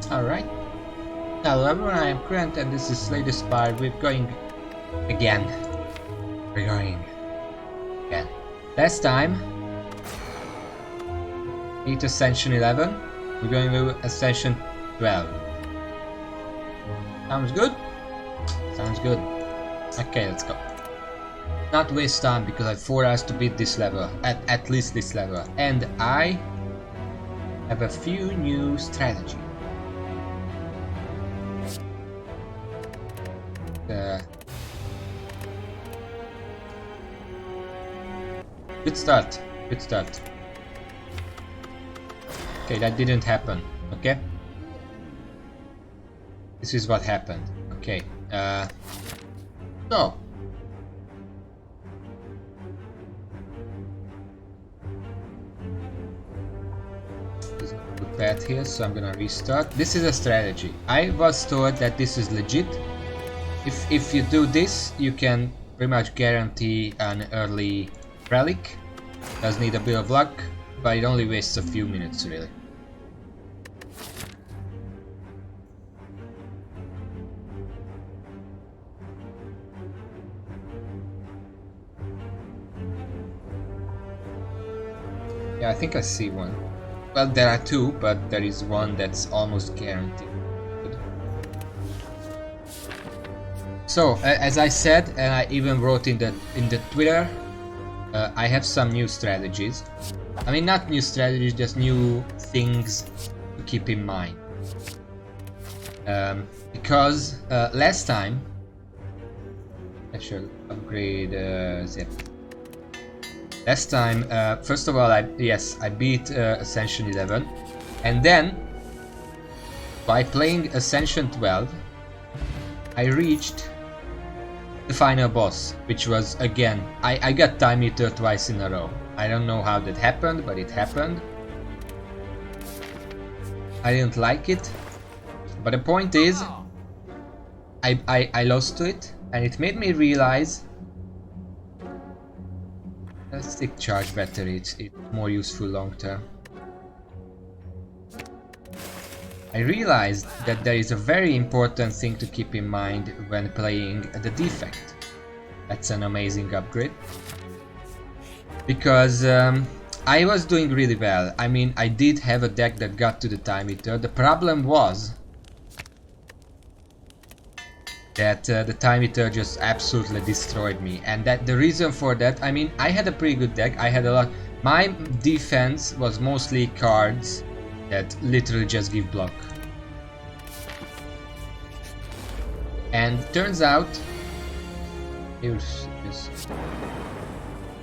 Alright. Hello everyone, I am Grant and this is Spire. We're going again. We're going again. Last time, beat Ascension 11. We're going to Ascension 12. Sounds good? Sounds good. Okay, let's go. Not waste time because I have 4 hours to beat this level, at least this level. And I have a few new strategies. Good start. Good start. Okay, that didn't happen. Okay. This is what happened. Okay. So. There's a good path here, so I'm gonna restart. This is a strategy. I was told that this is legit. If you do this, you can pretty much guarantee an early relic. Does need a bit of luck, but it only wastes a few minutes really. Yeah, I think I see one. Well, there are two, but there is one that's almost guaranteed. So, as I said, and I even wrote in the Twitter, I have some new strategies. I mean, not new strategies, just new things to keep in mind. Because last time, I should upgrade Zip. Last time, first of all, I beat Ascension 11, and then by playing Ascension 12, I reached the final boss, which was again, I got time eater twice in a row. I don't know how that happened, but it happened. I didn't like it, but the point is, I lost to it, and it made me realize. Let's take charge battery, it's more useful long term. I realized that there is a very important thing to keep in mind when playing the defect. That's an amazing upgrade. Because I was doing really well. I mean, I did have a deck that got to the time eater. The problem was that the time eater just absolutely destroyed me. And that the reason for that, I mean, I had a pretty good deck. I had a lot. My defense was mostly cards that literally just give block. And turns out,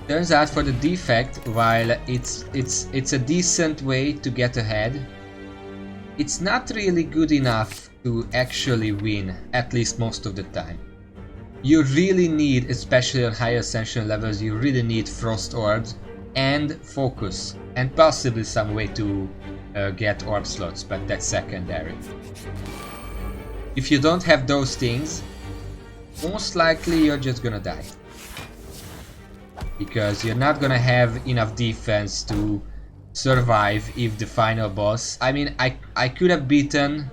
turns out for the defect, while it's a decent way to get ahead, it's not really good enough to actually win, at least most of the time. You really need, especially on higher ascension levels, you really need frost orbs and focus, and possibly some way to get orb slots, but that's secondary. If you don't have those things, most likely you're just gonna die. Because you're not gonna have enough defense to survive if the final boss... I mean, I could have beaten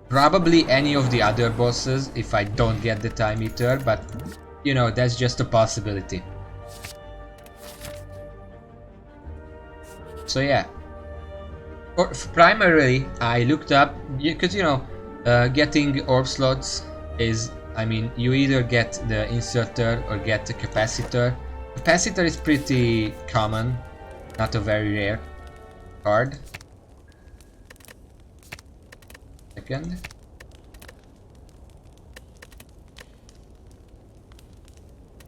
probably any of the other bosses if I don't get the time eater, but you know, that's just a possibility. So yeah, primarily I looked up, because you know, getting orb slots is, I mean, you either get the inserter or get the capacitor. Capacitor is pretty common, not a very rare card. Second.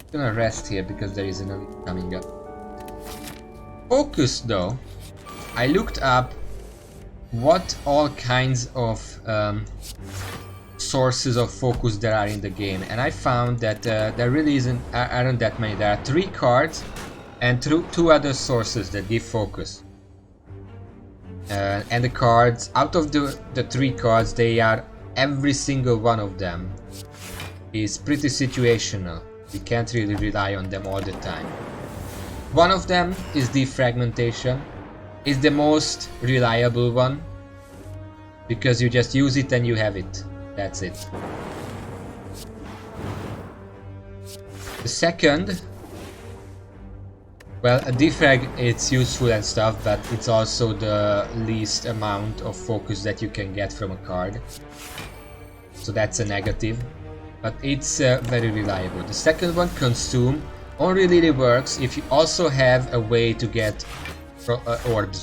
I'm gonna rest here because there is another coming up. Focus though, I looked up what all kinds of sources of focus there are in the game, and I found that there really aren't that many. There are 3 cards and 2 other sources that give focus. And the cards, out of the 3 cards, they are, every single one of them is pretty situational. You can't really rely on them all the time. One of them is defragmentation. It's the most reliable one. because you just use it and you have it. That's it. The second, well, a defrag, it's useful and stuff, but it's also the least amount of focus that you can get from a card. So that's a negative, but it's very reliable. The second one, Consume, only really works if you also have a way to get orb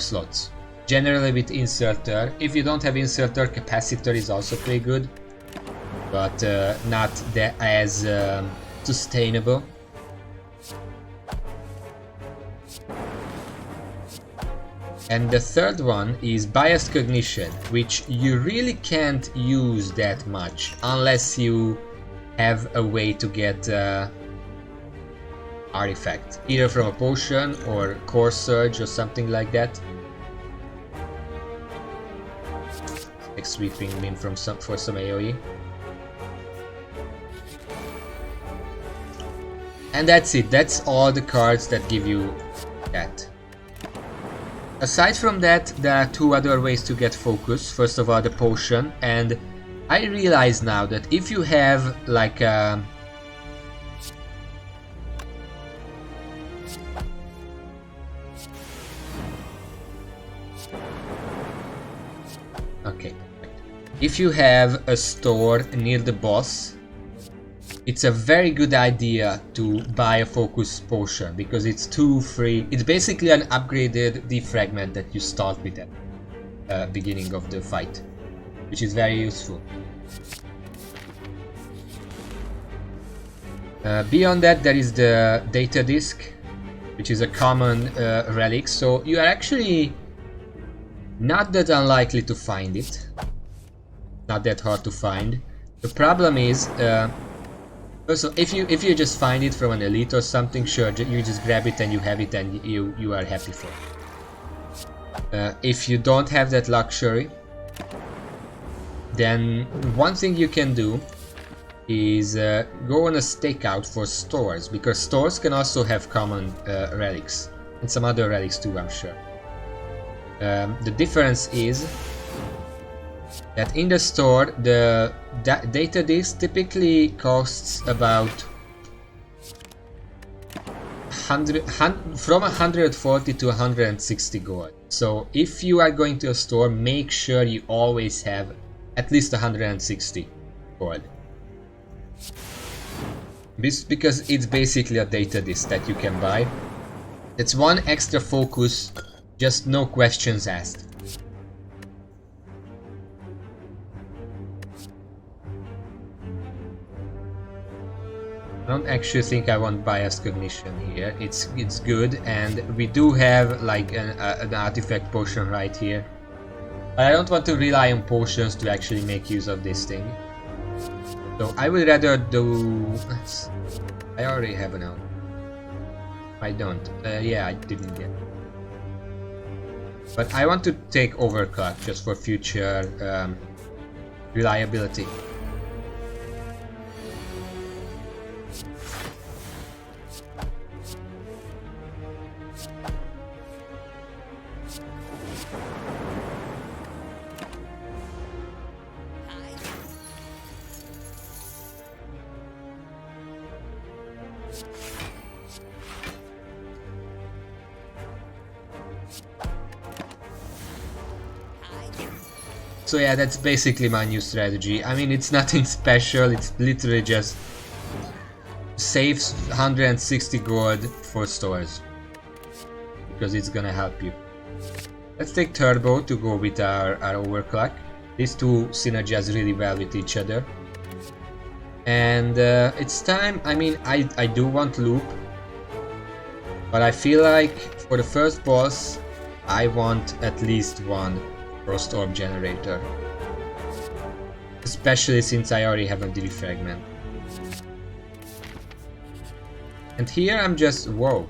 slots. Generally with Inserter. If you don't have Inserter, Capacitor is also pretty good, but not that as sustainable. And the third one is Biased Cognition, which you really can't use that much unless you have a way to get artifact, either from a potion or Core Surge or something like that. Like sweeping him from for some AoE. And that's it. That's all the cards that give you that. Aside from that, there are two other ways to get focus. First of all, the potion, and I realize now that if you have like a if you have a store near the boss, it's a very good idea to buy a focus potion because it's 2 free. It's basically an upgraded defragment that you start with at the beginning of the fight, which is very useful. Beyond that, there is the data disk, which is a common relic, so you are actually not that unlikely to find it. Not that hard to find. The problem is, so if you just find it from an elite or something, sure, you just grab it and you have it and you are happy for it. If you don't have that luxury, then one thing you can do is go on a stakeout for stores, because stores can also have common relics and some other relics too, I'm sure. The difference is that in the store, the data disk typically costs about from 140 to 160 gold. So if you are going to a store, make sure you always have at least 160 gold. Because it's basically a data disk that you can buy. It's one extra focus, just no questions asked. I don't actually think I want Biased Cognition here. It's good, and we do have like an artifact potion right here. But I don't want to rely on potions to actually make use of this thing. So I would rather do... I already have an out. I don't. Yeah, I didn't get it. But I want to take Overclock just for future reliability. So yeah, that's basically my new strategy. I mean, it's nothing special, it's literally just saves 160 gold for stores, because it's gonna help you. Let's take Turbo to go with our Overclock. These two synergize really well with each other. And it's time. I mean, I do want Loop, but I feel like for the first boss I want at least one Frost Orb generator, especially since I already have a defragment. And here I'm just... whoa.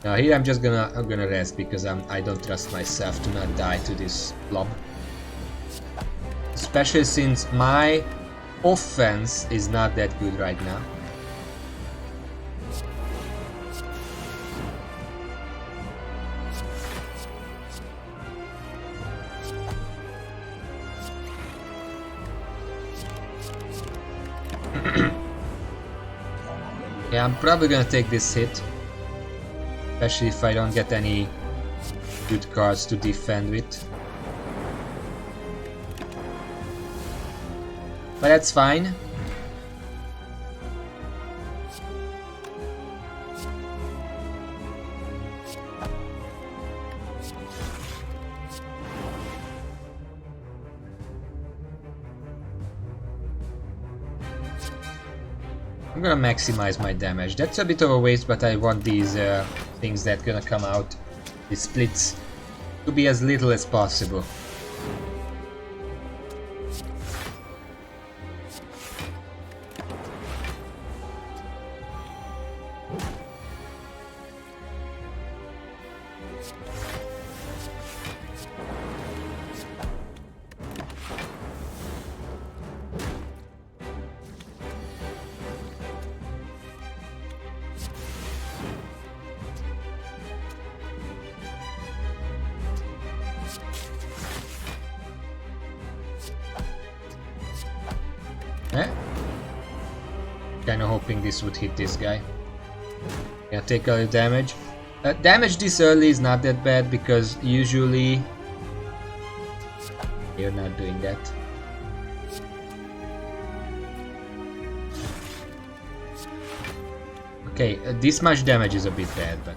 Now here I'm just gonna rest, because I don't trust myself to not die to this blob. Especially since my offense is not that good right now. Yeah, I'm probably gonna take this hit. Especially if I don't get any good cards to defend with. But that's fine. I'm gonna maximize my damage. That's a bit of a waste, but I want these things that gonna come out, these splits, to be as little as possible. Kinda hoping this would hit this guy. Yeah, take a little damage. Damage this early is not that bad because usually you're not doing that. Okay, this much damage is a bit bad, but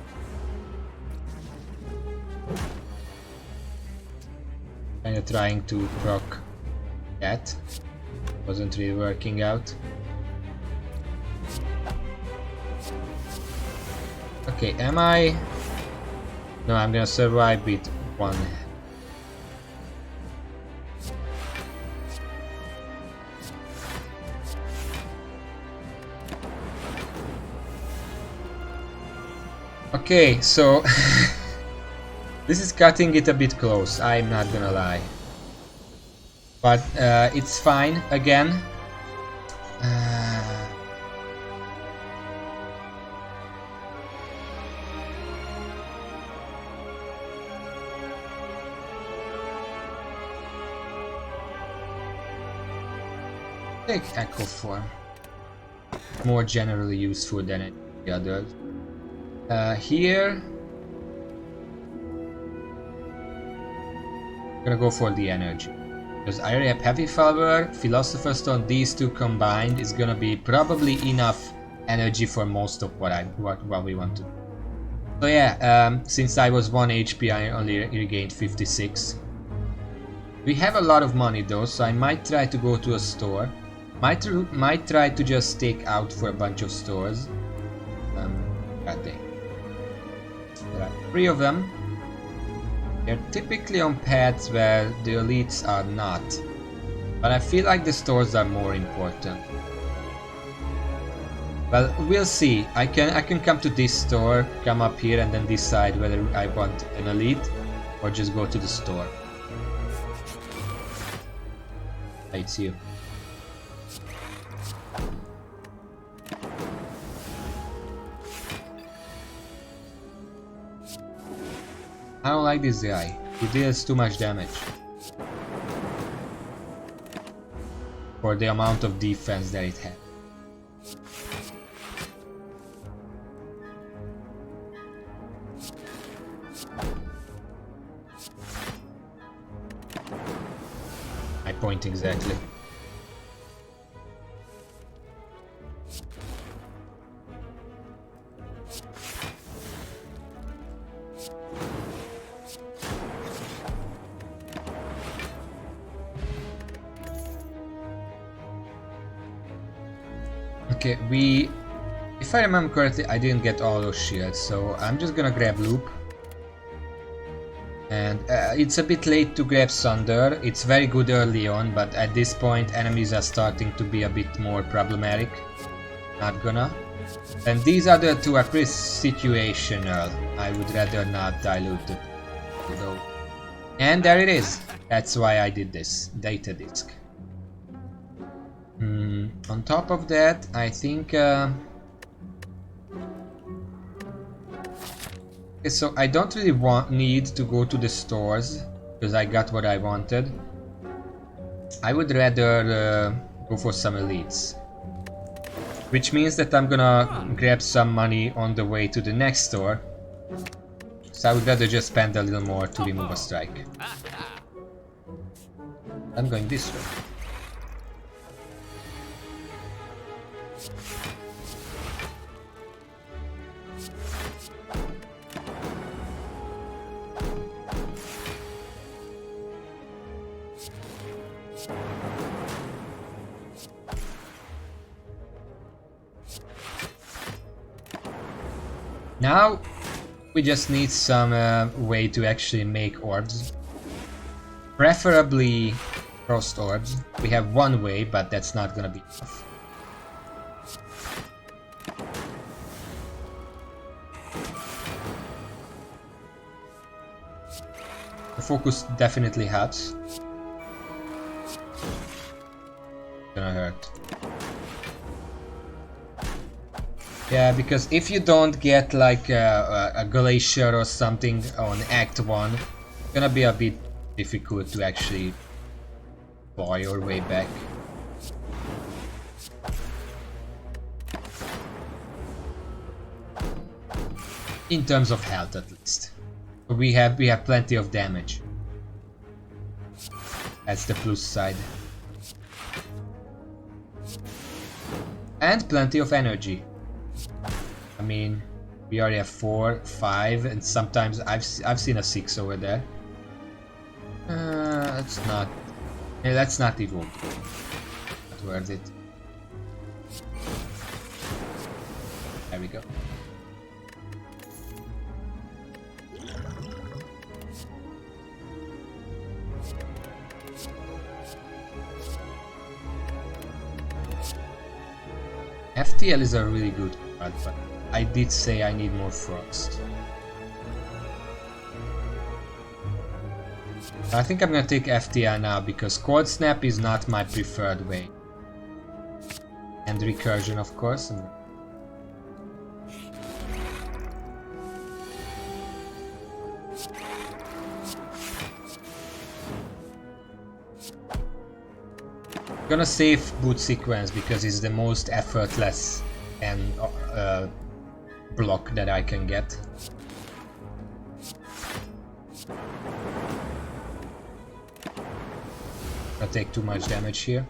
kinda trying to proc that. Wasn't really working out. Okay, am I? No, I'm gonna survive with one. Okay, so this is cutting it a bit close, I'm not gonna lie. But it's fine again. Take Echo Form. More generally useful than any other. Here, I'm gonna go for the energy. Because I already have Heavy Flower, Philosopher's Stone, these two combined is gonna be probably enough energy for most of what we want to do. So yeah, since I was 1 HP, I only regained 56. We have a lot of money though, so I might try to go to a store. Might try to just stake out for a bunch of stores. God dang. There are 3 of them. They're typically on paths where the elites are not. But I feel like the stores are more important. Well, we'll see. I can come to this store, come up here and then decide whether I want an elite or just go to the store. It's you. I don't like this guy. He deals too much damage. For the amount of defense that it had. My point exactly. Okay, if I remember correctly, I didn't get all those shields, so I'm just gonna grab Loop. And it's a bit late to grab Sunder. It's very good early on, but at this point enemies are starting to be a bit more problematic. Not gonna. And these other two are pretty situational. I would rather not dilute it. And there it is. That's why I did this. Data disk. On top of that, I think okay, so I don't really need to go to the stores because I got what I wanted. I would rather go for some elites. Which means that I'm gonna grab some money on the way to the next store. So I would rather just spend a little more to remove a strike. I'm going this way. Now we just need some way to actually make orbs. Preferably frost orbs. We have one way, but that's not gonna be enough. The focus definitely helps. Gonna hurt. Yeah, because if you don't get like a glacier or something on Act 1, it's gonna be a bit difficult to actually claw your way back. In terms of health, at least. We have plenty of damage. That's the plus side. And plenty of energy. I mean, we already have 4, 5, and sometimes I've seen a 6 over there. That's not. Yeah, that's not evolved. Not worth it. There we go. FTL is a really good card, but I did say I need more frost. I think I'm gonna take FTL now because Cold Snap is not my preferred way. And Recursion, of course. I'm gonna save Boot Sequence because it's the most effortless and block that I can get. I take too much damage here.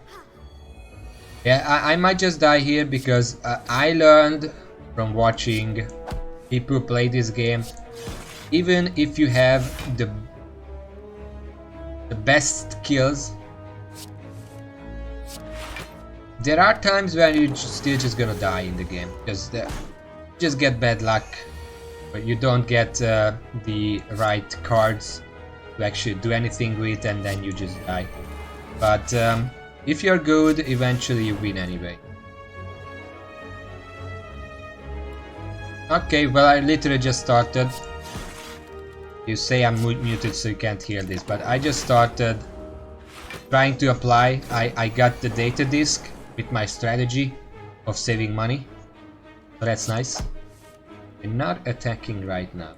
Yeah, I might just die here because I learned from watching people play this game. Even if you have the best kills, there are times when you're still just gonna die in the game because you just get bad luck, but you don't get the right cards to actually do anything with, and then you just die. But if you're good, eventually you win anyway. Okay, well, I literally just started. You say I'm muted so you can't hear this, but I just started trying to apply. I got the data disk with my strategy of saving money. So that's nice. I'm not attacking right now.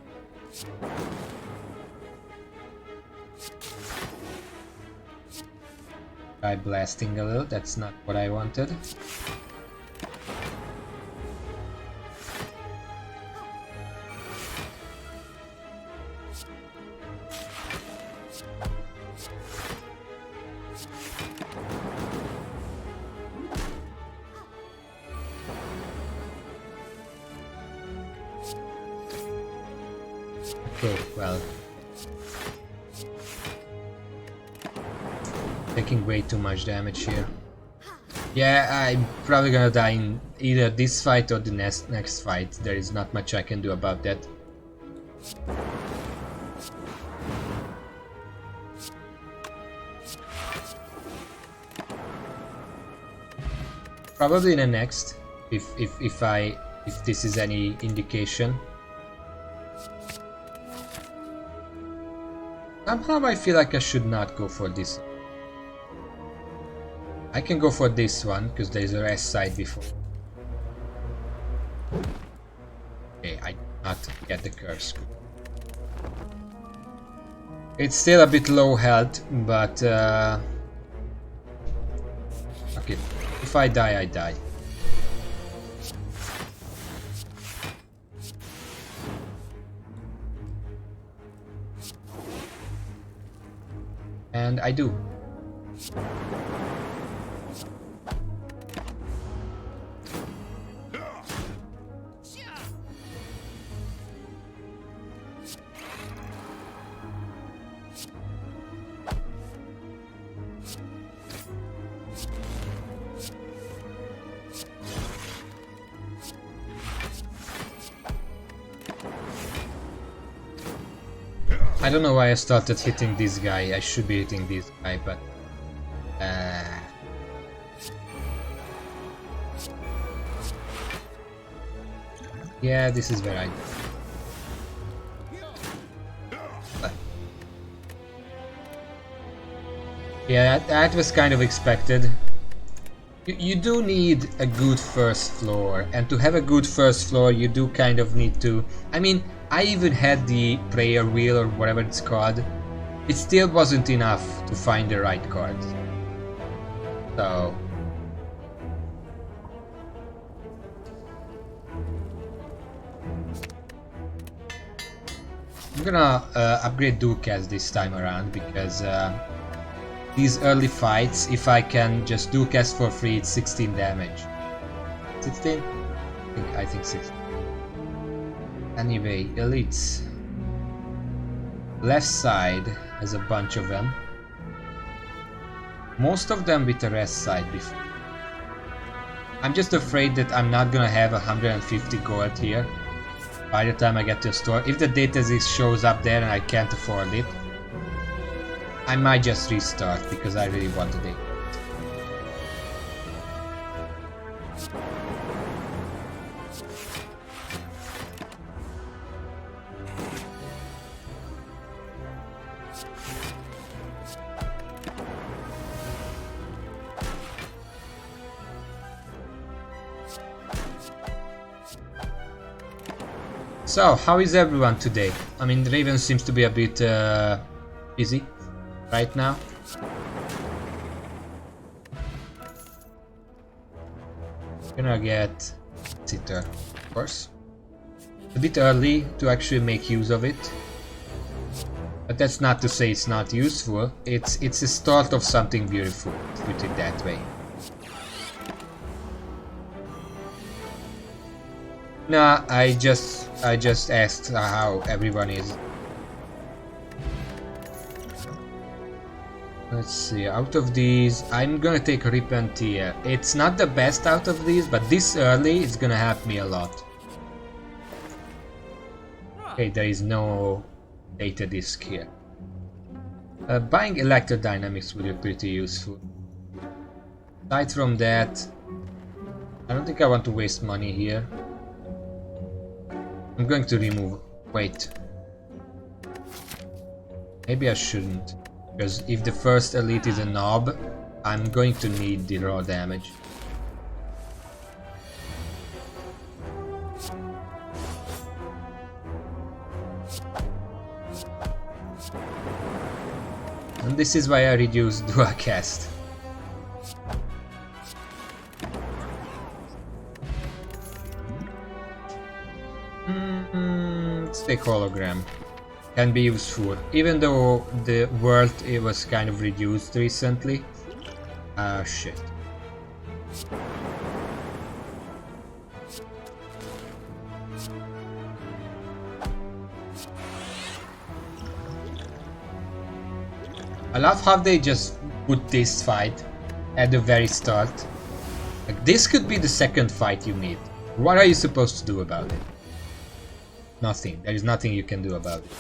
Try blasting a little, that's not what I wanted. Okay, well, taking way too much damage here. Yeah, I'm probably gonna die in either this fight or the next fight. There is not much I can do about that. Probably the next, if this is any indication. Somehow I feel like I should not go for this. I can go for this one, because there is a rest side before. Okay, I did not get the curse. It's still a bit low health, but okay, if I die, I die. And I do. I don't know why I started hitting this guy. I should be hitting this guy, but yeah, this is where I yeah, that was kind of expected. You do need a good first floor, and to have a good first floor you do kind of need to... I mean, I even had the prayer wheel or whatever it's called. It still wasn't enough to find the right cards. So... I'm gonna upgrade Dualcast this time around because these early fights, if I can just Dualcast for free, it's 16 damage. 16? I think 16. Anyway, elites. Left side has a bunch of them. Most of them with the rest side before. I'm just afraid that I'm not gonna have 150 gold here by the time I get to the store. If the data shows up there and I can't afford it, I might just restart because I really want the data. So, how is everyone today? I mean, Raven seems to be a bit busy right now. Gonna get Sitter, of course. A bit early to actually make use of it. But that's not to say it's not useful. It's a start of something beautiful, to put it that way. Nah, I just asked how everyone is. Let's see, out of these, I'm gonna take Repentier. It's not the best out of these, but this early it's gonna help me a lot. Okay, there is no data disk here. Buying Electrodynamics would be pretty useful. Aside from that, I don't think I want to waste money here. I'm going to remove... wait. Maybe I shouldn't. Because if the first elite is a knob, I'm going to need the raw damage. And this is why I reduced Dualcast. Let's take hologram. Can be useful, even though the world it was kind of reduced recently. Ah, shit. I love how they just put this fight at the very start. Like, this could be the second fight you need. What are you supposed to do about it? Nothing. There is nothing you can do about it.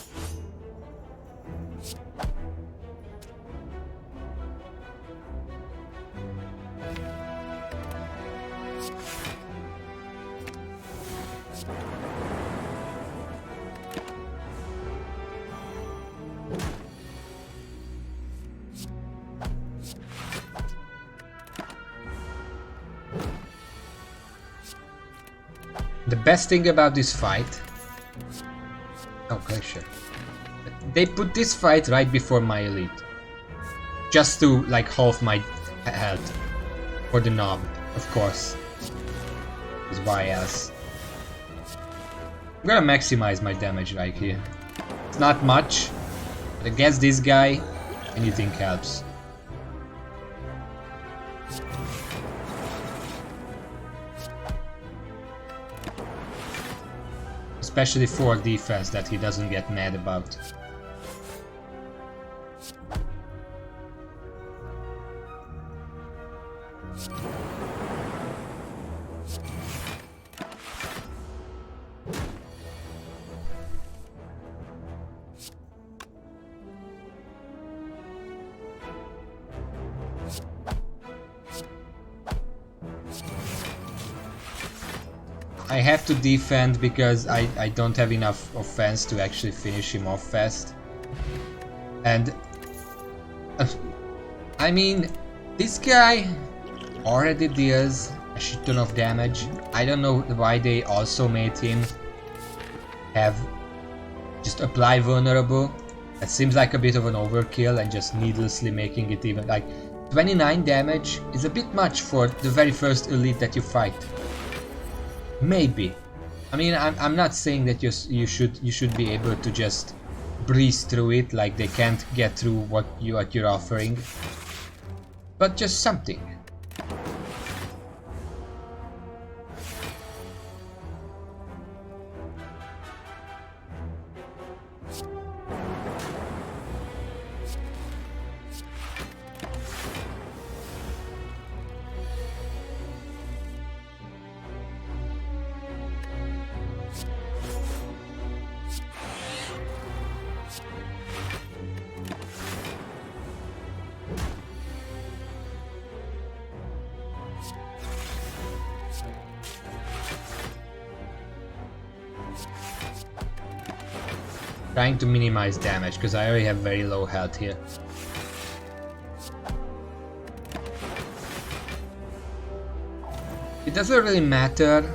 The best thing about this fight... okay, sure. They put this fight right before my elite. Just to, like, half my health. For the knob, of course. Because why else? I'm gonna maximize my damage right here. It's not much. But against this guy, Anything helps. Especially for defense that he doesn't get mad about. I have to defend because I don't have enough offense to actually finish him off fast. And I mean, this guy already deals a shit ton of damage. I don't know why they also made him have just apply vulnerable. That seems like a bit of an overkill and just needlessly making it even like 29 damage is a bit much for the very first elite that you fight. Maybe. I mean, I'm not saying that you should be able to just breeze through it, like they can't get through what you're offering, but just something. Trying to minimize damage because I already have very low health here. It doesn't really matter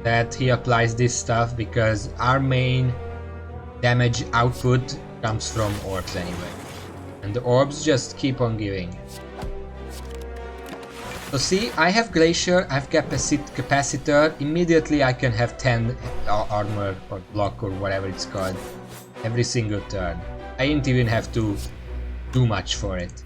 that he applies this stuff because our main damage output comes from orbs anyway. And the orbs just keep on giving. So see, I have Glacier, I have Capacitor, immediately I can have 10 armor or block or whatever it's called. Every single turn. I didn't even have to do much for it.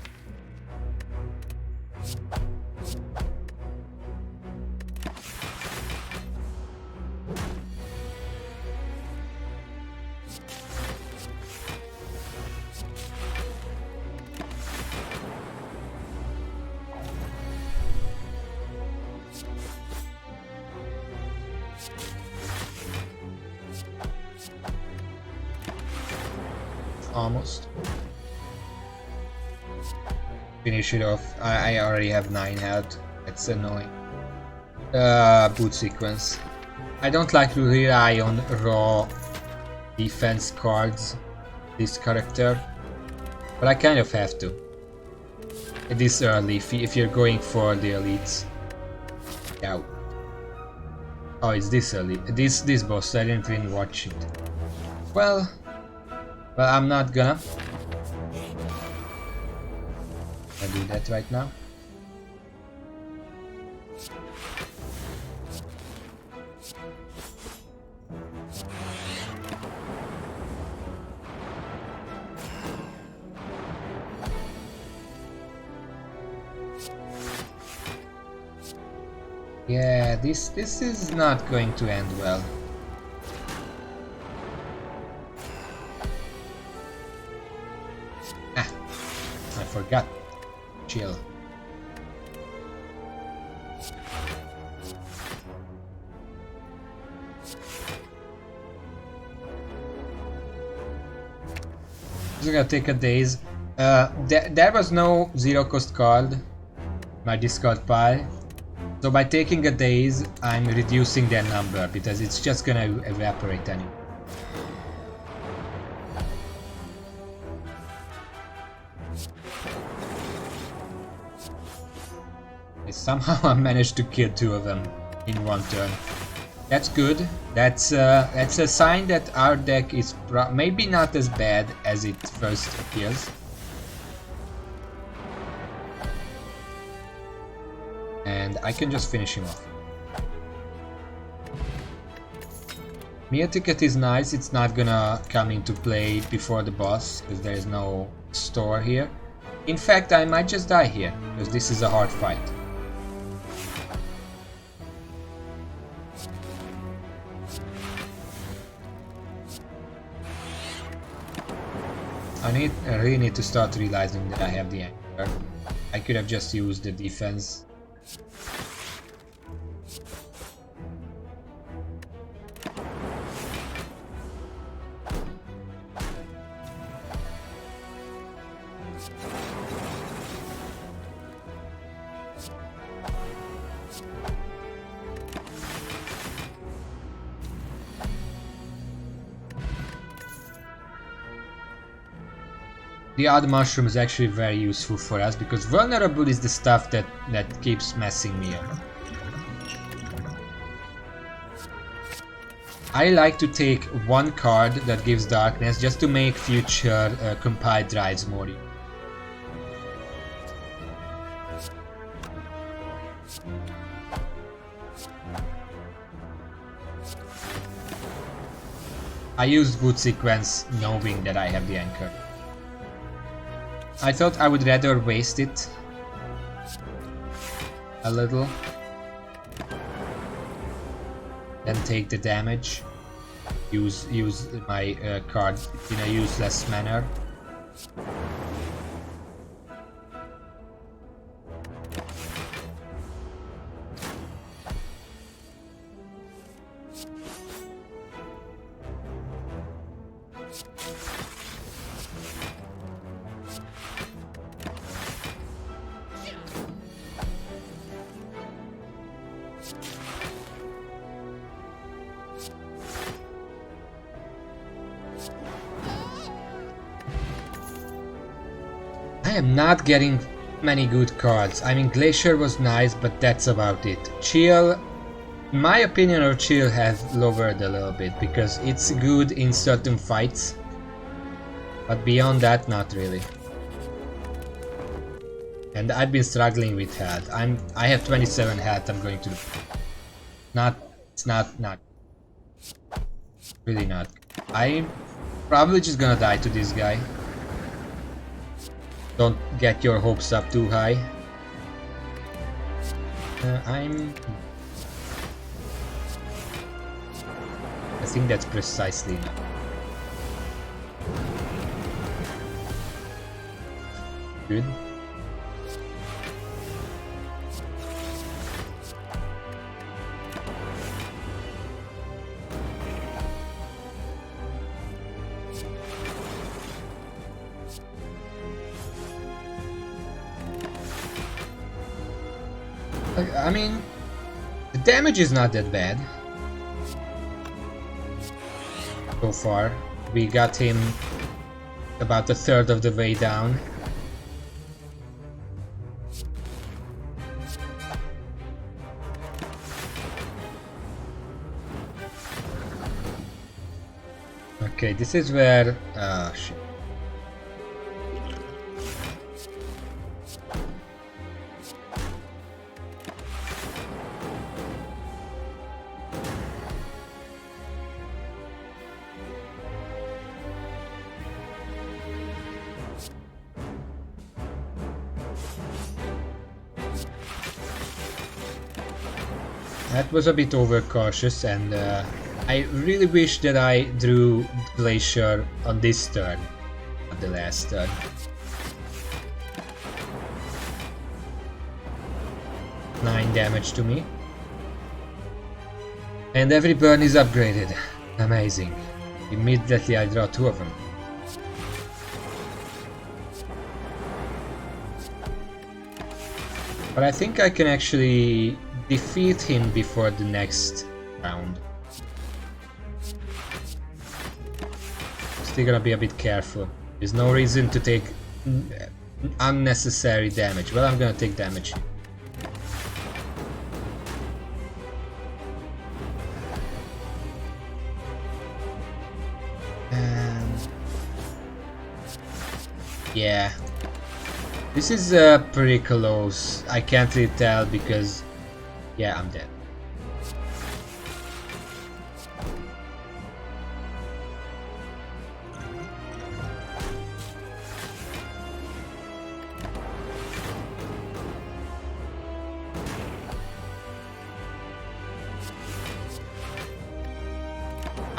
Almost. Finish it off. I already have 9 health. It's annoying. Boot sequence. I don't like to rely on raw defense cards, this character, but I kind of have to. This early, if you're going for the elites. Yeah. Oh, it's this early. This boss, I didn't even watch it. Well, I'm not gonna. I'll do that right now. Yeah, this is not going to end well. I forgot. Chill. Just gonna take a daze. There was no zero cost card, my discard pile. So by taking a daze, I'm reducing their number because it's just gonna evaporate anyway. Somehow I managed to kill 2 of them in 1 turn. That's good. That's a sign that our deck is maybe not as bad as it first appears. And I can just finish him off. Meal ticket is nice. It's not gonna come into play before the boss because there is no store here. In fact, I might just die here, because this is a hard fight. I really need to start realizing that I have the anchor. I could have just used the defense. The odd mushroom is actually very useful for us because vulnerable is the stuff that keeps messing me up. I like to take one card that gives darkness just to make future compiled drives more useful. I used Wood Sequence knowing that I have the anchor. I thought I would rather waste it a little than take the damage. Use my card in a useless manner. I am not getting many good cards. I mean, Glacier was nice, but that's about it. Chill, in my opinion, our Chill has lowered a little bit because it's good in certain fights, but beyond that, not really. And I've been struggling with health. I have 27 health. I'm going to it's not really not. I'm probably just gonna die to this guy. Don't get your hopes up too high. I think that's precisely enough. Good. I mean, the damage is not that bad. So far, we got him about a third of the way down. Okay, this is where... shit. That was a bit overcautious, and I really wish that I drew Glacier on this turn, not the last turn. Nine damage to me. And every burn is upgraded. Amazing. Immediately I draw two of them. But I think I can actually defeat him before the next round. Still gonna be a bit careful. There's no reason to take unnecessary damage. Well, I'm gonna take damage. Yeah. This is pretty close. I can't really tell because... yeah, I'm dead.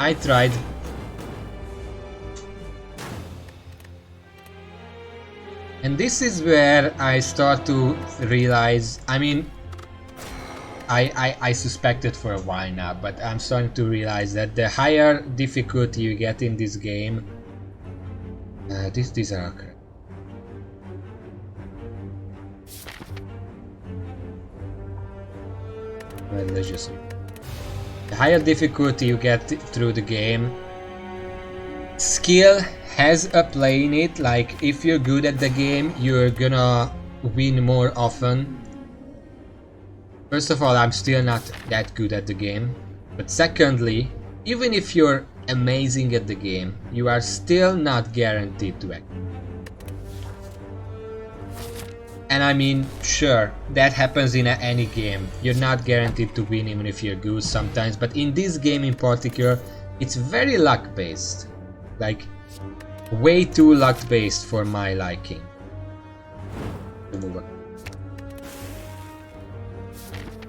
I tried. And this is where I start to realize, I mean, I suspected for a while now, but I'm starting to realize that the higher difficulty you get in this game, these are correct. Religiously. The higher difficulty you get through the game, skill has a play in it. Like if you're good at the game, you're gonna win more often. First of all, I'm still not that good at the game, but secondly, even if you're amazing at the game, you are still not guaranteed to act. And I mean, sure, that happens in any game. You're not guaranteed to win even if you're good sometimes, but in this game in particular, it's very luck based. Like, way too luck based for my liking.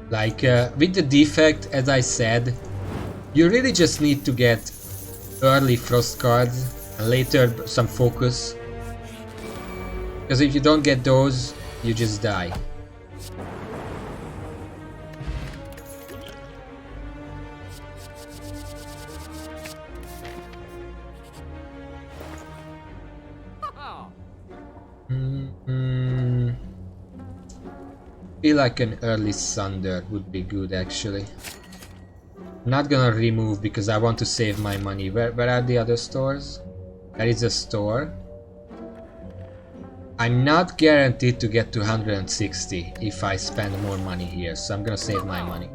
Like, with the defect, as I said, you really just need to get early frost cards and later some focus. Because if you don't get those, you just die. Feel like an early Sunder would be good actually. I'm not gonna remove because I want to save my money. Where are the other stores? There is a store. I'm not guaranteed to get to 160 if I spend more money here, so I'm gonna save my money.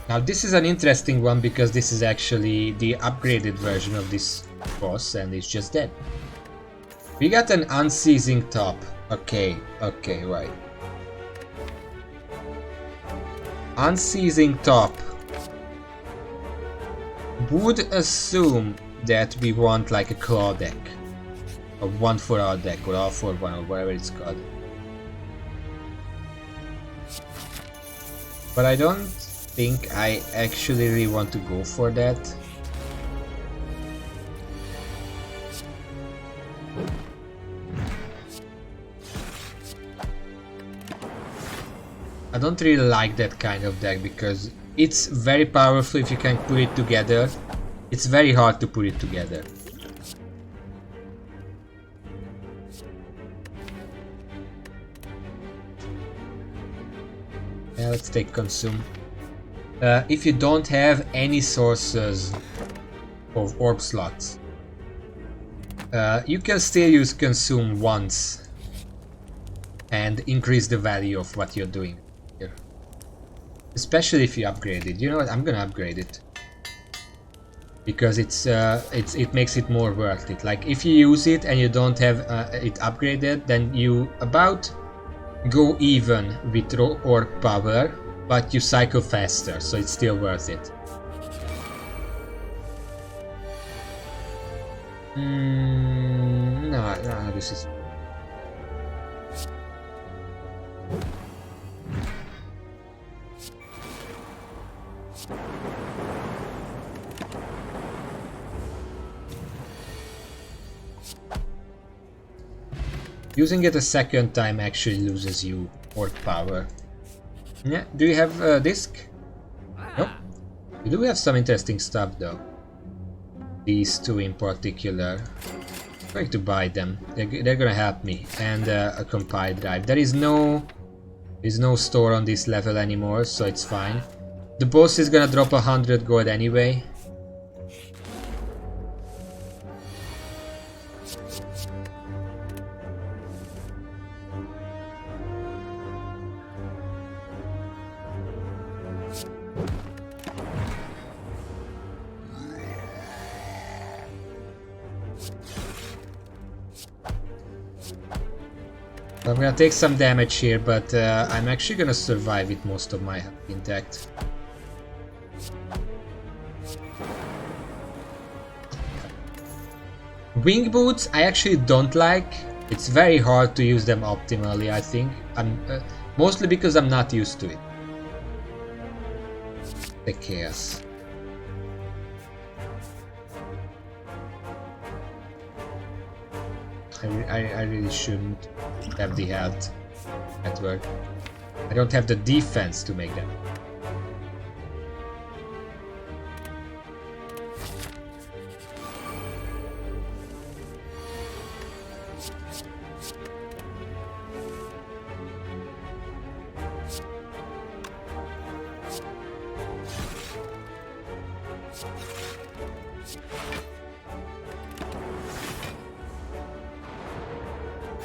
Now this is an interesting one because this is actually the upgraded version of this boss and it's just dead. We got an unceasing top. Okay, right. Unceasing top would assume that we want like a claw deck. A 1 for our deck, or all for one, or whatever it's called. But I don't think I actually really want to go for that. I don't really like that kind of deck because it's very powerful if you can put it together. It's very hard to put it together. Yeah, let's take consume. If you don't have any sources of orb slots, you can still use consume once and increase the value of what you're doing here. Especially if you upgrade it. You know what? I'm gonna upgrade it because it makes it more worth it. Like if you use it and you don't have it upgraded, then you about go even with orb power, but you cycle faster, so it's still worth it. No, this is... Using it a second time actually loses you orb power. Yeah, do you have a disc? Nope. You do have some interesting stuff though. These two in particular. I'm going to buy them. They're gonna help me. And a compile drive. There is no store on this level anymore, so it's fine. The boss is gonna drop 100 gold anyway. I'm gonna take some damage here, but I'm actually gonna survive with most of my health intact. Wing boots I actually don't like. It's very hard to use them optimally, I think. Mostly because I'm not used to it. the chaos. I really shouldn't have the health network. I don't have the defense to make that.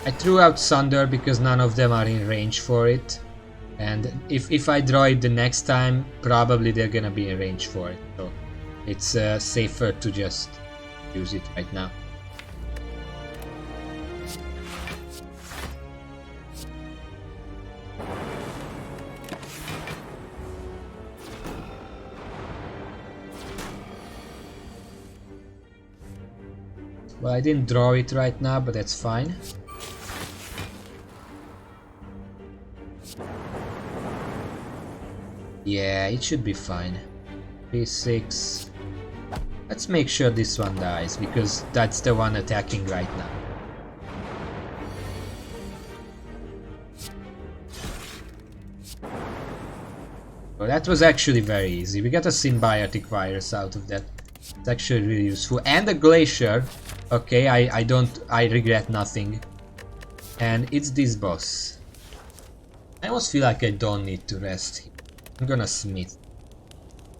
I threw out Sunder because none of them are in range for it. And if I draw it the next time, probably they're gonna be in range for it. So it's safer to just use it right now. Well, I didn't draw it right now, but that's fine. Yeah, it should be fine. 3-6. Let's make sure this one dies, because that's the one attacking right now. Well, that was actually very easy. We got a symbiotic virus out of that. It's actually really useful. And a glacier. Okay, I regret nothing. And it's this boss. I almost feel like I don't need to rest. I'm gonna smith.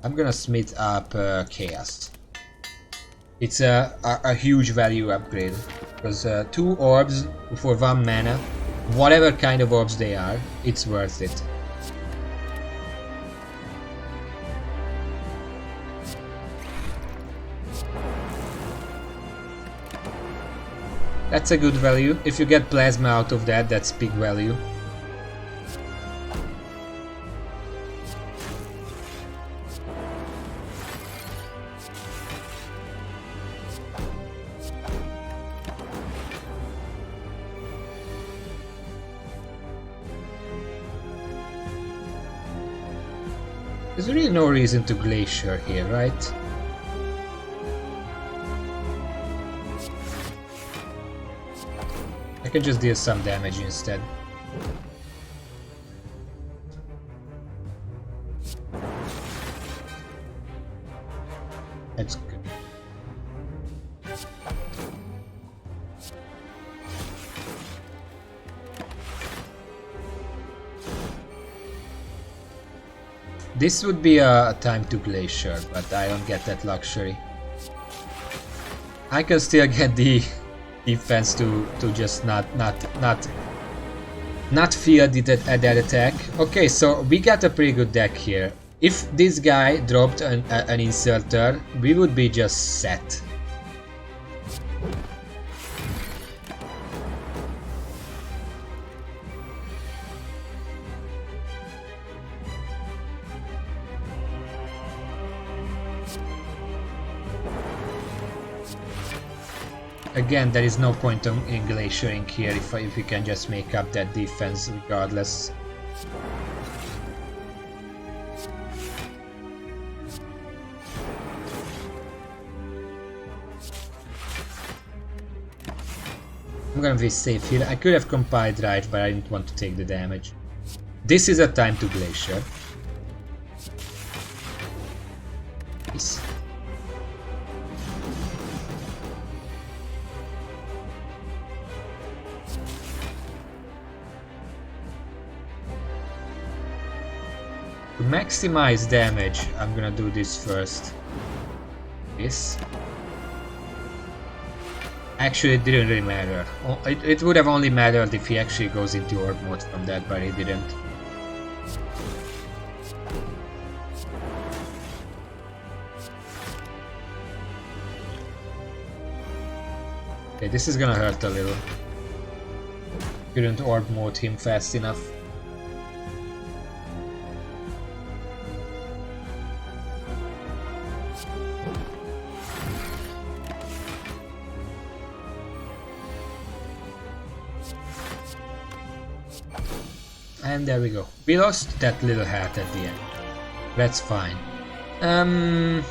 I'm gonna smith up chaos. It's a huge value upgrade. Because 2 orbs for 1 mana, whatever kind of orbs they are, it's worth it. That's a good value. If you get plasma out of that, that's big value. There's really no reason to glacier here, right? I can just deal some damage instead. That's good. This would be a time to glacier, but I don't get that luxury. I can still get the defense to just not fear that attack. Okay, so we got a pretty good deck here. If this guy dropped an inserter, we would be just set. Again, there is no point in glaciering here if we can just make up that defense regardless. I'm gonna be safe here. I could have compiled right, but I didn't want to take the damage. This is a time to glacier. Peace. To maximize damage, I'm gonna do this first. This. Actually, it didn't really matter. It would have only mattered if he actually goes into orb mode from that, but he didn't. Okay, this is gonna hurt a little. Couldn't orb mode him fast enough. And there we go. We lost that little hat at the end. That's fine. Um...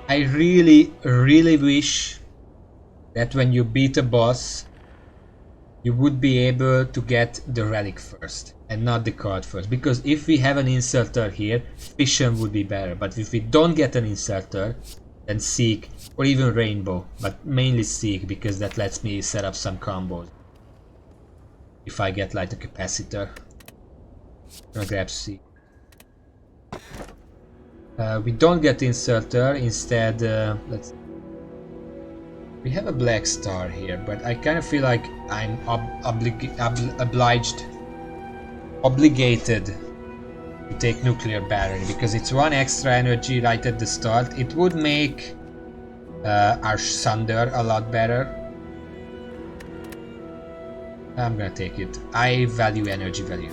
I really wish that when you beat a boss, you would be able to get the relic first and not the card first. Because if we have an inserter here, fission would be better. But if we don't get an inserter, then seek or even rainbow. But mainly seek, because that lets me set up some combos. If I get like a capacitor. I'm gonna grab seek. We don't get inserter, instead let's. We have a black star here, but I kind of feel like I'm obligated to take nuclear battery, because it's one extra energy right at the start. It would make our Thunder a lot better. I'm gonna take it. I value energy value,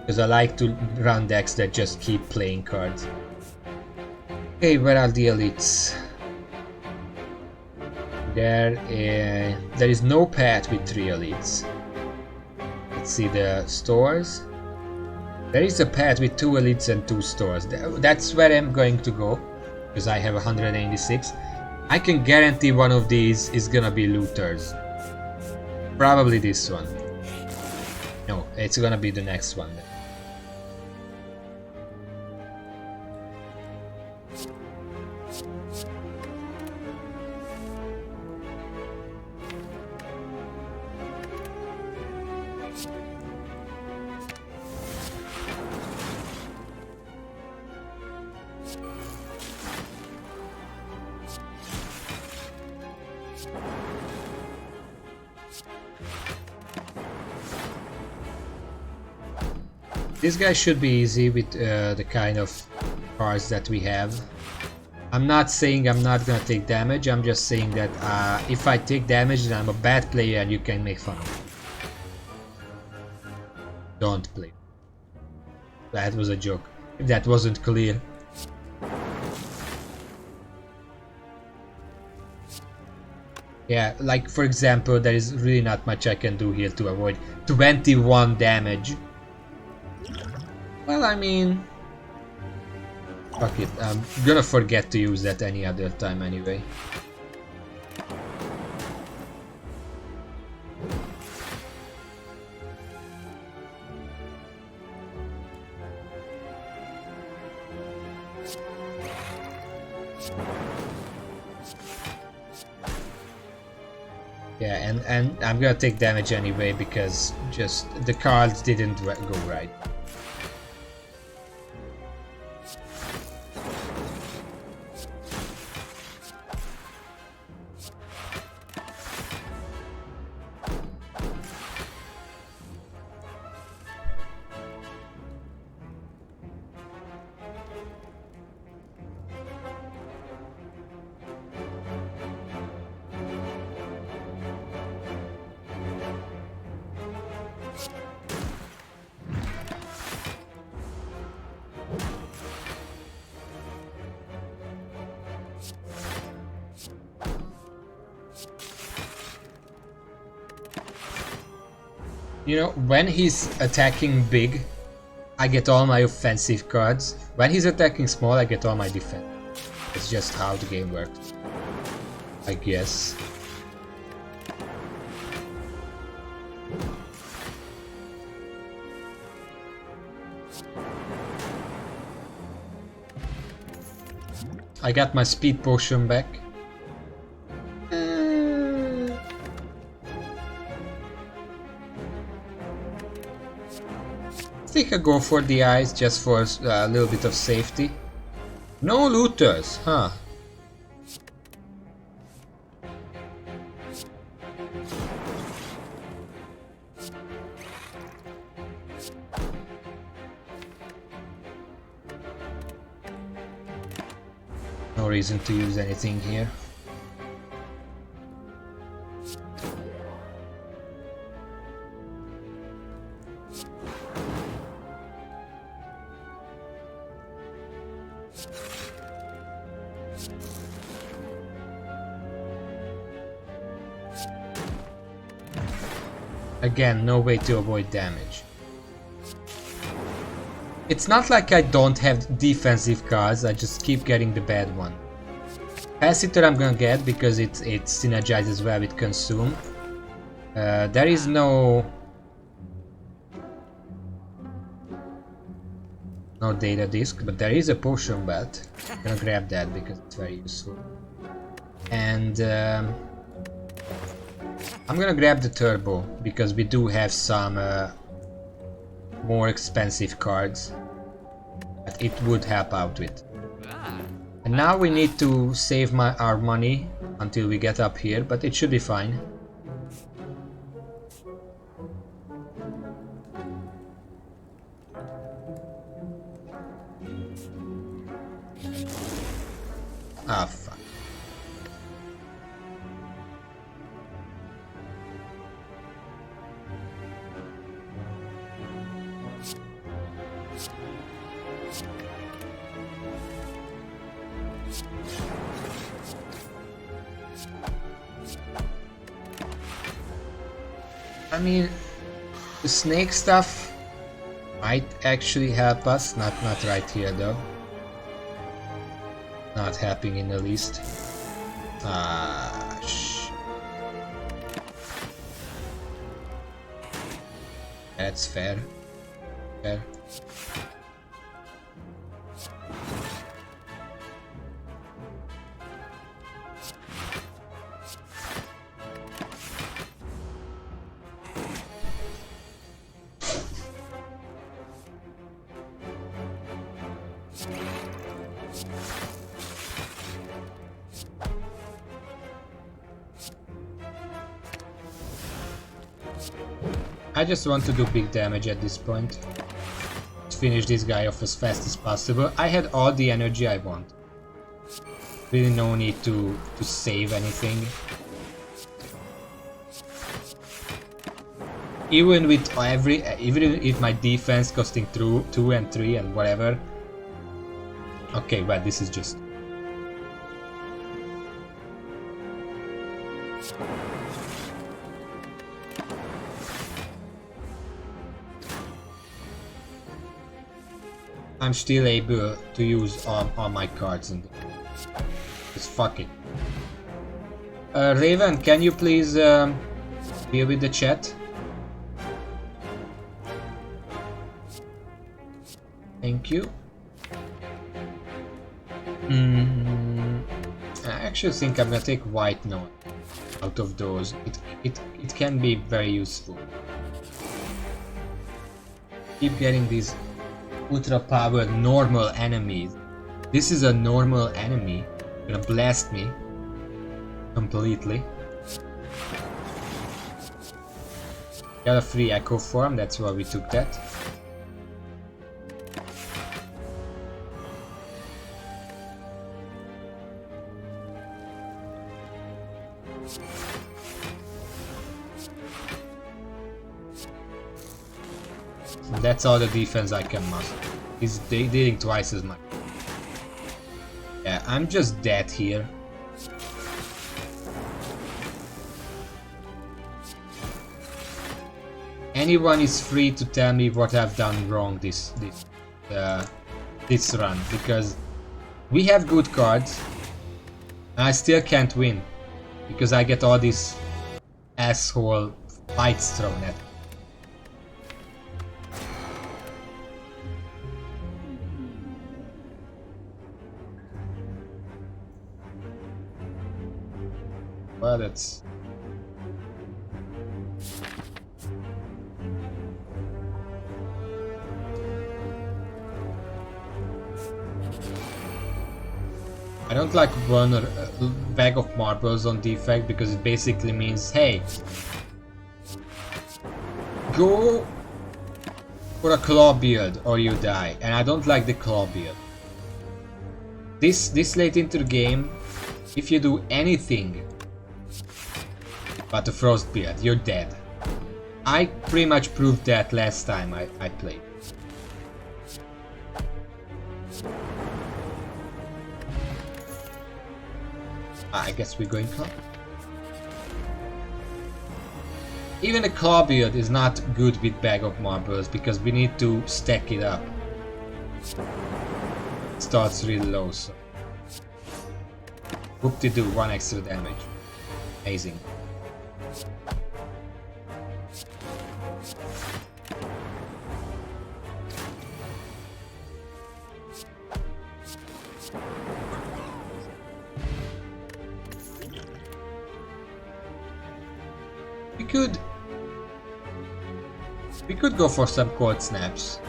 because I like to run decks that just keep playing cards. Okay, where are the elites? There is no path with 3 elites. Let's see the stores. There is a path with 2 elites and 2 stores. That's where I'm going to go, because I have 186. I can guarantee one of these is gonna be looters. Probably this one. No, it's gonna be the next one. This guy should be easy with the kind of cards that we have. I'm not saying I'm not gonna take damage, I'm just saying that if I take damage then I'm a bad player and you can make fun of me. Don't play. That was a joke, if that wasn't clear. Yeah, like for example, there is really not much I can do here to avoid 21 damage. Well, I mean, fuck it, I'm gonna forget to use that any other time anyway. Yeah, and I'm gonna take damage anyway because just the cards didn't go right. You know, when he's attacking big, I get all my offensive cards. When he's attacking small, I get all my defense. It's just how the game works, I guess. I got my speed potion back. I think I go for the eyes just for a little bit of safety. No looters, huh? No reason to use anything here. Again, no way to avoid damage. It's not like I don't have defensive cards, I just keep getting the bad one. Capacitor I'm gonna get because it synergizes well with Consume. There is no data disk, but there is a potion belt. I'm gonna grab that because it's very useful. And I'm gonna grab the turbo because we do have some more expensive cards that it would help out with. And now we need to save our money until we get up here, but it should be fine. Ah, fuck. I mean, the snake stuff might actually help us, not right here though. Not helping in the least. That's fair. Fair. I just want to do big damage at this point. Let's finish this guy off as fast as possible. I had all the energy I want. Really no need to save anything. Even if my defense costing 2 and 3 and whatever. Okay, well this is just... I'm still able to use all my cards in the... Just fuck it. Raven, can you please deal with the chat? Thank you. I actually think I'm gonna take white note out of those. It can be very useful. Keep getting these ultra powered normal enemies. This is a normal enemy. Gonna blast me completely. Got a free echo form, that's why we took that. That's all the defense I can muster. He's dealing twice as much. Yeah, I'm just dead here. Anyone is free to tell me what I've done wrong this run, because we have good cards and I still can't win because I get all these asshole fights thrown at me. Well, that's... I don't like one bag of marbles on defect because it basically means, hey, go for a claw build or you die, and I don't like the claw build. This late into the game, if you do anything but the frost build, you're dead. I pretty much proved that last time I played. I guess we're going claw. Even a claw build is not good with Bag of Marbles because we need to stack it up. It starts really low, so whoop-de-doo, 1 extra damage. Amazing. We could go for some cold snaps.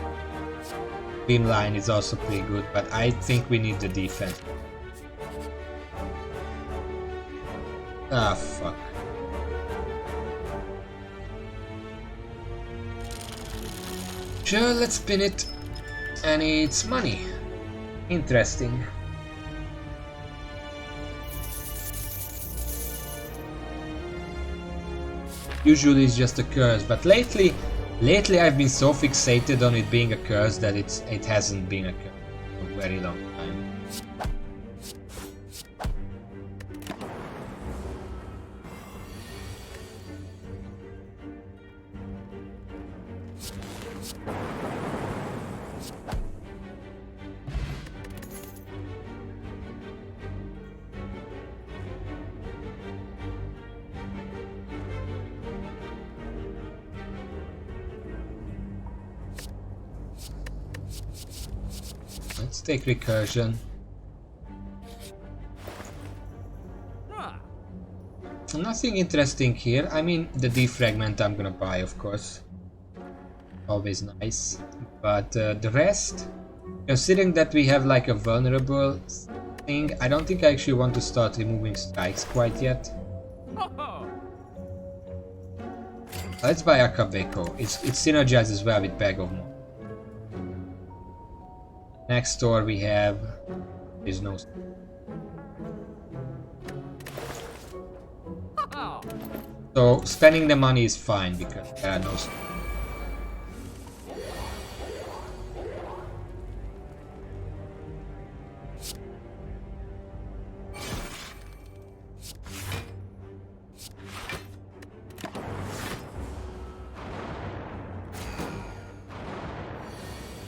Beamline is also pretty good, but I think we need the defense. Ah, fuck. Sure, let's spin it. And it's money. Interesting. Usually it's just a curse, but lately I've been so fixated on it being a curse that it hasn't been a curse for a very long time. Let's take recursion. Nothing interesting here. I mean, the defragment I'm gonna buy, of course. Always nice. But the rest, considering that we have like a vulnerable thing, I don't think I actually want to start removing strikes quite yet. Let's buy Akabeko. It synergizes well with Bag of More. Next door we have is no. So spending the money is fine because there are no.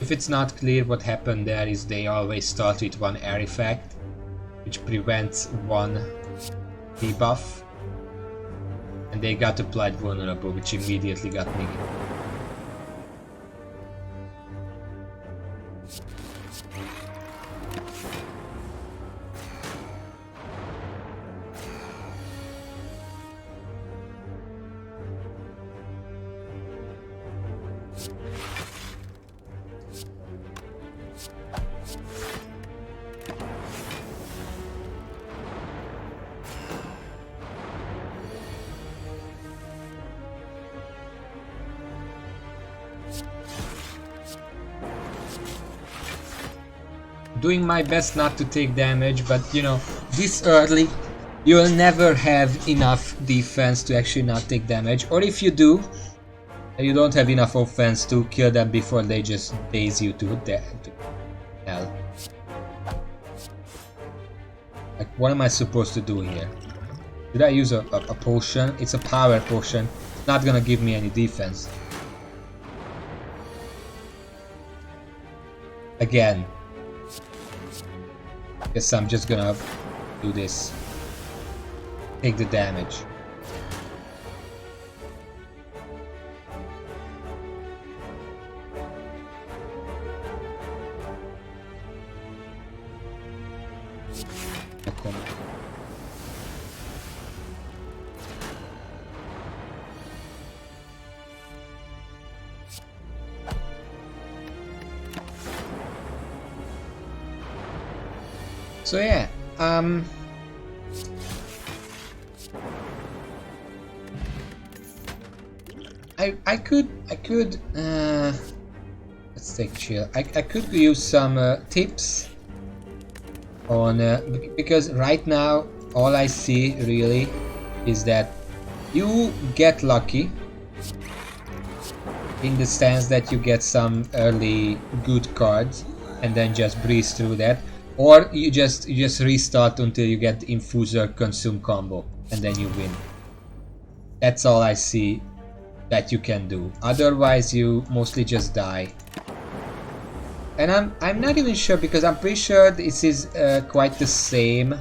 If it's not clear what happened there is they always start with one artifact, which prevents one debuff, and they got applied vulnerable, which immediately got negated. Doing my best not to take damage, but you know, this early you'll never have enough defense to actually not take damage, or if you do, you don't have enough offense to kill them before they just daze you to hell. Like, what am I supposed to do here? Did I use a potion? It's a power potion. It's not gonna give me any defense. Again. Guess I'm just gonna do this. Take the damage. Okay. So yeah, I could let's take chill. I could use some tips on because right now all I see really is that you get lucky in the sense that you get some early good cards and then just breeze through that. Or you just restart until you get Infuser Consume combo, and then you win. That's all I see that you can do. Otherwise, you mostly just die. And I'm not even sure, because I'm pretty sure this is quite the same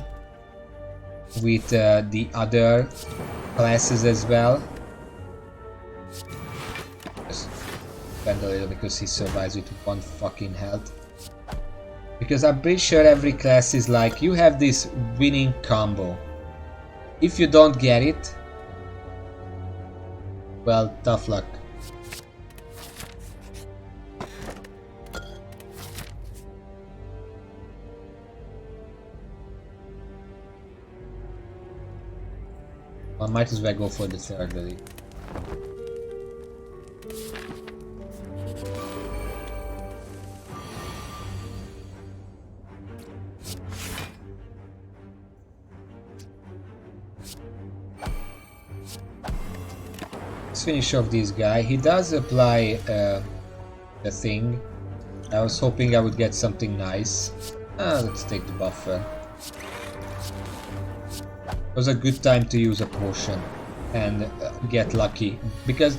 with the other classes as well. Just spend a little because he survives with 1 fucking health. Because I'm pretty sure every class is like, you have this winning combo. If you don't get it, well, tough luck. I might as well go for the third, really. Let's finish off this guy. He does apply the thing. I was hoping I would get something nice. Let's take the buffer. It was a good time to use a potion and get lucky, because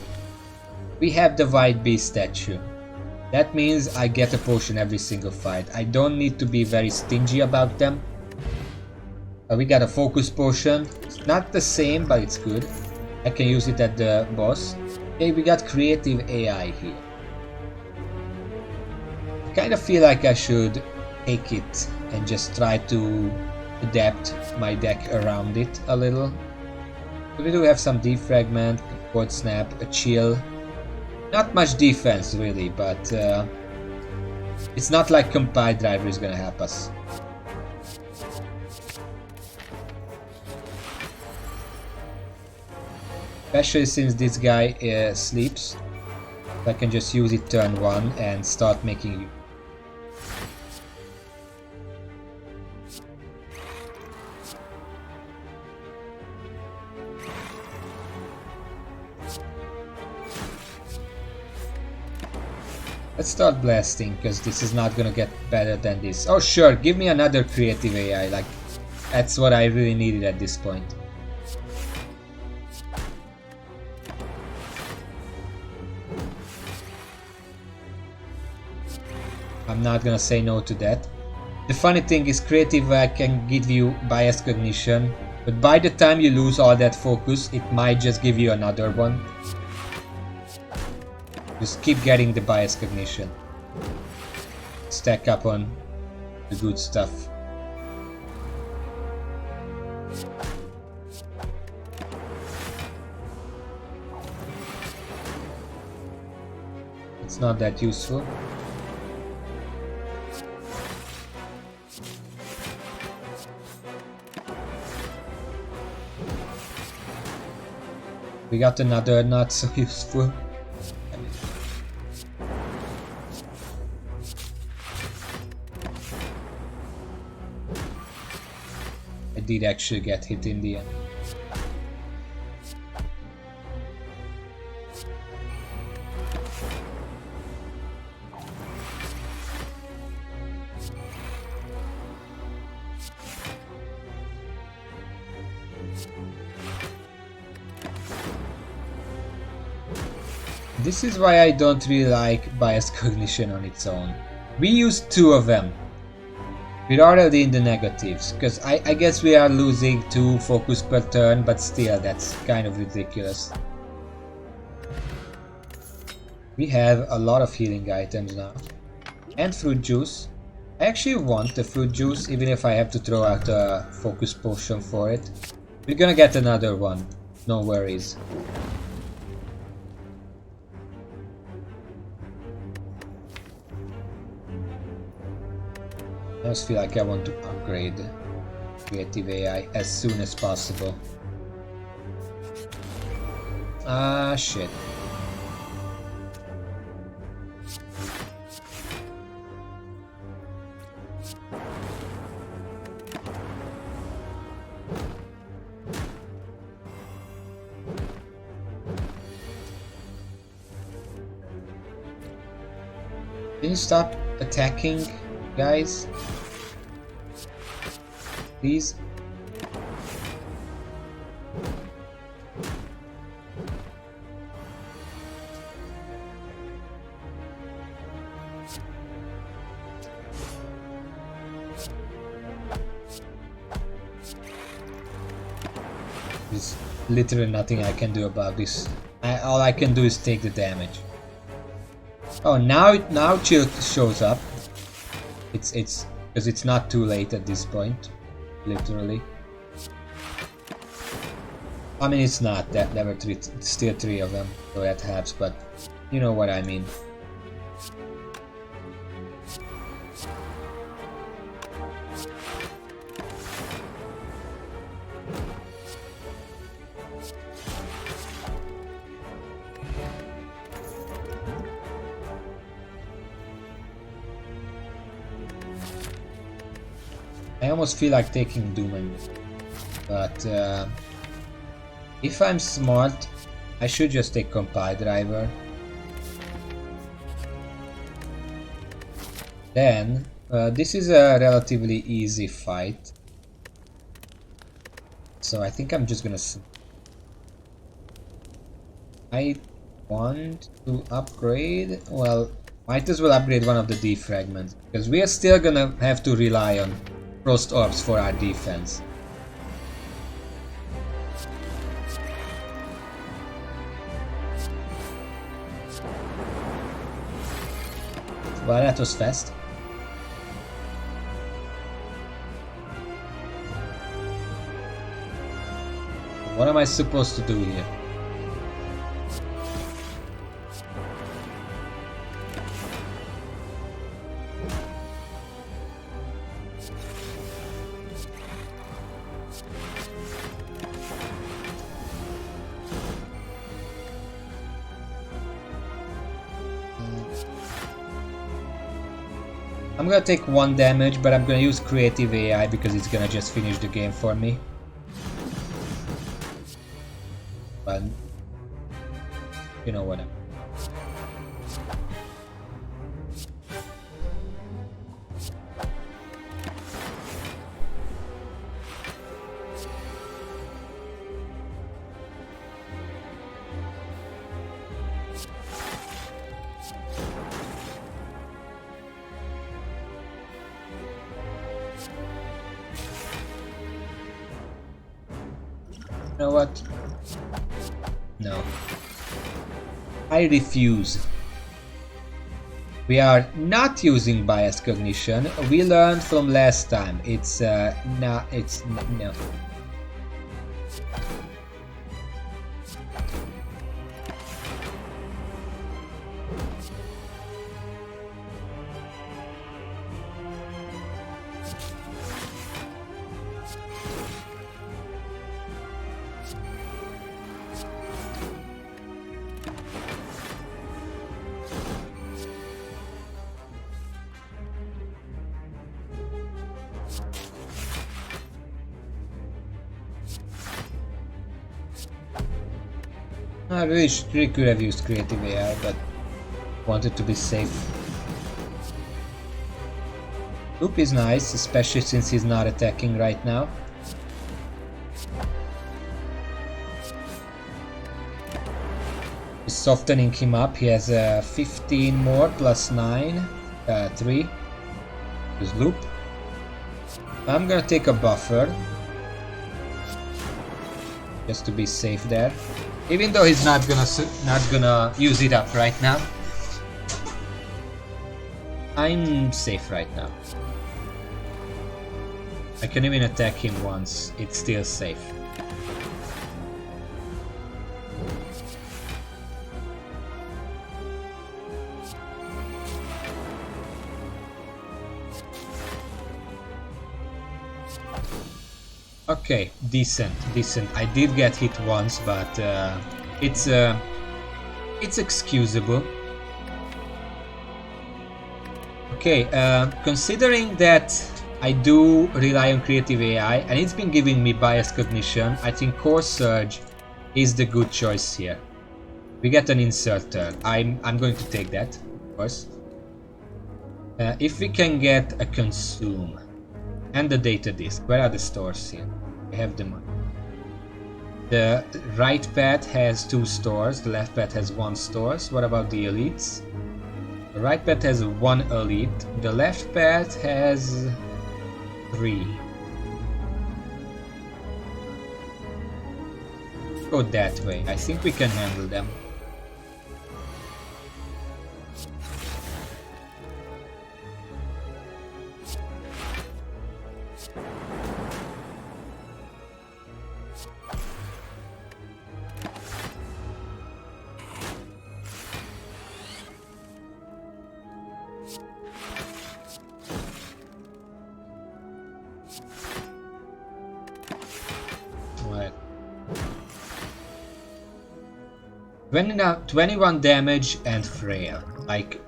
we have the White Beast statue. That means I get a potion every single fight. I don't need to be very stingy about them. We got a focus potion. It's not the same, but it's good. I can use it at the boss. Okay, we got creative AI here. I kind of feel like I should take it and just try to adapt my deck around it a little. We do have some defragment, Cord Snap, a chill. Not much defense really, but it's not like Compile Driver is gonna help us. Especially since this guy sleeps. I can just use it turn 1 and start making you. Let's start blasting, because this is not gonna get better than this. Oh sure, give me another creative AI, like that's what I really needed at this point. I'm not gonna say no to that. The funny thing is, creative AI can give you bias cognition, but by the time you lose all that focus, it might just give you another one. Just keep getting the bias cognition. Stack up on the good stuff. It's not that useful. We got another not so useful. I did actually get hit in the end. This is why I don't really like bias cognition on its own. We used 2 of them. We're already in the negatives, because I guess we are losing 2 focus per turn, but still, that's kind of ridiculous. We have a lot of healing items now. And fruit juice. I actually want the fruit juice, even if I have to throw out a focus potion for it. We're gonna get another one, no worries. I just feel like I want to upgrade creative AI as soon as possible. Ah, shit. Can you stop attacking, guys? Please. There's literally nothing I can do about this. All I can do is take the damage. Oh, now Chill shows up. It's because it's not too late at this point, literally. I mean, it's not. There were still three of them, so that helps. But you know what I mean. I almost feel like taking Doom, but if I'm smart, I should just take Compile Driver. Then, this is a relatively easy fight, so I think I'm just gonna... I want to upgrade... Well, might as well upgrade one of the defragments, because we are still gonna have to rely on Frost Orbs for our defense. Well, that was fast. What am I supposed to do here? I'm gonna take 1 damage, but I'm gonna use Creative AI because it's gonna just finish the game for me. But you know what? You know what? No. I refuse. We are not using bias cognition. We learned from last time. It's no. I really could have used Creative AI, but wanted to be safe. Loop is nice, especially since he's not attacking right now. He's softening him up. He has 15 more plus 9, 3. His loop. I'm gonna take a buffer just to be safe there. Even though he's not gonna use it up right now, I'm safe right now. I can even attack him once; it's still safe. Okay, decent. I did get hit once, but it's excusable. Okay, considering that I do rely on Creative AI and it's been giving me bias cognition, I think Core Surge is the good choice here. We get an inserter. I'm going to take that, of course. If we can get a consume. And the data disk. Where are the stores here? I have the money. The right pad has 2 stores, the left pad has 1 stores. What about the elites? The right pad has 1 elite, the left pad has 3. Go that way, I think we can handle them. Right. 21 damage and frail. Like,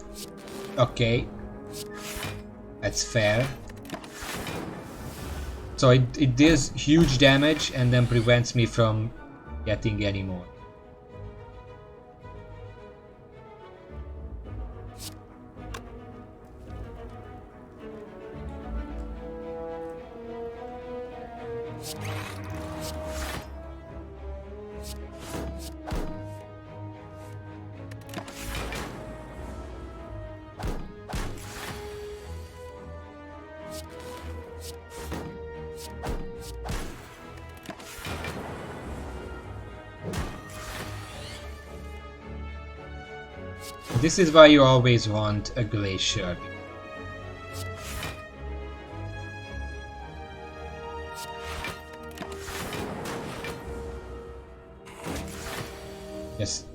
okay, that's fair. So it deals huge damage and then prevents me from getting any more. This is why you always want a glacier. Yes.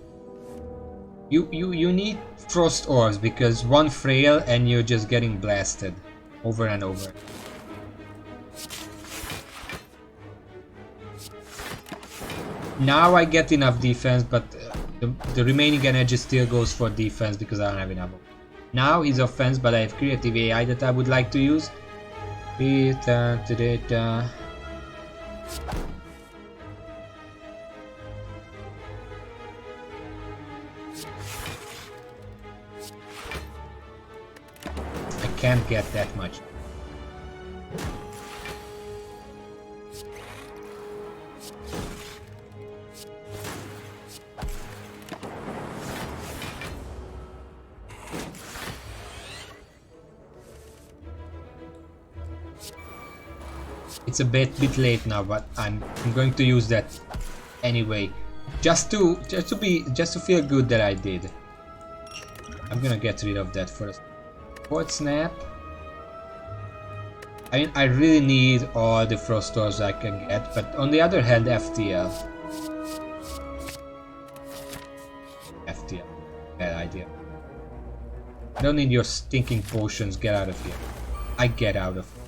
You need frost ores because one frail and you're just getting blasted over and over. Now I get enough defense, but the remaining energy still goes for defense because I don't have enough. Now is offense, but I have creative AI that I would like to use. I can't get that much. It's a bit late now, but I'm going to use that anyway, just to feel good that I did. I'm gonna get rid of that first. Port snap. I mean, I really need all the frost ores I can get, but on the other hand, FTL. FTL, bad idea. I don't need your stinking potions. Get out of here. I get out of here.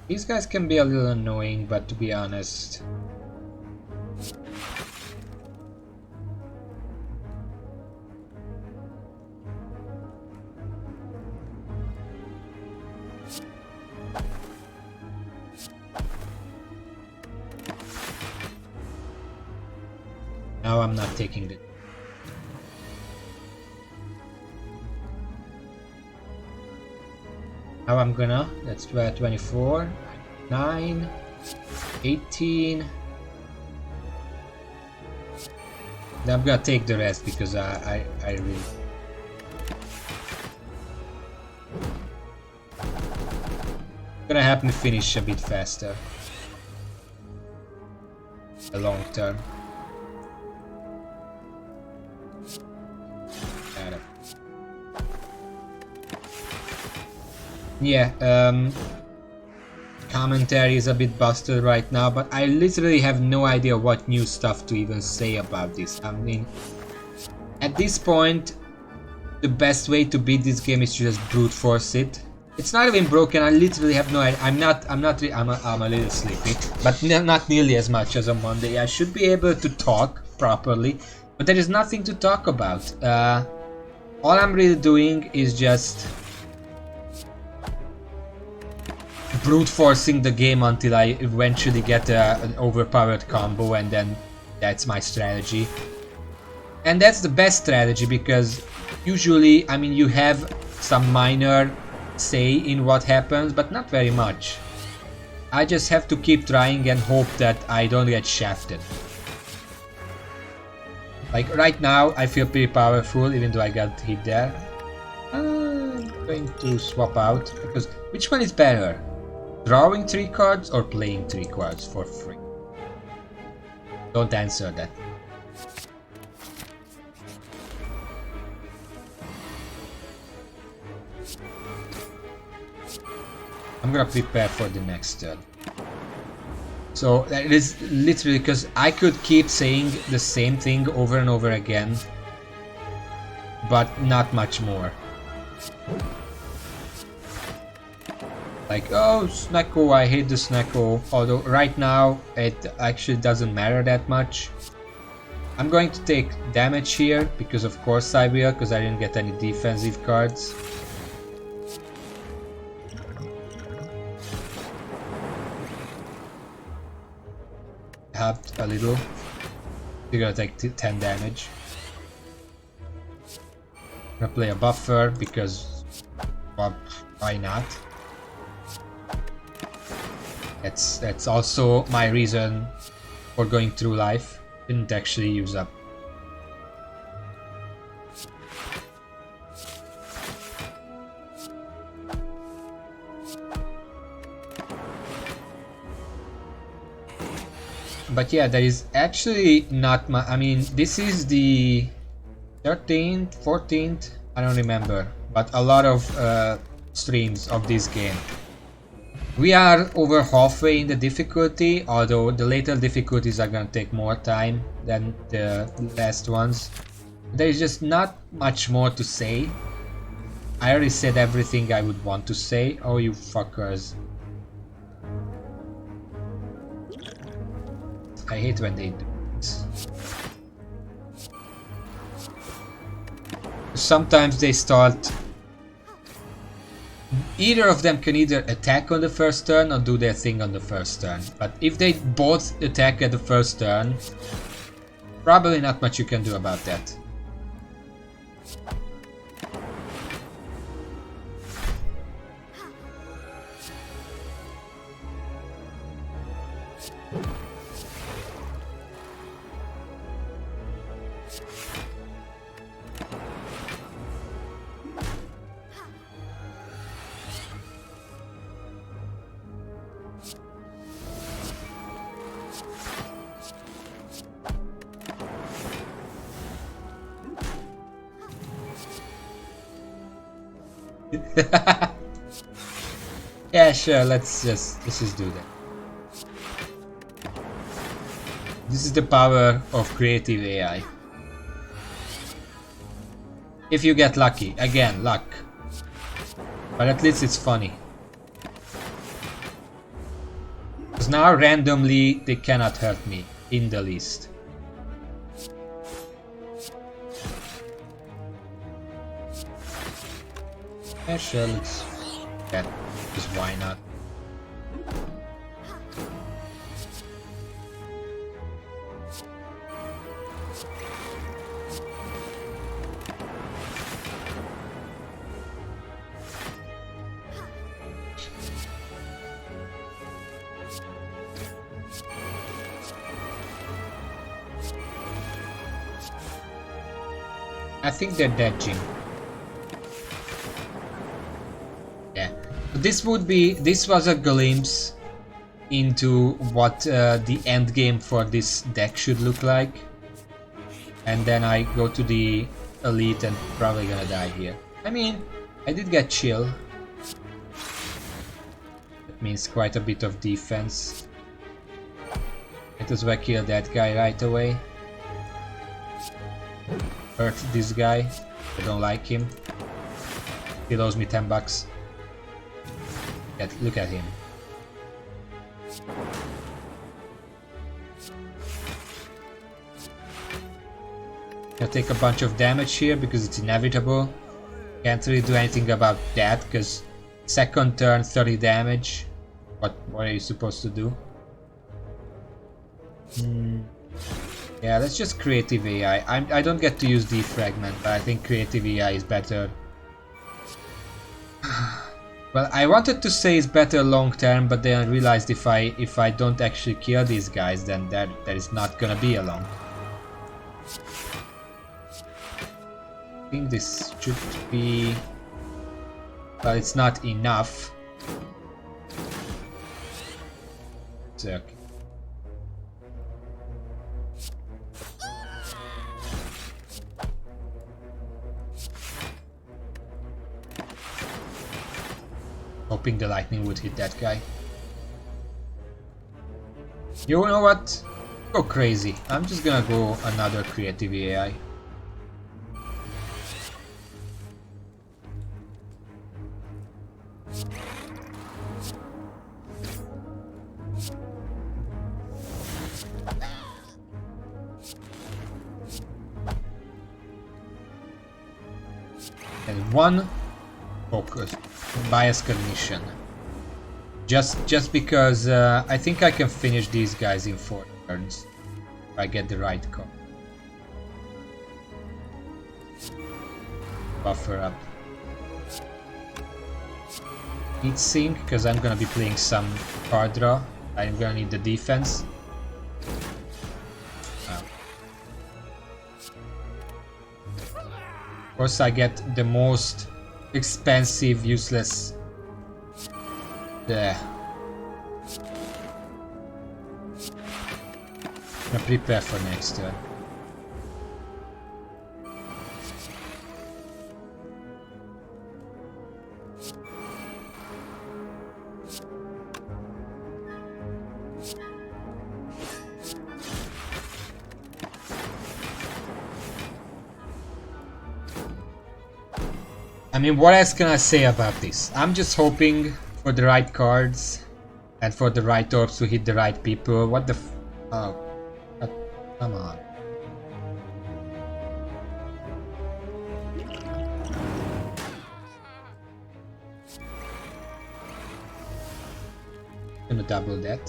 These guys can be a little annoying, but to be honest... Now I'm not taking the... Now I'm gonna... That's 24, 9, 18... Then I'm gonna take the rest because I really... Gonna help me finish a bit faster. The long term. Yeah, commentary is a bit busted right now, but I literally have no idea what new stuff to even say about this. I mean, at this point, the best way to beat this game is to just brute force it. It's not even broken. I literally have no idea. I'm a little sleepy, but not nearly as much as on Monday. I should be able to talk properly, but there is nothing to talk about. All I'm really doing is just brute forcing the game until I eventually get an overpowered combo, and then that's my strategy. And that's the best strategy because usually, I mean, you have some minor say in what happens, but not very much. I just have to keep trying and hope that I don't get shafted. Like right now, I feel pretty powerful even though I got hit there. I'm going to swap out because which one is better? Drawing 3 cards or playing 3 cards for free? Don't answer that. I'm gonna prepare for the next turn. So that is literally because I could keep saying the same thing over and over again, but not much more. Like, oh, Snacko, I hate the Snacko, although right now it actually doesn't matter that much. I'm going to take damage here, because of course I will, because I didn't get any defensive cards. Helped a little. You're gonna take 10 damage. I'm gonna play a buffer because, well, why not? That's also my reason for going through life. Didn't actually use up. But yeah, there is actually not much. I mean, this is the 13th, 14th, I don't remember, but a lot of streams of this game. We are over halfway in the difficulty, although the later difficulties are gonna take more time than the last ones. There is just not much more to say. I already said everything I would want to say. Oh, you fuckers. I hate when they do this. Sometimes they start... Either of them can either attack on the first turn or do their thing on the first turn. But if they both attack at the first turn, probably not much you can do about that. Yeah, sure, let's just do that. This is the power of creative AI. If you get lucky, again, luck. But at least it's funny. Because now randomly they cannot hurt me in the least. Yeah, sure, let's get, because why not? I think they're dead, Jim. This was a glimpse into what the end game for this deck should look like, and then I go to the elite and probably gonna die here. I mean, I did get chill. That means quite a bit of defense. Might as well kill that guy right away. Hurt this guy. I don't like him. He owes me $10. Look at him. I'll take a bunch of damage here because it's inevitable. Can't really do anything about that because second turn 30 damage. What are you supposed to do? Yeah, let's just creative AI. I don't get to use defragment, but I think creative AI is better. Well, I wanted to say it's better long term, but then I realized if I don't actually kill these guys, then that is not gonna be a long. I think this should be. Well, it's not enough. It's okay. Hoping the lightning would hit that guy. You know what? Go crazy. I'm just gonna go another creative AI. And one focus. Bias cognition. Just because I think I can finish these guys in 4 turns if I get the right card. Buffer up. Heat sink because I'm gonna be playing some card draw. I'm gonna need the defense. Of course, I get the most expensive, useless. There. I'm gonna prepare for next turn. I mean, what else can I say about this? I'm just hoping for the right cards and for the right orbs to hit the right people. What the oh, come on. I'm gonna double that.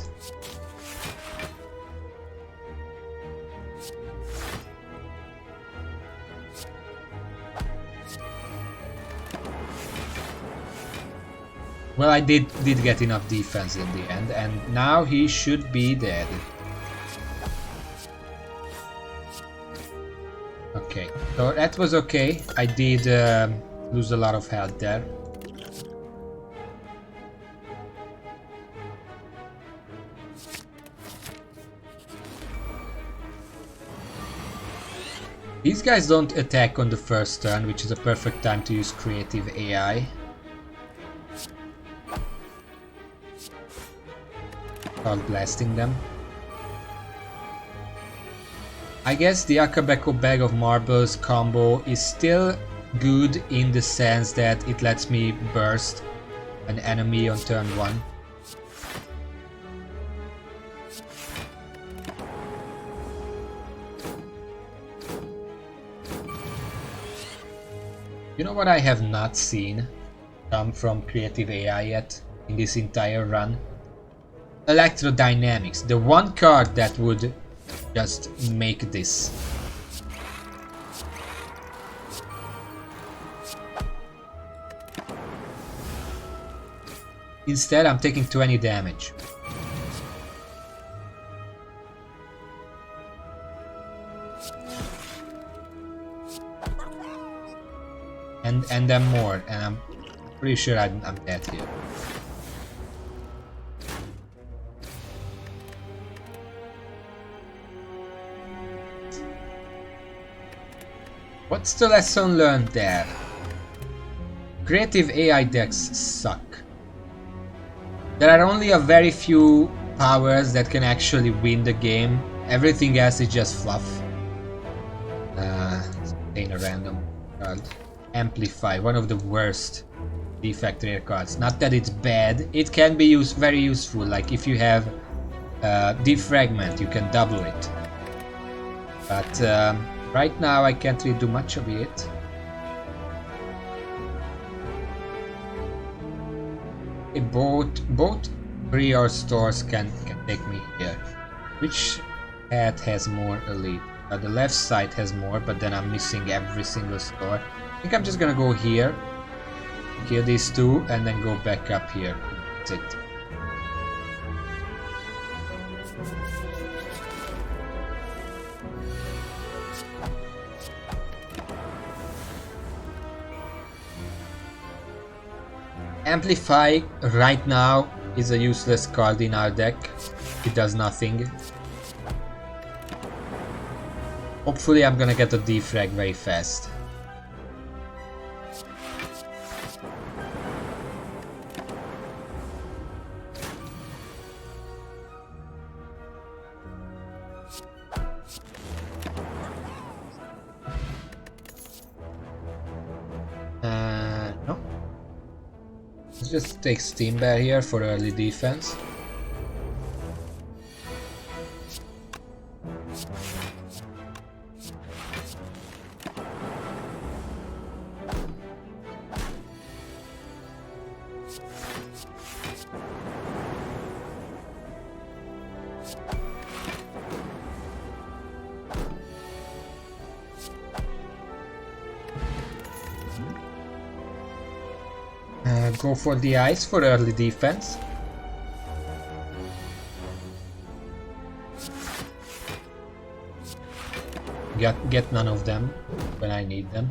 Well, I did get enough defense in the end, and now he should be dead. Okay, so that was okay. I did lose a lot of health there. These guys don't attack on the first turn, which is a perfect time to use creative AI. Without blasting them. I guess the Akabeko Bag of Marbles combo is still good in the sense that it lets me burst an enemy on turn 1. You know what I have not seen come from creative AI yet in this entire run? Electrodynamics, the one card that would just make this. Instead, I'm taking 20 damage. And then more, and I'm pretty sure I'm dead here. What's the lesson learned there? Creative AI decks suck. There are only a very few powers that can actually win the game. Everything else is just fluff. Playing a random card. Amplify, one of the worst defect rare cards. Not that it's bad, it can be very useful. Like if you have defragment, you can double it. But right now I can't really do much of it. Both 3 or stores can take me here. Which hat has more elite? The left side has more, but then I'm missing every single store. I think I'm just gonna go here, kill these two, and then go back up here. That's it. Amplify right now is a useless card in our deck. It does nothing. Hopefully I'm gonna get a defrag very fast. No. Let's just take Steam Barrier for early defense. Go for the ice for early defense. Get none of them when I need them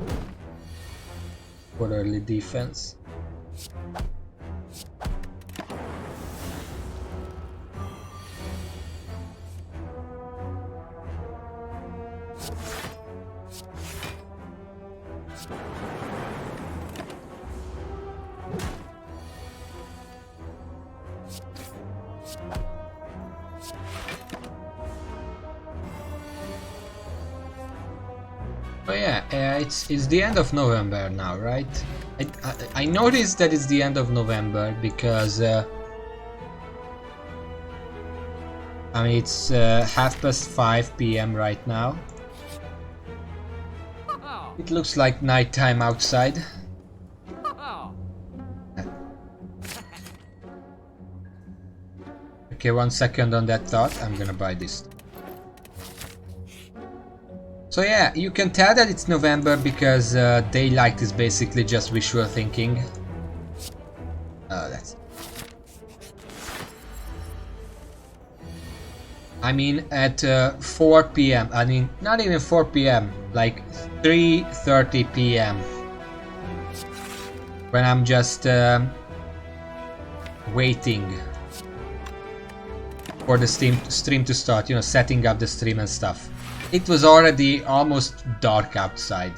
for early defense. Oh yeah, it's the end of November now, right? I noticed that it's the end of November because I mean it's 5:30 p.m. right now. It looks like nighttime outside. Okay, 1 second on that thought. I'm gonna buy this. So yeah, you can tell that it's November because daylight is basically just visual thinking. That's... I mean at 4 p.m. I mean not even 4 p.m. like 3:30 p.m. when I'm just waiting for the stream to start, you know, setting up the stream and stuff. It was already almost dark outside.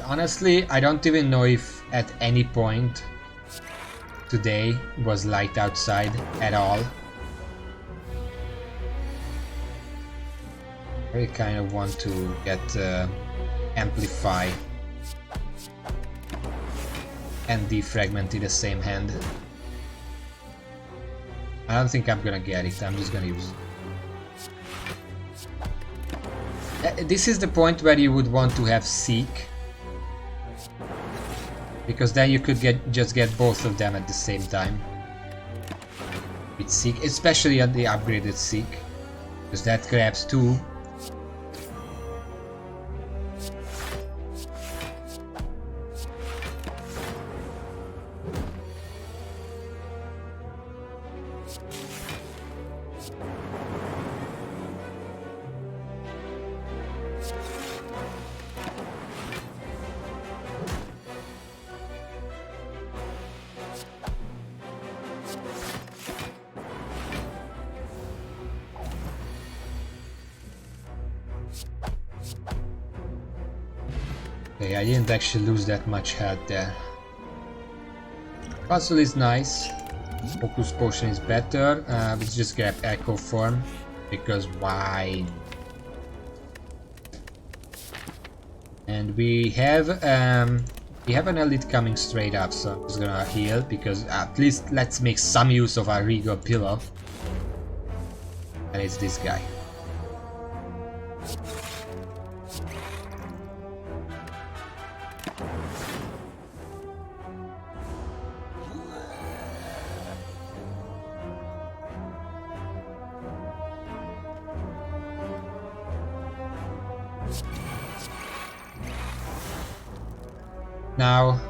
Honestly, I don't even know if at any point today was light outside at all. I kind of want to get Amplify and Defragment in the same hand. I don't think I'm gonna get it, I'm just gonna use it. This is the point where you would want to have Seek, because then you could just get both of them at the same time with Seek, especially on the upgraded Seek, because that grabs 2. Okay, I didn't actually lose that much health there. Puzzle is nice. Focus Potion is better. Let's just grab Echo Form, because why? And we have an elite coming straight up, so I'm just gonna heal, because at least let's make some use of our Regal Pillow. And it's this guy. Now,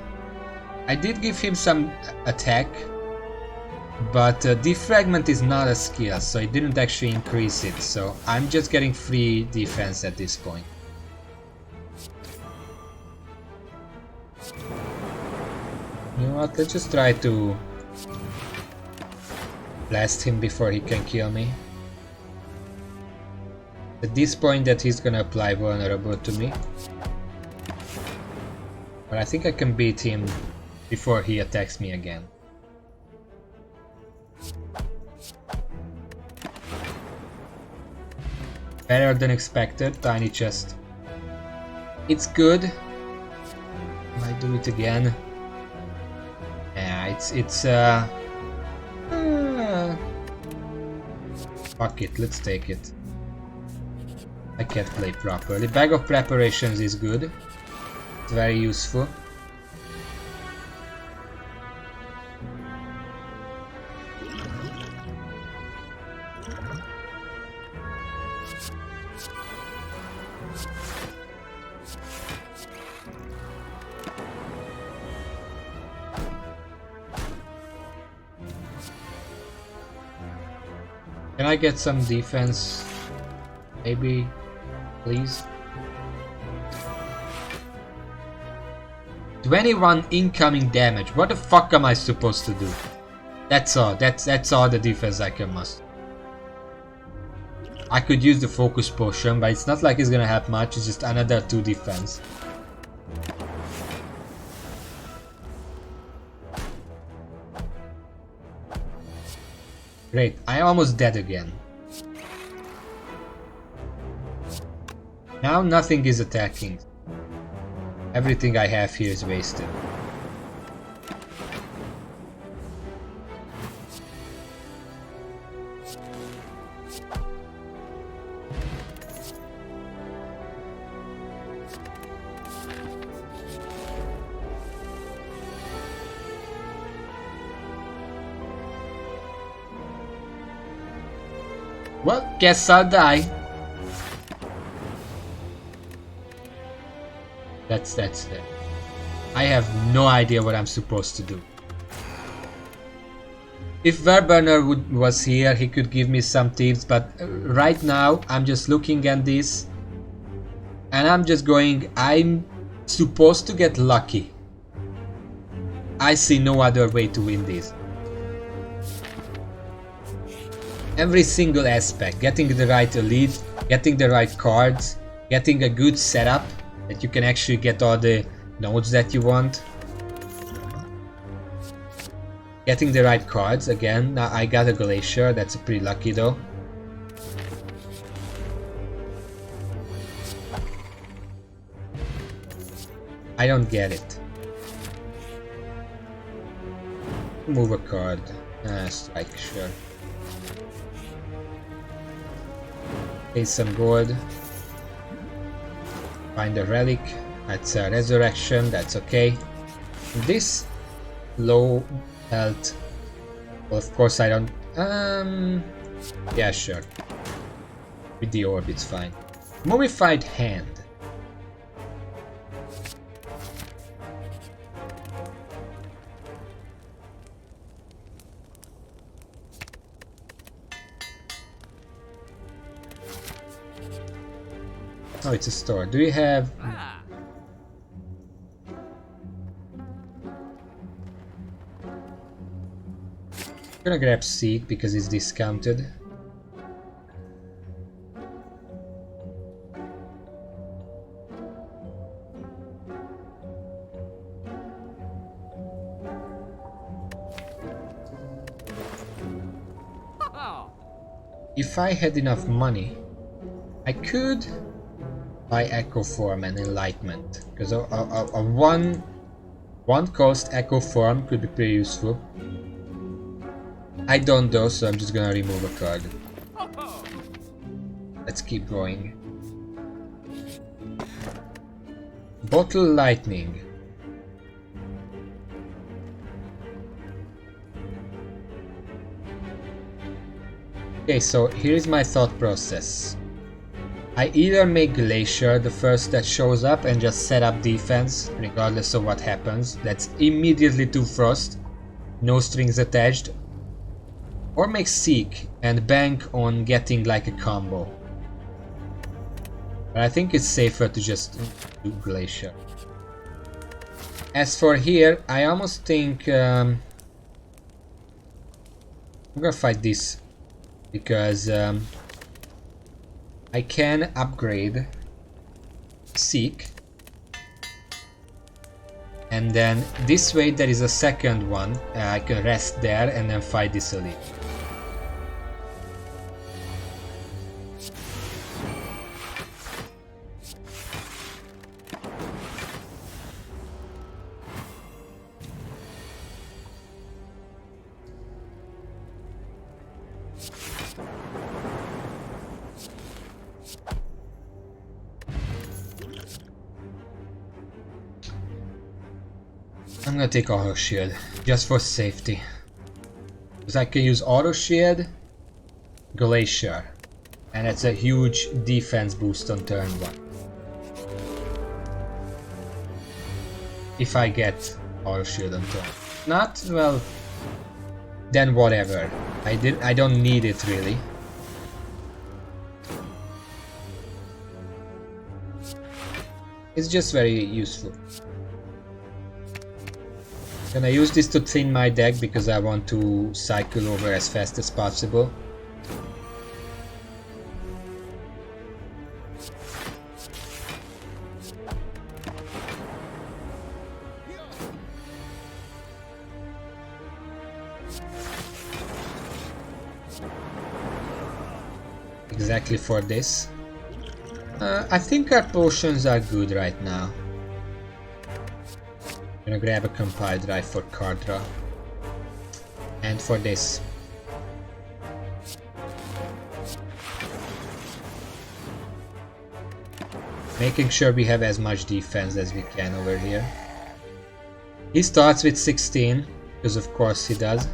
I did give him some attack, but defragment is not a skill, so it didn't actually increase it, so I'm just getting free defense at this point. You know what, let's just try to blast him before he can kill me. At this point that he's gonna apply vulnerable to me. But I think I can beat him before he attacks me again. Better than expected, tiny chest. It's good. Might do it again. Yeah, it's fuck it, let's take it. I can't play properly. Bag of preparations is good. It's very useful. Can I get some defense? Maybe, please. 21 incoming damage. What the fuck am I supposed to do? That's all. That's all the defense I can muster. I could use the focus potion, but it's not like it's gonna help much. It's just another 2 defense. Great, I'm almost dead again. Now nothing is attacking. Everything I have here is wasted. Well, guess I'll die. That's it. I have no idea what I'm supposed to do. If Verburner was here, he could give me some tips, but right now I'm just looking at this and I'm just going, I'm supposed to get lucky. I see no other way to win this. Every single aspect, getting the right elite, getting the right cards, getting a good setup that you can actually get all the nodes that you want. Getting the right cards, again, now I got a Glacier, that's pretty lucky though. I don't get it. Move a card. Strike, sure. Pay some gold. Find a relic. That's a resurrection, that's okay. This low health. Well, of course I don't. Yeah, sure. With the orb, it's fine. Mummified hand. Oh, it's a store. Do you have... I'm gonna grab Seek because it's discounted. If I had enough money, I could buy Echo Form and Enlightenment, because a one cost Echo Form could be pretty useful. I don't though, so I'm just gonna remove a card. Let's keep going. Bottle Lightning. Okay, so here's my thought process. I either make Glacier the first that shows up and just set up defense regardless of what happens. That's immediately to Frost, no strings attached. Or make Seek and bank on getting like a combo. But I think it's safer to just do Glacier. As for here, I almost think I'm gonna fight this because I can upgrade Seek, and then this way there is a second one. I can rest there and then fight this elite. I'm gonna take auto shield just for safety, because I can use auto shield, Glacier, and it's a huge defense boost on turn 1. If I get auto shield on turn. Not, well, then whatever. I don't need it really. It's just very useful. Gonna use this to thin my deck because I want to cycle over as fast as possible. Exactly for this. I think our potions are good right now. I'm gonna grab a compile drive for card draw. And for this. Making sure we have as much defense as we can over here. He starts with 16, because of course he does.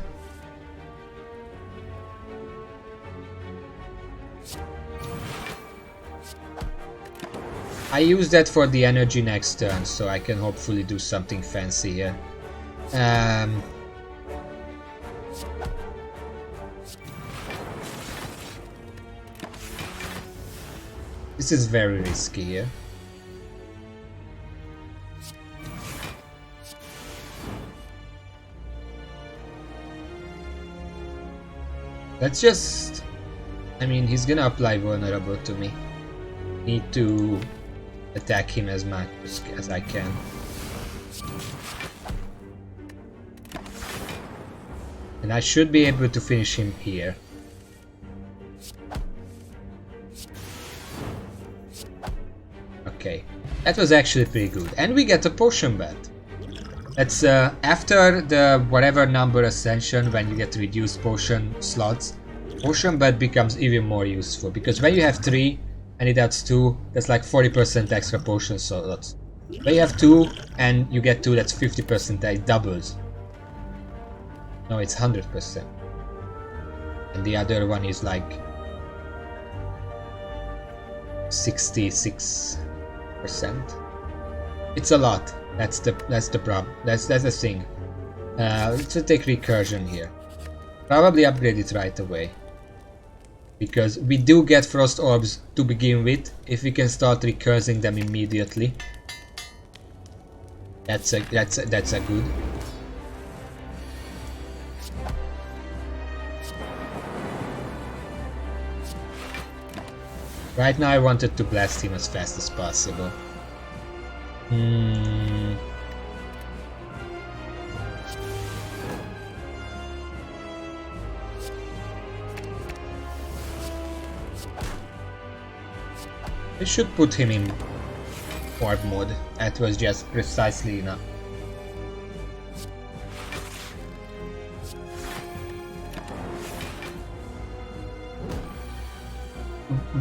I use that for the energy next turn, so I can hopefully do something fancy here. This is very risky here. Let's just... I mean, he's gonna apply vulnerable to me. Need to attack him as much as I can. And I should be able to finish him here. Okay, that was actually pretty good. And we get a potion bet. That's after the whatever number ascension, when you get reduced potion slots, potion bet becomes even more useful, because when you have 3 and it adds 2, that's like 40% extra potion slots. When you have 2 and you get 2, that's 50%, it doubles. No, it's 100%. And the other one is like 66%. It's a lot. That's the problem. That's the thing. Let's take recursion here. Probably upgrade it right away. Because we do get frost orbs to begin with. If we can start recursing them immediately, that's a good. Right now I wanted to blast him as fast as possible. I should put him in orb mode. That was just precisely enough.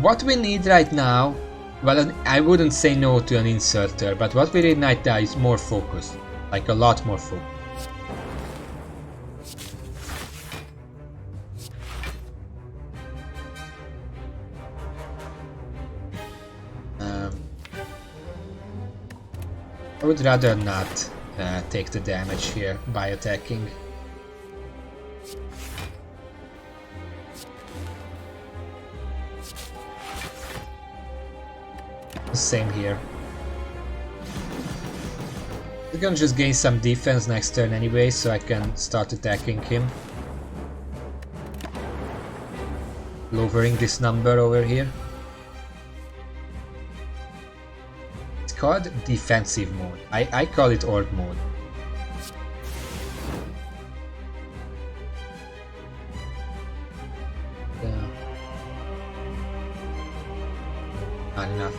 What we need right now, well, I wouldn't say no to an inserter, but what we need right now is more focus. Like a lot more focus. I would rather not take the damage here by attacking. Same here. We're gonna just gain some defense next turn anyway, so I can start attacking him. Lowering this number over here. It's called defensive mode. I call it orb mode. Yeah. Not enough.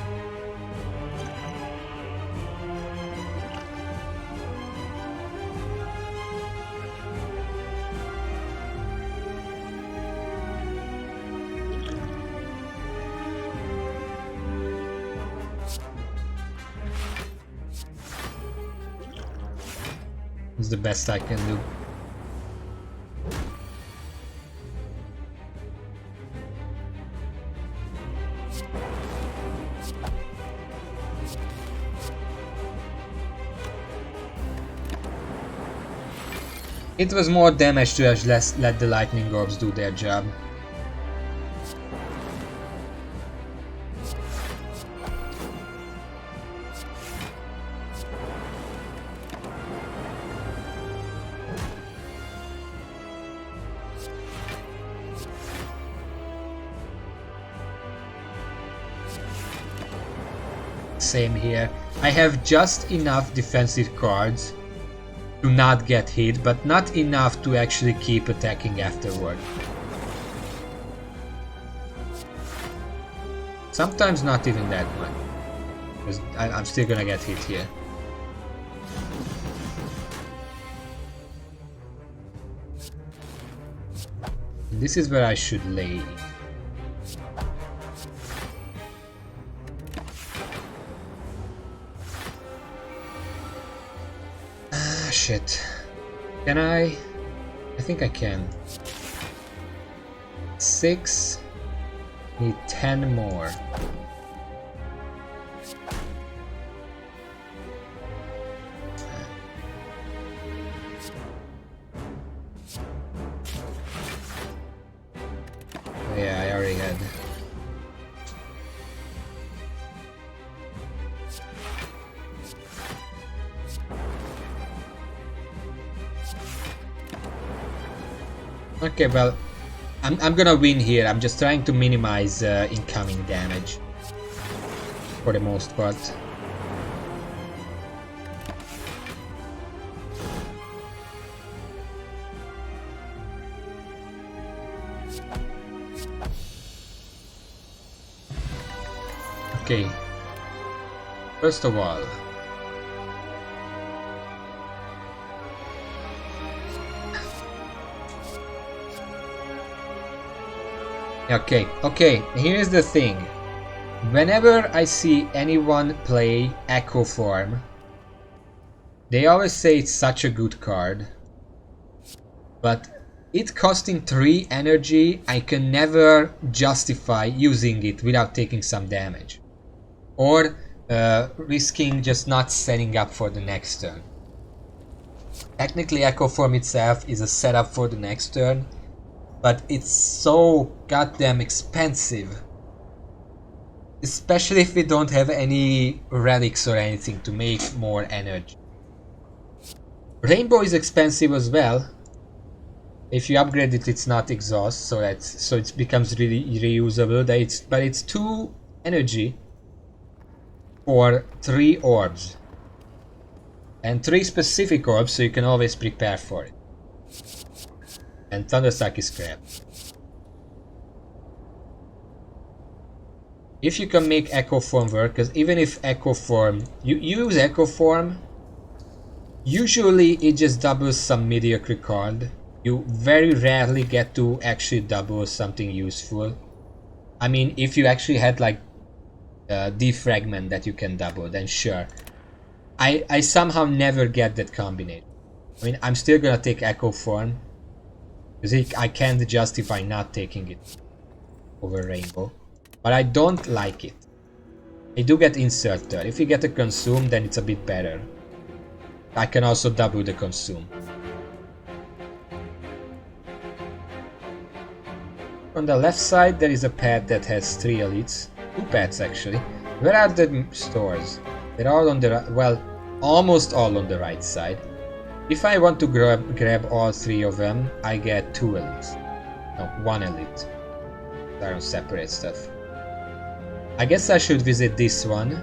It's the best I can do. It was more damage to just let the lightning orbs do their job. Same here. I have just enough defensive cards to not get hit, but not enough to actually keep attacking afterward. Sometimes not even that much, because I'm still gonna get hit here. This is where I should lay. Shit. Can I? I think I can. 6. Need 10 more. Yeah, I already had. Okay, well, I'm gonna win here. I'm just trying to minimize incoming damage for the most part. Okay, first of all, okay, here's the thing. Whenever I see anyone play Echo Form, they always say it's such a good card. But it costing 3 energy, I can never justify using it without taking some damage. Or risking just not setting up for the next turn. Technically Echo Form itself is a setup for the next turn, but it's so goddamn expensive. Especially if we don't have any relics or anything to make more energy. Rainbow is expensive as well. If you upgrade it, it's not exhaust, so it becomes really reusable. But it's 2 energy for 3 orbs. And 3 specific orbs, so you can always prepare for it. And Thunderstruck is crap. If you can make Echo Form work, because even if Echo Form, you use Echo Form, usually it just doubles some mediocre card. You very rarely get to actually double something useful. I mean, if you actually had like Defragment that you can double, then sure. I somehow never get that combination. I mean, I'm still gonna take Echo Form, because I can't justify not taking it over Rainbow. But I don't like it. I do get Inserter. If you get a Consume, then it's a bit better. I can also double the consume. On the left side there is a pad that has 3 elites. 2 pads actually. Where are the stores? They're all on the well, almost all on the right side. If I want to grab all 3 of them, I get 2 elites. No, 1 elite. They're on separate stuff. I guess I should visit this one,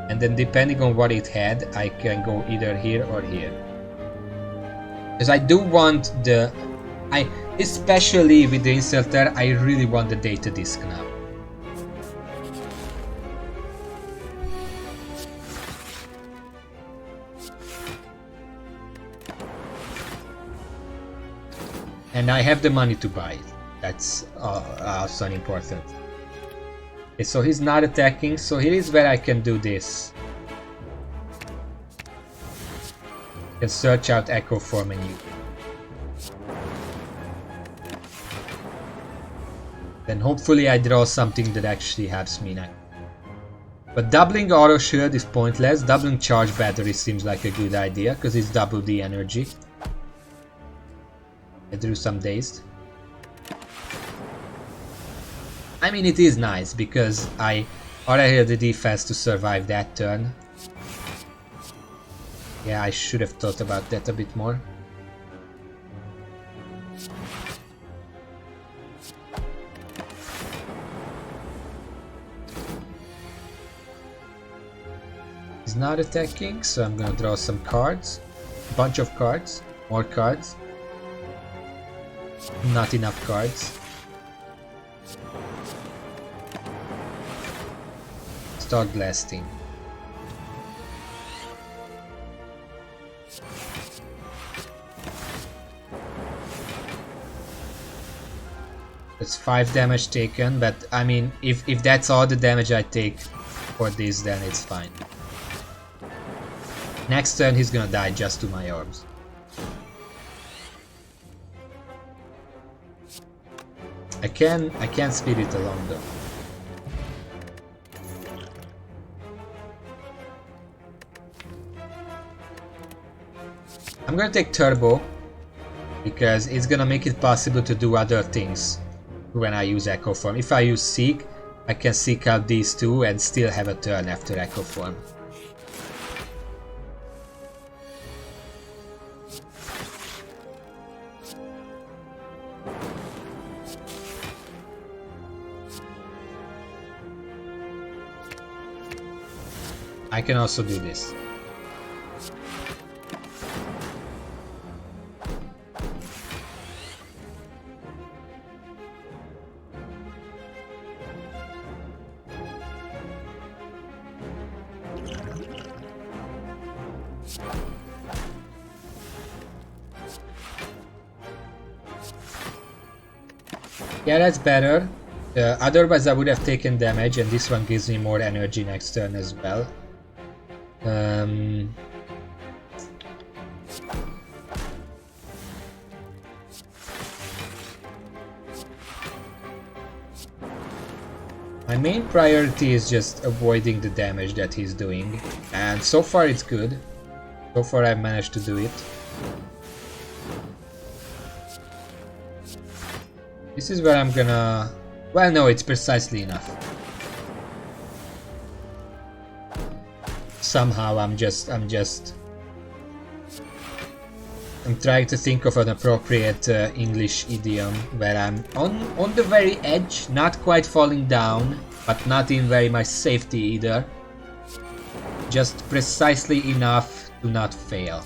and then depending on what it had, I can go either here or here. Because I do want the... especially with the inserter, I really want the data disk now. And I have the money to buy it. That's also important. Okay, so he's not attacking, so here is where I can do this. I can search out Echo for menu. Then hopefully I draw something that actually helps me now. But doubling auto shield is pointless. Doubling charge battery seems like a good idea, because it's double the energy. I drew some dazed. I mean, it is nice because I already had the defense to survive that turn. Yeah, I should have thought about that a bit more. He's not attacking, so I'm gonna draw some cards. A bunch of cards. More cards. Not enough cards. Start blasting. That's 5 damage taken, but I mean, if that's all the damage I take for this, then it's fine. Next turn he's gonna die just to my orbs. I can speed it along though. I'm gonna take Turbo because it's gonna make it possible to do other things when I use Echo Form. If I use Seek, I can seek out these two and still have a turn after Echo Form. I can also do this. Yeah, that's better. Otherwise I would have taken damage, and this one gives me more energy next turn as well. My main priority is just avoiding the damage that he's doing, and so far it's good. So far I've managed to do it. This is where I'm gonna... Well, no, it's precisely enough. Somehow I'm trying to think of an appropriate English idiom where I'm on the very edge, not quite falling down, but not in very much safety either. Just precisely enough to not fail.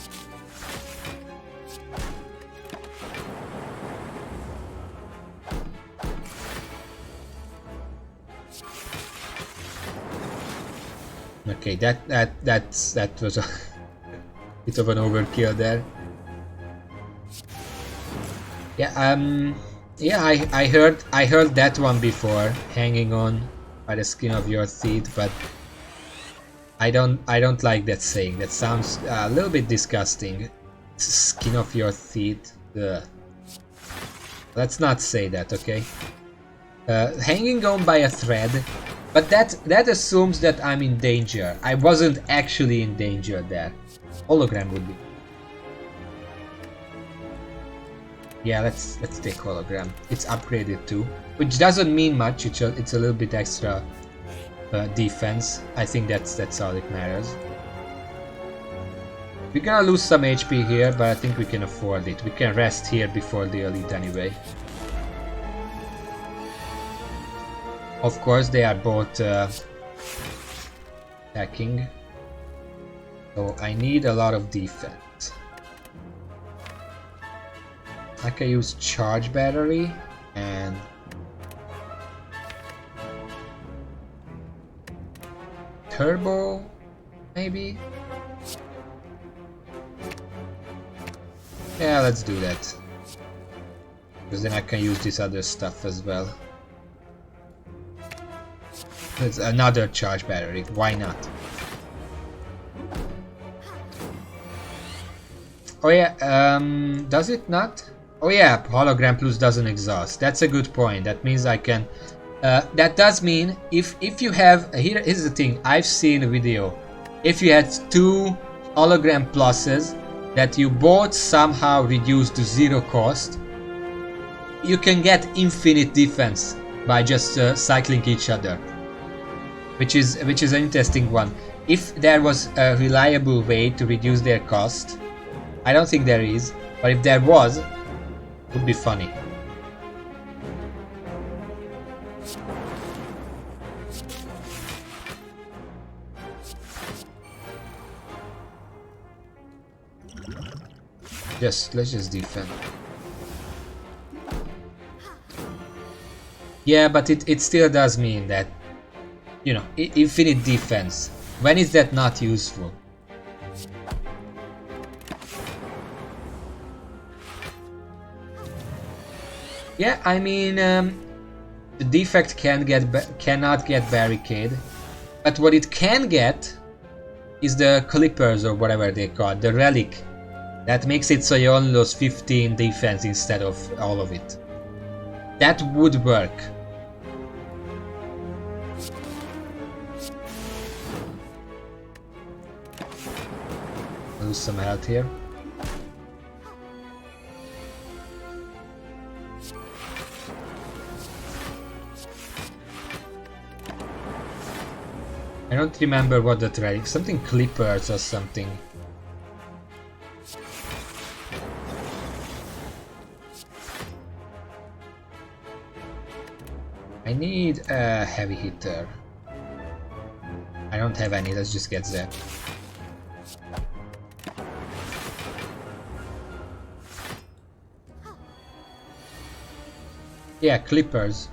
Okay, that was a bit of an overkill there. Yeah, yeah, I heard that one before, hanging on by the skin of your teeth, but I don't like that saying. That sounds a little bit disgusting. Skin of your teeth. Ugh. Let's not say that, okay? Hanging on by a thread, but that assumes that I'm in danger. I wasn't actually in danger there. Hologram would be. Yeah, let's take hologram. It's upgraded too, which doesn't mean much. It's a little bit extra defense. I think that's all it matters. We're gonna lose some HP here, but I think we can afford it. We can rest here before the elite anyway. Of course, they are both attacking, so I need a lot of defense. I can use charge battery and turbo, maybe? Yeah, let's do that. Because then I can use this other stuff as well. It's another charge battery, why not? Oh yeah, does it not? Oh yeah, hologram plus doesn't exhaust. That's a good point. That means I can... that does mean if you have... Here's the thing, I've seen a video. If you had 2 hologram pluses that you both somehow reduce to 0 cost, you can get infinite defense by just cycling each other. Which is an interesting one. If there was a reliable way to reduce their cost, I don't think there is, but if there was, it would be funny. Let's just defend. Yeah, but it still does mean that, you know, infinite defense. When is that not useful? Yeah, I mean, the defect cannot get barricade, but what it can get is the clippers or whatever they call it, the relic. That makes it so you only lose 15 defense instead of all of it. That would work. Lose some health here. I don't remember what the relic, something clippers or something. I need a heavy hitter. I don't have any, let's just get that. Yeah, clippers.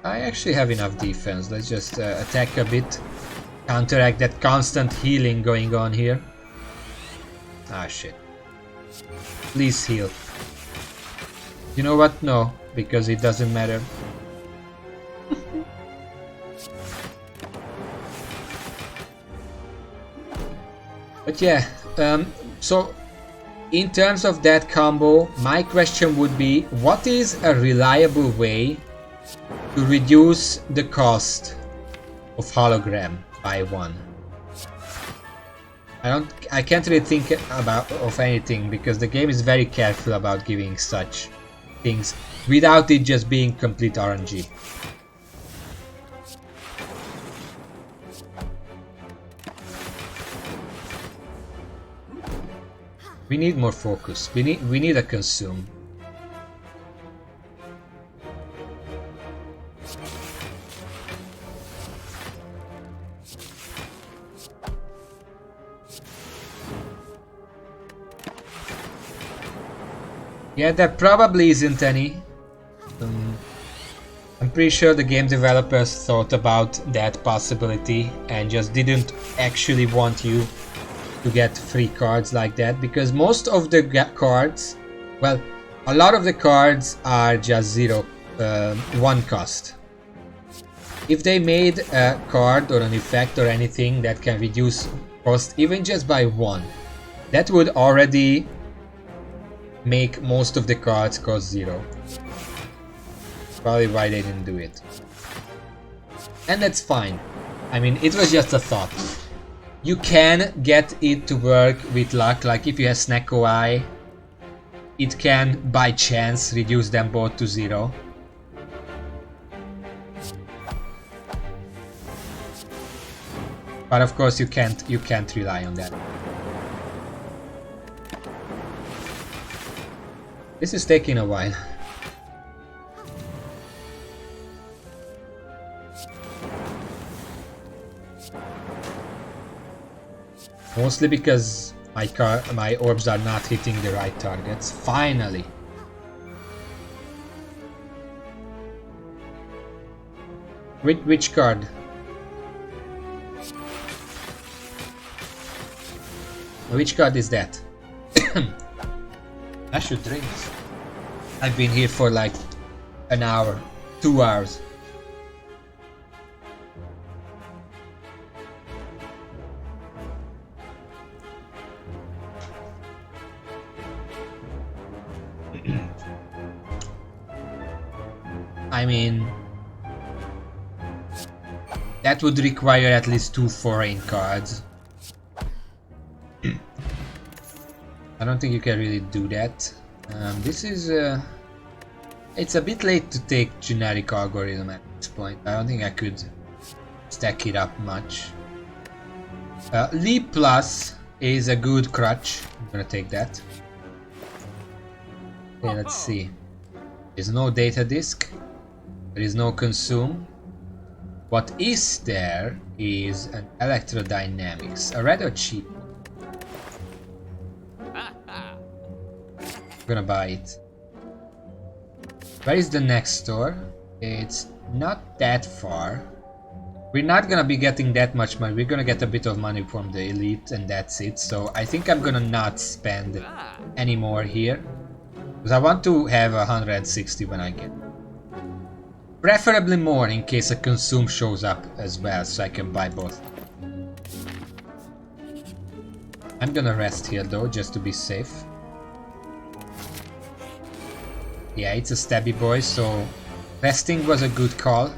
I actually have enough defense. Let's just attack a bit, counteract that constant healing going on here. Ah shit. Please heal. You know what? No, because it doesn't matter. But yeah, so in terms of that combo, my question would be, what is a reliable way to reduce the cost of hologram by 1? I can't really think of anything, because the game is very careful about giving such things without it just being complete RNG. We need more focus. We need a consume. Yeah, there probably isn't any. I'm pretty sure the game developers thought about that possibility and just didn't actually want you to get free cards like that, because most of the cards, well, a lot of the cards are just 1 cost. If they made a card or an effect or anything that can reduce cost even just by 1, that would already make most of the cards cost 0. Probably why they didn't do it. And that's fine. I mean, it was just a thought. You can get it to work with luck, like if you have Snecko Eye, it can, by chance, reduce them both to 0. But of course you can't rely on that. This is taking a while. Mostly because my orbs are not hitting the right targets. Finally! Which card? Which card is that? I should drink. I've been here for like an hour, 2 hours. I mean, that would require at least 2 foreign cards. I don't think you can really do that. This is it's a bit late to take generic algorithm at this point. I don't think I could stack it up much. Leap Plus is a good crutch. I'm gonna take that. Okay, let's see. There's no data disk. There is no consume. What is there is an electrodynamics, a rather cheap. I'm gonna buy it. Where is the next store? It's not that far. We're not gonna be getting that much money. We're gonna get a bit of money from the elite and that's it. So I think I'm gonna not spend any more here. Because I want to have 160 when I get. Preferably more in case a consume shows up as well, so I can buy both. I'm gonna rest here though, just to be safe. Yeah, it's a stabby boy, so resting was a good call.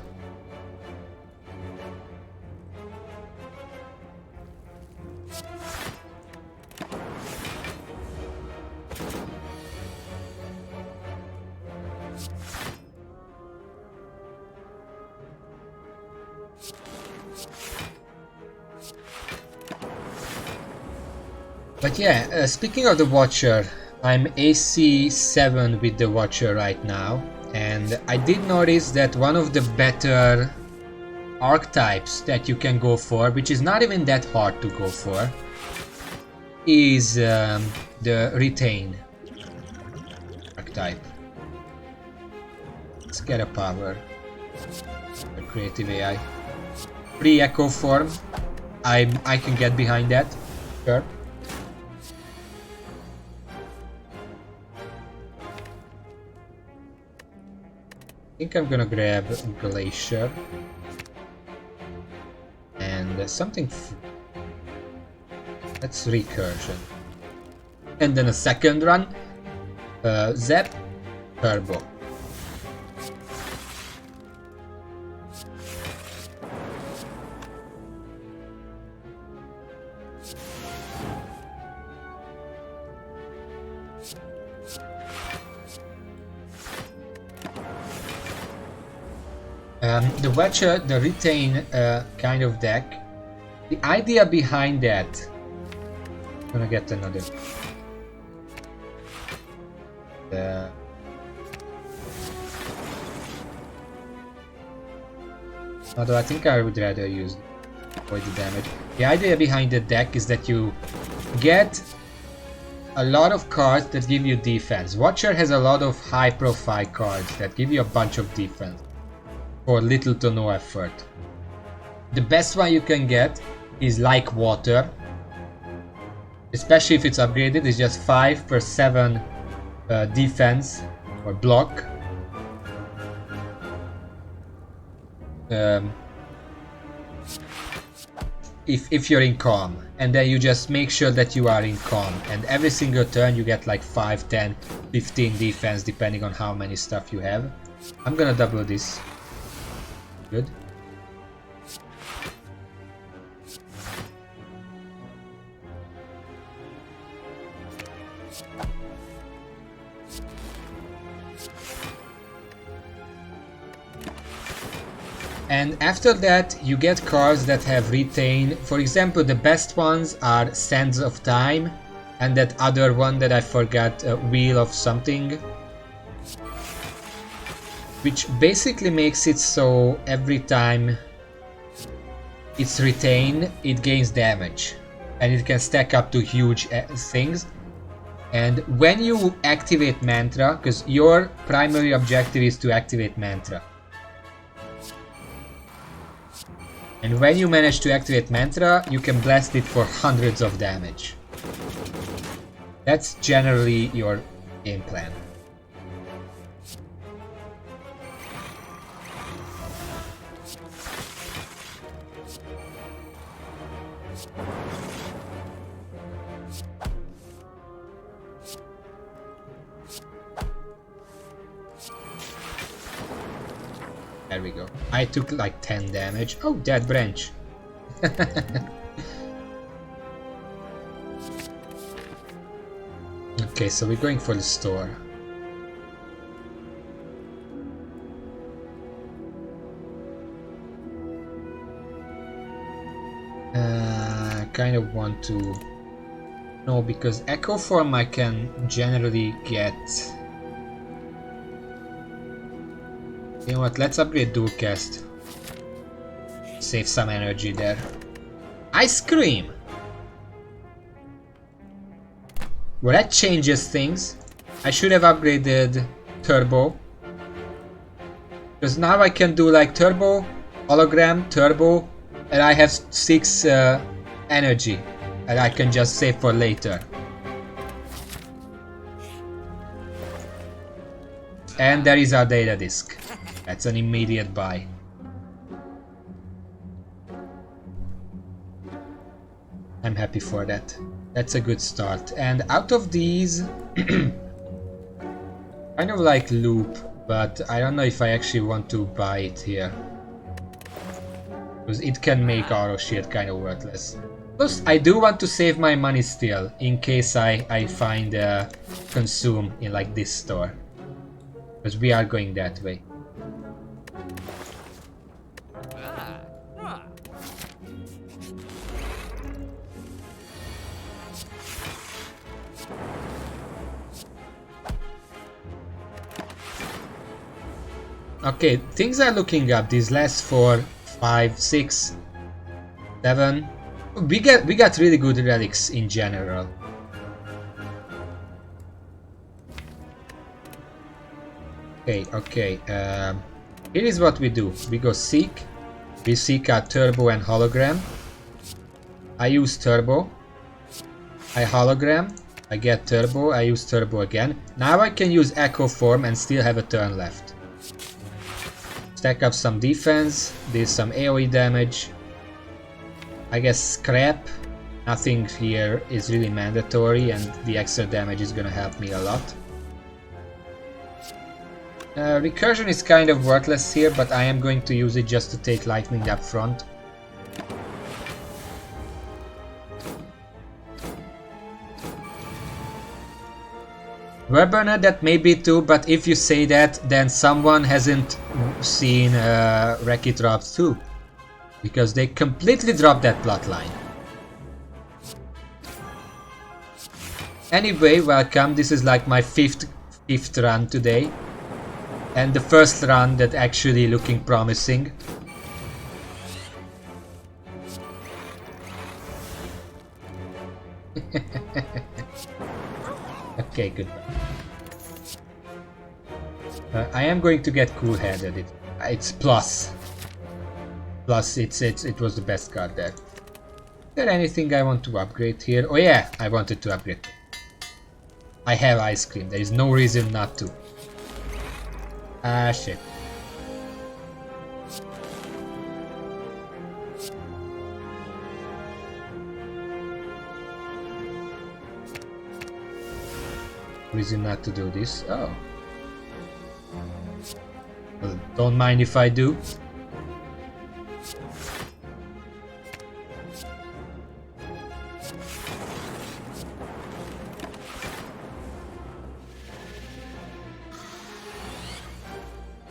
But yeah, speaking of the Watcher, I'm AC 7 with the Watcher right now, and I did notice that one of the better archetypes that you can go for, which is not even that hard to go for, is the Retain archetype. Let's get a power. A creative AI. Free Echo Form. I can get behind that. Sure. I think I'm gonna grab Glacier and something. That's Recursion, and then a second run, Zap, Turbo. The Watcher, the Retain kind of deck, the idea behind that, I'm gonna get another. Although I think I would rather use avoid the damage. The idea behind the deck is that you get a lot of cards that give you defense. Watcher has a lot of high profile cards that give you a bunch of defense for little to no effort. The best one you can get is like Water, especially if it's upgraded. It's just 5 per 7 defense or block. if you're in calm, and then you just make sure that you are in calm, and every single turn you get like 5, 10, 15 defense depending on how many stuff you have. I'm gonna double this. Good. And after that you get cards that have retain. For example, the best ones are Sands of Time, and that other one that I forgot, Wheel of something, which basically makes it so every time it's retained it gains damage, and it can stack up to huge things. And when you activate Mantra, because your primary objective is to activate Mantra, and when you manage to activate Mantra, you can blast it for hundreds of damage. That's generally your game plan. There we go. I took like 10 damage. Oh, dead branch. Okay, so we're going for the store. Kind of want to... No, because Echo Form I can generally get... You know what, let's upgrade Dual Cast. Save some energy there. Ice Cream! Well, that changes things. I should have upgraded Turbo. Because now I can do like Turbo, Hologram, Turbo, and I have 6 energy. And I can just save for later. And there is our data disk. That's an immediate buy. I'm happy for that. That's a good start. And out of these, kind of like Loop, but I don't know if I actually want to buy it here. Because it can make Auro Shield kind of worthless. Plus, I do want to save my money still, in case I find Consume in like this store. Because we are going that way. Okay, things are looking up. These last 4, 5, 6, 7. We got really good relics in general. Okay. Here is what we do. We go Seek. We seek out Turbo and Hologram. I use Turbo. I Hologram. I get Turbo. I use Turbo again. Now I can use Echo Form and still have a turn left. Stack up some defense. There's some AoE damage. I guess Scrap. Nothing here is really mandatory, and the extra damage is gonna help me a lot. Recursion is kind of worthless here, but I am going to use it just to take lightning up front. Wereburner, that may be too, but if you say that, then someone hasn't seen Wreck-It Drop 2. Because they completely dropped that plotline. Anyway, welcome. This is like my fifth run today. And the first run that actually looking promising. Okay, good. I am going to get cool-headed. It's plus. Plus, it was the best card there. Is there anything I want to upgrade here? Oh yeah, I wanted to upgrade. I have Ice Cream. There is no reason not to. Ah, shit. Reason not to do this. Oh. Well, don't mind if I do.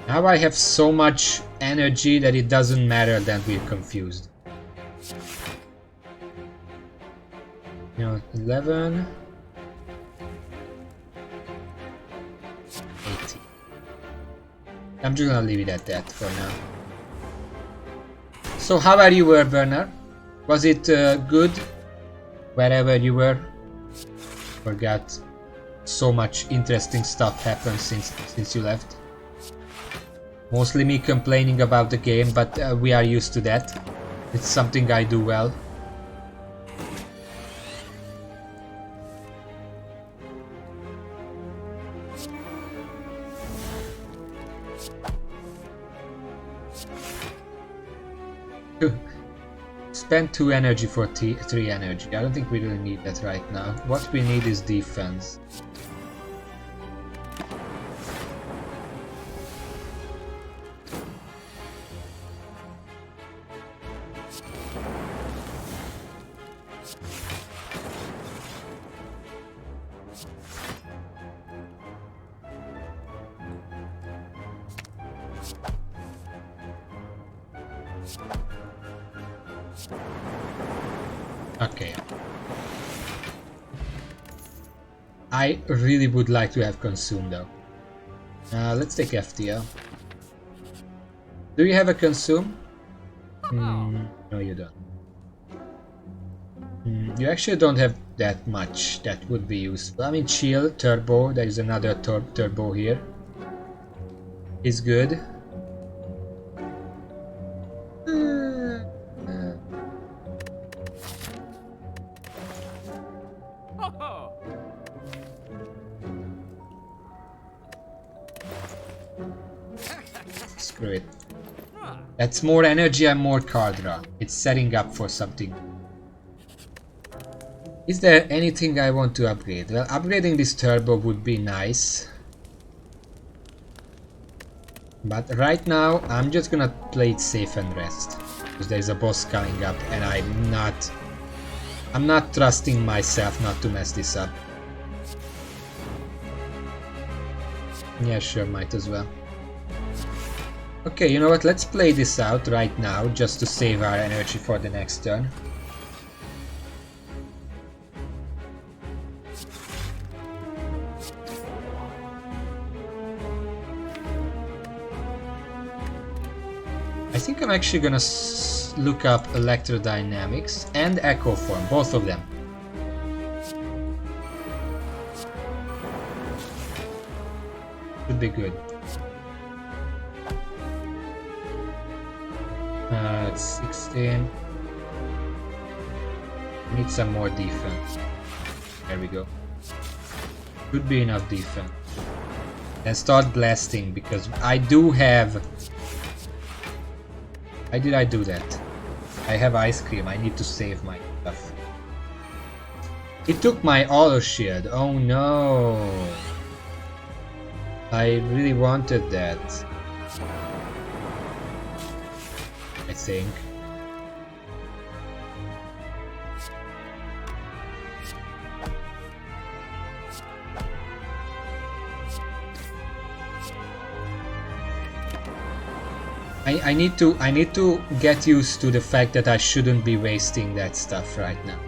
Now I have so much energy that it doesn't matter that we're confused. You know, 11... 80. I'm just gonna leave it at that for now. So how are you, Werner? Was it good wherever you were? Forgot. So much interesting stuff happened since you left. Mostly me complaining about the game, but we are used to that. It's something I do well. Spend 2 energy for 3 energy. I don't think we really need that right now. What we need is defense. Okay. I really would like to have consume though. Let's take FTL. Do you have a consume? No, you don't. You actually don't have that much that would be useful. I mean, chill, turbo, there is another turbo here. Is good. Screw it. That's more energy and more card draw. It's setting up for something. Is there anything I want to upgrade? Well, upgrading this turbo would be nice. But right now, I'm just gonna play it safe and rest. Because there's a boss coming up and I'm not trusting myself not to mess this up. Yeah, sure, might as well. Okay, you know what, let's play this out right now, just to save our energy for the next turn. I think I'm actually gonna look up electrodynamics and echo form, both of them. Should be good. It's 16. Need some more defense. There we go. Should be enough defense. And start blasting because I do have... Why did I do that? I have ice cream. I need to save my stuff. It took my auto shield. Oh no. I really wanted that. I think. I need to get used to the fact that I shouldn't be wasting that stuff right now.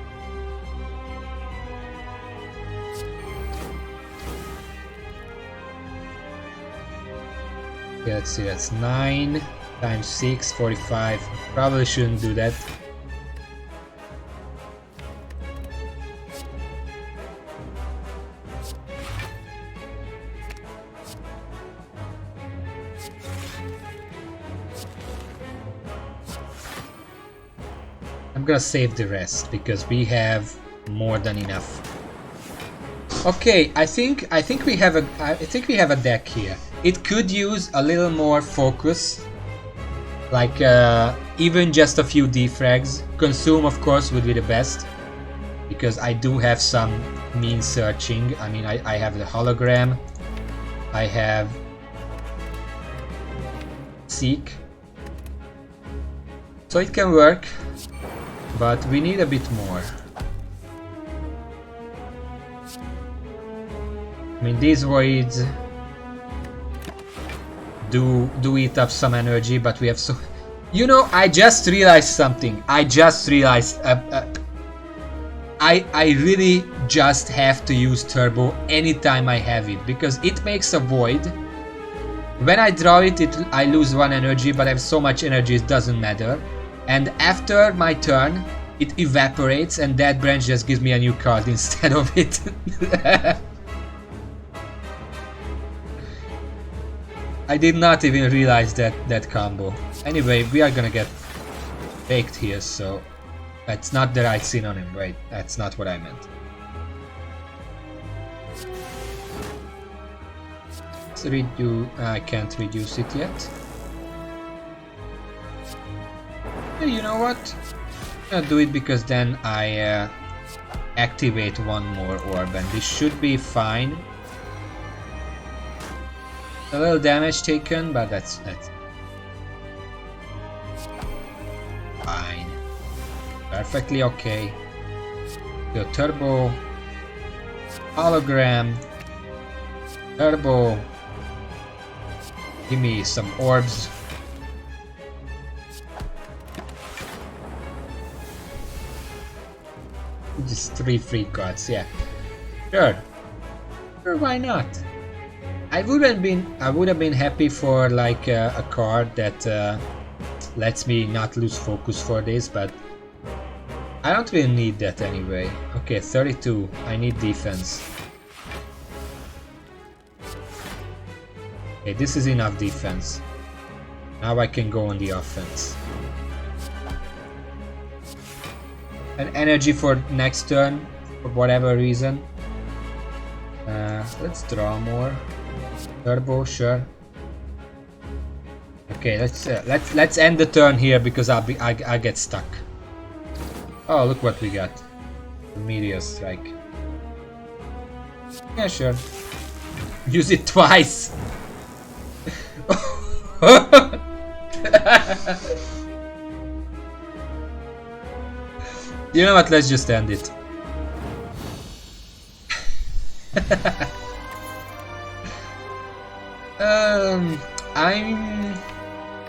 Okay, let's see, that's 9 times 6, 45. Probably shouldn't do that. I'm gonna save the rest because we have more than enough. Okay, I think we have a deck here. It could use a little more focus, like even just a few defrags. Consume, of course, would be the best because I do have some mean searching. I mean, I have the hologram, I have seek, so it can work, but we need a bit more. I mean, these voids do eat up some energy, but we have so... You know, I just realized something. I just realized... I really just have to use turbo anytime I have it, because it makes a void. When I draw it, I lose 1 energy, but I have so much energy it doesn't matter. And after my turn, it evaporates, and that branch just gives me a new card instead of it. I did not even realize that combo. Anyway, we are gonna get baked here, so that's not the right synonym, right? That's not what I meant. Let's I can't reduce it yet. You know what? I'm gonna do it because then I activate 1 more orb, and this should be fine. A little damage taken, but that's fine. Perfectly okay. The turbo, hologram, turbo. Give me some orbs. Just 3 free cards, yeah. Sure. Sure, why not? I would have been happy for like a card that lets me not lose focus for this, but I don't really need that anyway. Okay, 32. I need defense. Okay, this is enough defense. Now I can go on the offense. And energy for next turn, for whatever reason. Let's draw more. Turbo, sure. Okay, let's end the turn here because I get stuck. Oh, look what we got. The meteor strike. Yeah, sure. Use it twice. You know what? Let's just end it.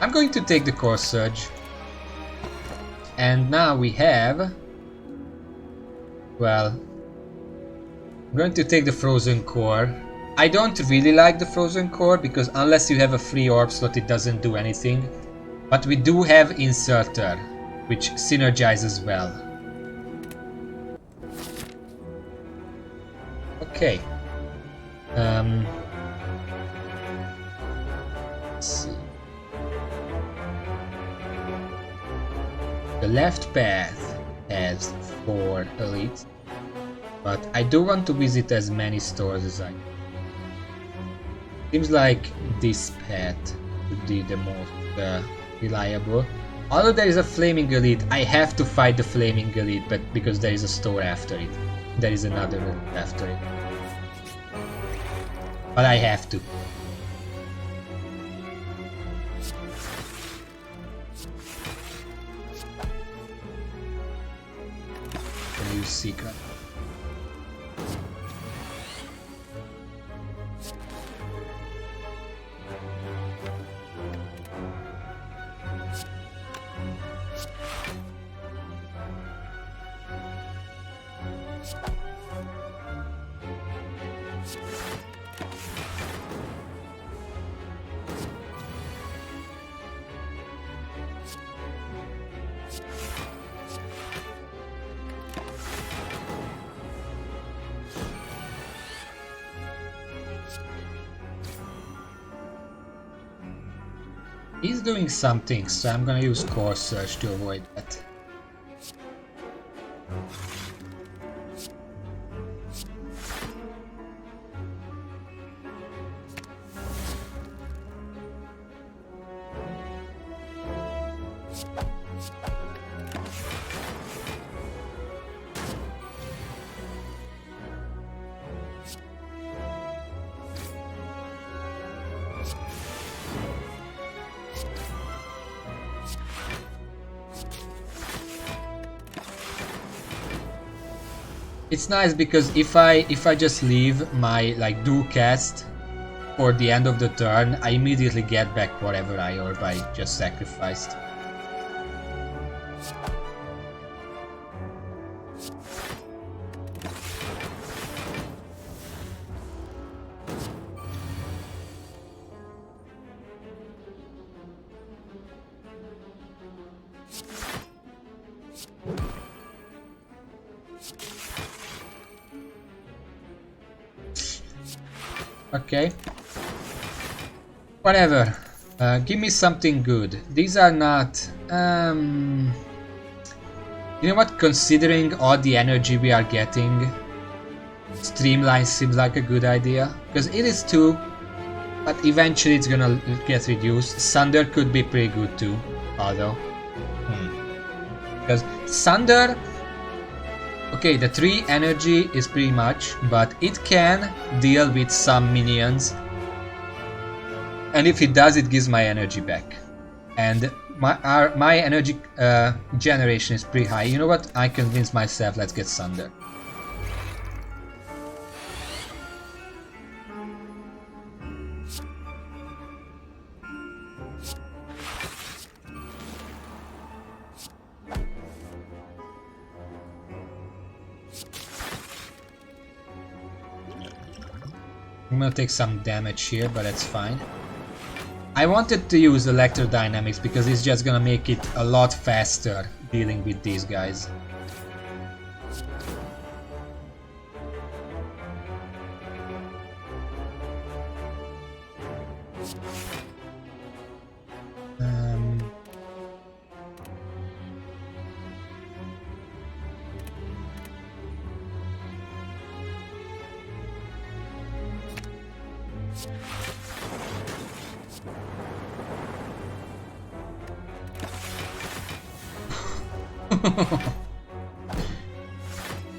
I'm going to take the core surge, and now we have. Well, I'm going to take the frozen core. I don't really like the frozen core because unless you have a free orb slot, it doesn't do anything. But we do have inserter, which synergizes well. Okay. Let's see. The left path has 4 elites, but I do want to visit as many stores as I can. Seems like this path would be the most reliable. Although there is a flaming elite, I have to fight the flaming elite, but because there is a store after it. There is another route after it. But I have to. Can I use secret? He's doing something, so I'm gonna use core search to avoid that. It's nice because if I just leave my like do cast for the end of the turn, I immediately get back whatever I just sacrificed. Okay. Whatever. Give me something good. These are not... You know what? Considering all the energy we are getting, Streamline seems like a good idea. Because it is 2, but eventually it's gonna get reduced. Sunder could be pretty good too, although. Because Sunder... Okay, the 3 energy is pretty much, but it can deal with some minions. And if it does, it gives my energy back. And my energy generation is pretty high. You know what? I convinced myself, let's get Sunder. I'm gonna take some damage here, but that's fine. I wanted to use Electrodynamics because it's just gonna make it a lot faster dealing with these guys.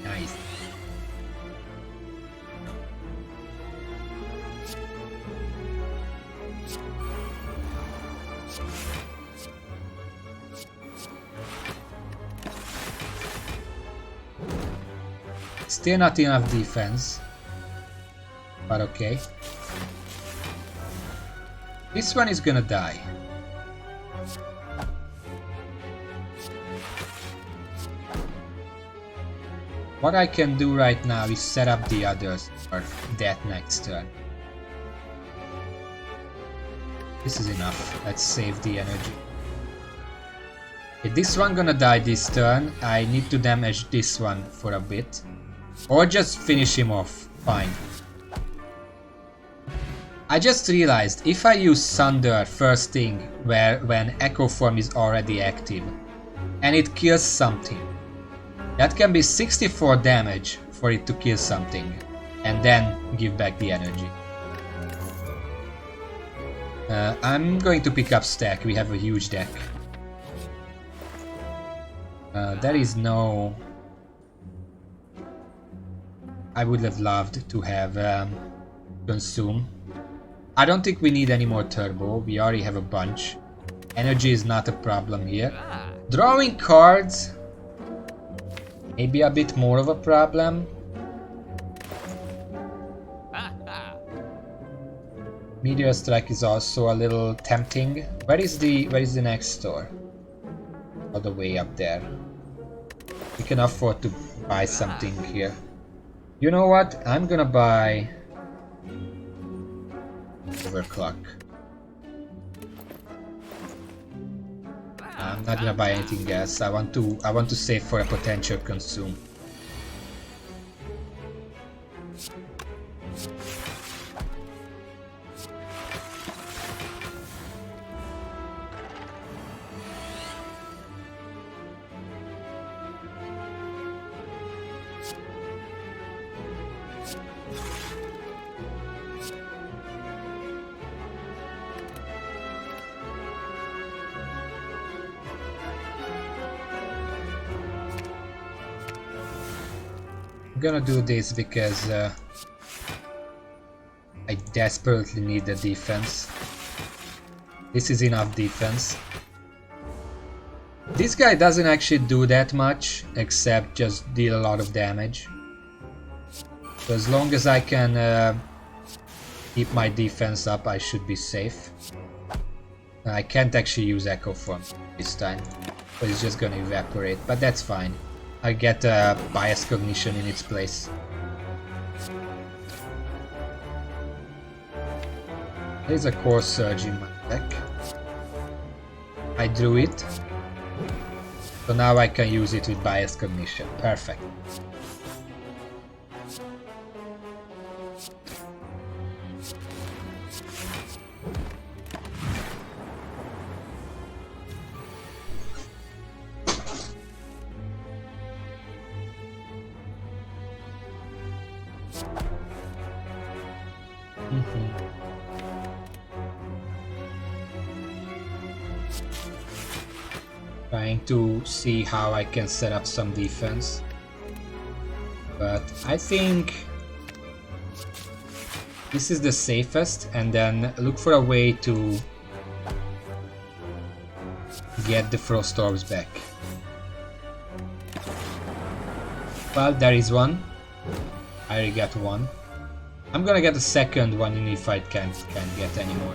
Nice. Still not enough defense, but okay. This one is gonna die. What I can do right now is set up the others for that next turn. This is enough. Let's save the energy. Okay, this one gonna die this turn. I need to damage this one for a bit. Or just finish him off. Fine. I just realized if I use Sunder first thing when Echo Form is already active and it kills something, that can be 64 damage for it to kill something and then give back the energy. I'm going to pick up stack. We have a huge deck. There is no... I would have loved to have consume. I don't think we need any more turbo. We already have a bunch. Energy is not a problem here. Drawing cards... maybe a bit more of a problem. Meteor Strike is also a little tempting. Where is the next store? All the way up there. We can afford to buy something here. You know what? I'm gonna buy Overclock. I'm not gonna buy anything else. I want to save for a potential consume. I'm gonna do this because I desperately need the defense. This is enough defense. This guy doesn't actually do that much except just deal a lot of damage. So as long as I can keep my defense up, I should be safe. I can't actually use Echo Form this time, but it's just gonna evaporate, but that's fine. I get Bias Cognition in its place. There's a Core Surge in my deck. I drew it. So now I can use it with Bias Cognition. Perfect. Trying to see how I can set up some defense, but I think this is the safest, and then look for a way to get the Frost Orbs back. Well, there is one. I already got one. I'm gonna get a second one if I can't get any more.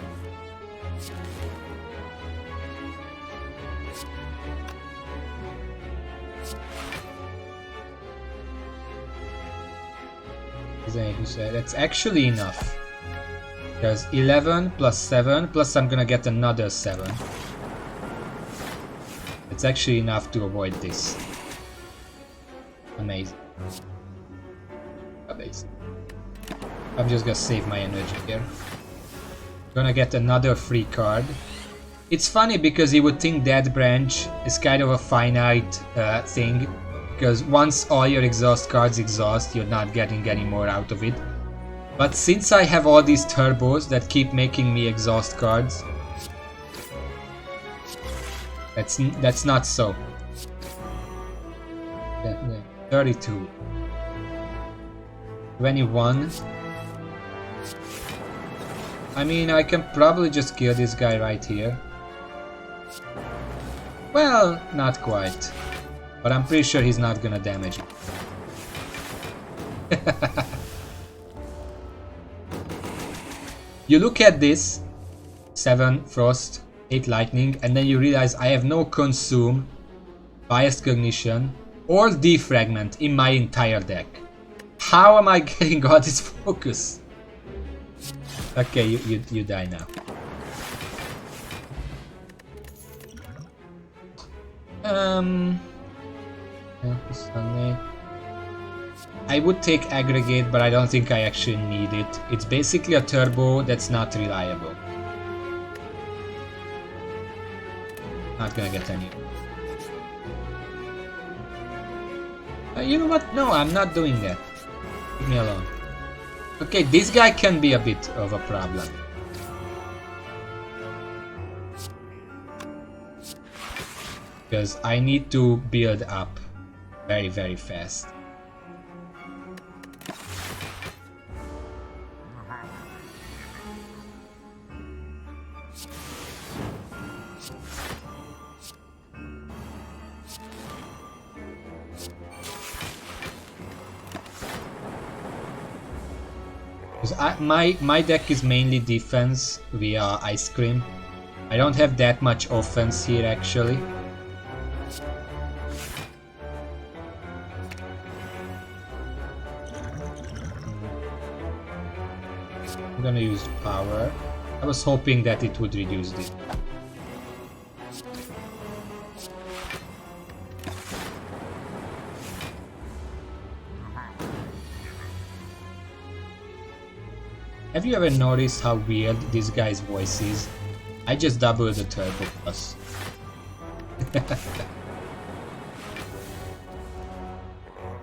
That's actually enough. Because 11 plus 7, plus I'm gonna get another 7. It's actually enough to avoid this. Amazing. Amazing. I'm just gonna save my energy here. Gonna get another free card. It's funny because you would think Dead Branch is kind of a finite thing. Because once all your exhaust cards exhaust, you're not getting any more out of it. But since I have all these turbos that keep making me exhaust cards, that's not so. 32. 21. I mean, I can probably just kill this guy right here. Well, not quite. But I'm pretty sure he's not gonna damage it. You look at this, 7 Frost, 8 Lightning, and then you realize I have no Consume, Biased Cognition, or Defragment in my entire deck. How am I getting all this focus? Okay, you die now. I would take Aggregate, but I don't think I actually need it. It's basically a turbo that's not reliable. Not gonna get any. You know what? No, I'm not doing that. Leave me alone. Okay, this guy can be a bit of a problem. Because I need to build up very, very fast. My deck is mainly defense via Ice Cream. I don't have that much offense here actually. I'm gonna use power. I was hoping that it would reduce this. Have you ever noticed how weird this guy's voice is? I just doubled the turbo plus.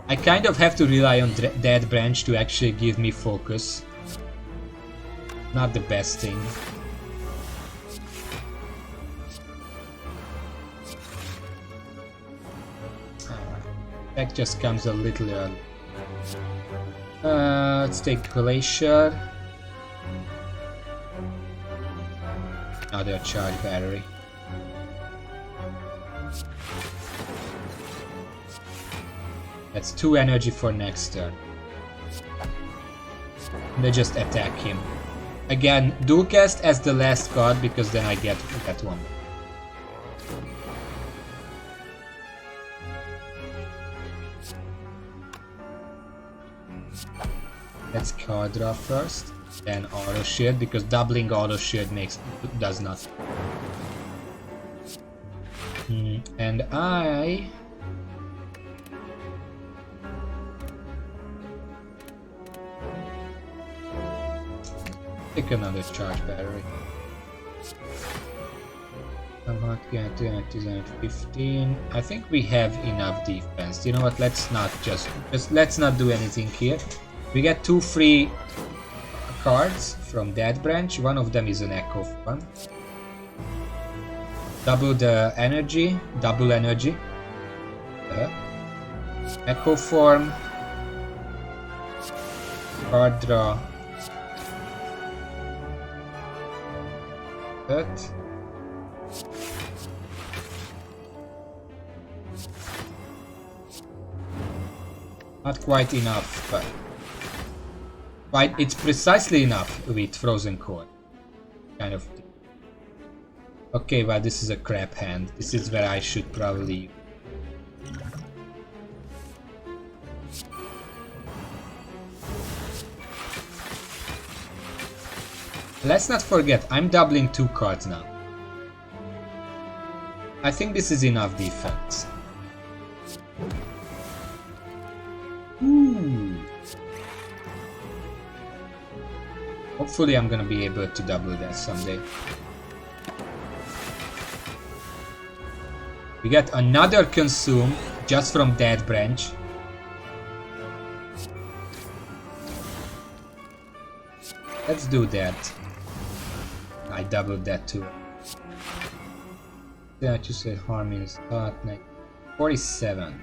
I kind of have to rely on Dead Branch to actually give me focus. Not the best thing. That just comes a little early. Let's take Glacier. Another charge battery. That's 2 energy for next turn. And I just attack him. Again, dual cast as the last card because then I get that one. Let's card draw first, then auto shield because doubling auto shield does not. And I take another charge battery. I'm not going to 15. I think we have enough defense. You know what? Let's not do anything here. We get 2 free cards from that branch. One of them is an echo one. Double the energy. Double energy. Echo form. Card draw. That. Not quite enough, but it's precisely enough with frozen core. Kind of thing. Okay, well this is a crap hand. This is where I should probably... Let's not forget, I'm doubling 2 cards now. I think this is enough defense. Ooh. Hopefully I'm gonna be able to double that someday. We get another consume just from that branch. Let's do that. I doubled that too. That you say harm is 47.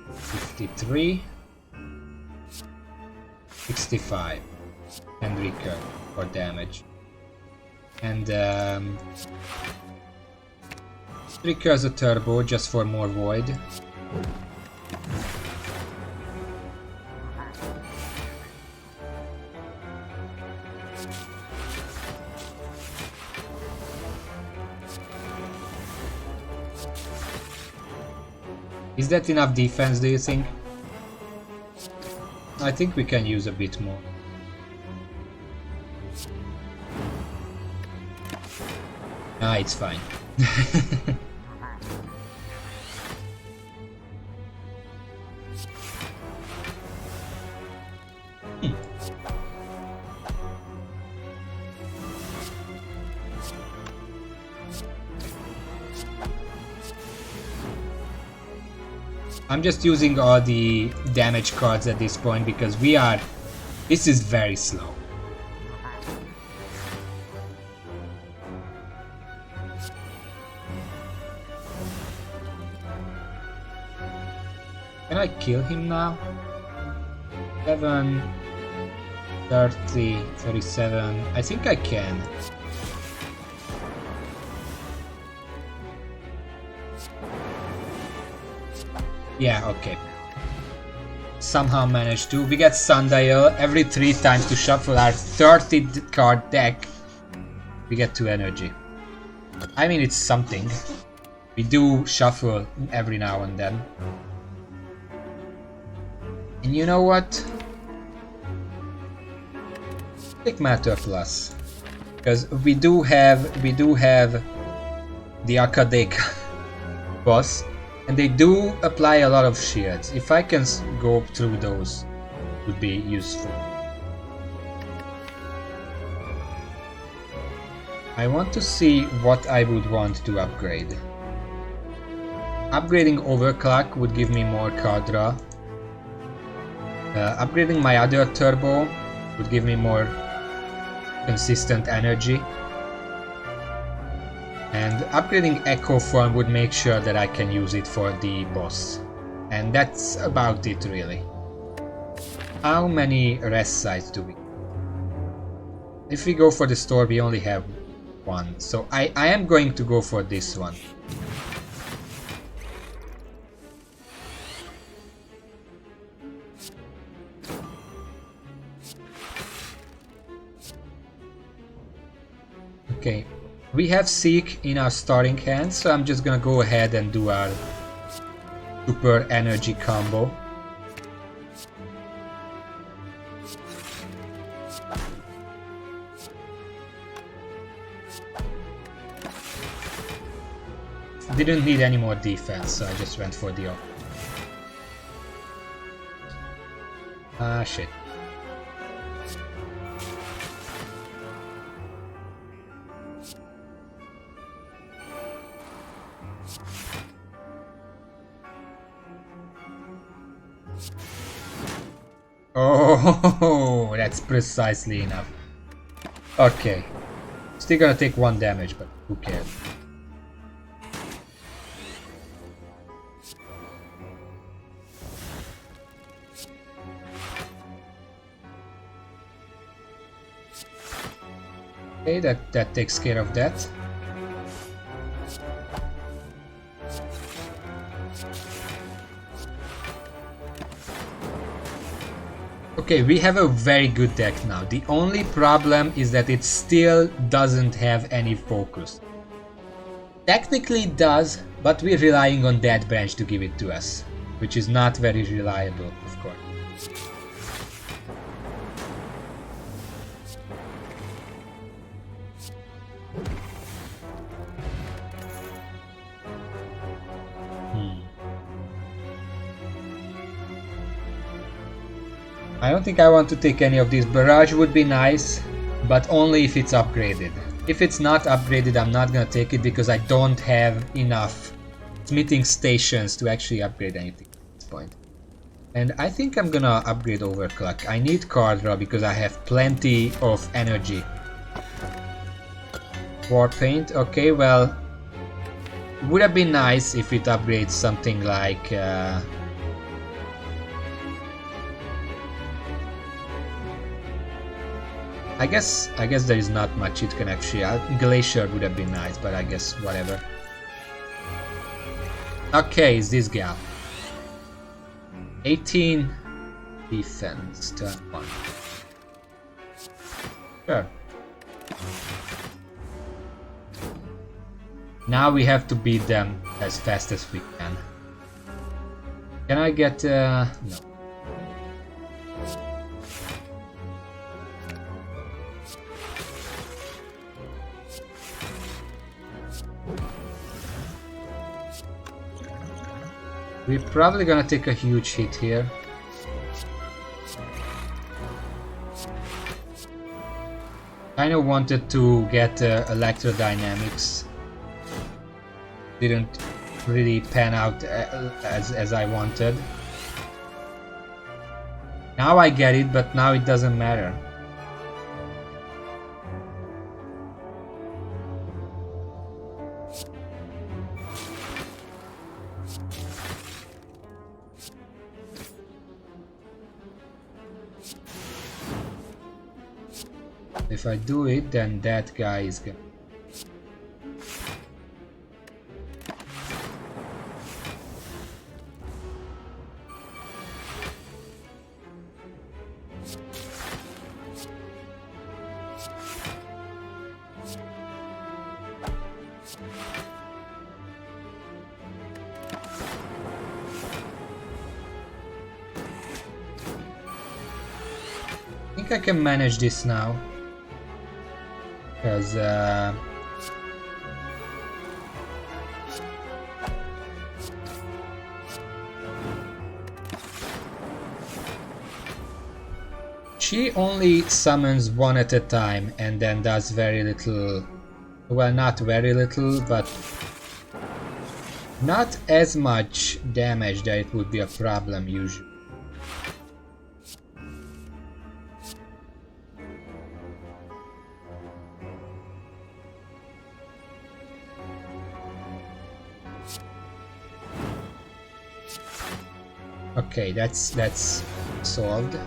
53. 65. And recur for damage. And recurs a turbo just for more void. Is that enough defense, do you think? I think we can use a bit more. Ah, it's fine. I'm just using all the damage cards at this point because this is very slow. Can I kill him now? 7, 30, 37. I think I can. Yeah, okay. Somehow managed to. We get Sundial every 3 times to shuffle our 30 card deck. We get 2 energy. I mean, it's something. We do shuffle every now and then. And you know what? Take Matter Plus. Because we do have the Akadeka boss. And they do apply a lot of shields. If I can go through those, would be useful. I want to see what I would want to upgrade. Upgrading Overclock would give me more card draw. Upgrading my other turbo would give me more consistent energy. And upgrading Echo Form would make sure that I can use it for the boss. And that's about it really. How many rest sites do we? If we go for the store we only have 1. So I am going to go for this one. Okay, we have Seek in our starting hand, so I'm just gonna go ahead and do our super energy combo. Didn't need any more defense, so I just went for the ah, shit. Oh, that's precisely enough. Okay. Still gonna take 1 damage, but who cares? Okay, that takes care of that. Okay, we have a very good deck now. The only problem is that it still doesn't have any focus. Technically it does, but we're relying on that branch to give it to us, which is not very reliable, of course. I don't think I want to take any of these. Barrage would be nice, but only if it's upgraded. If it's not upgraded, I'm not gonna take it because I don't have enough smithing stations to actually upgrade anything at this point. And I think I'm gonna upgrade Overclock. I need card draw because I have plenty of energy. Warpaint, okay, well, would have been nice if it upgrades something like I guess there is not much it can actually. Glacier would have been nice, but I guess whatever. Okay, it's this gal. 18 defense, turn 1. Sure. Now we have to beat them as fast as we can. Can I get no. We're probably gonna take a huge hit here. Kinda wanted to get electrodynamics. Didn't really pan out as I wanted. Now I get it, but now it doesn't matter. If I do it, then that guy is gonna... I think I can manage this now. Because she only summons 1 at a time and then does very little, well, not very little, but not as much damage that it would be a problem usually. Okay, that's solved.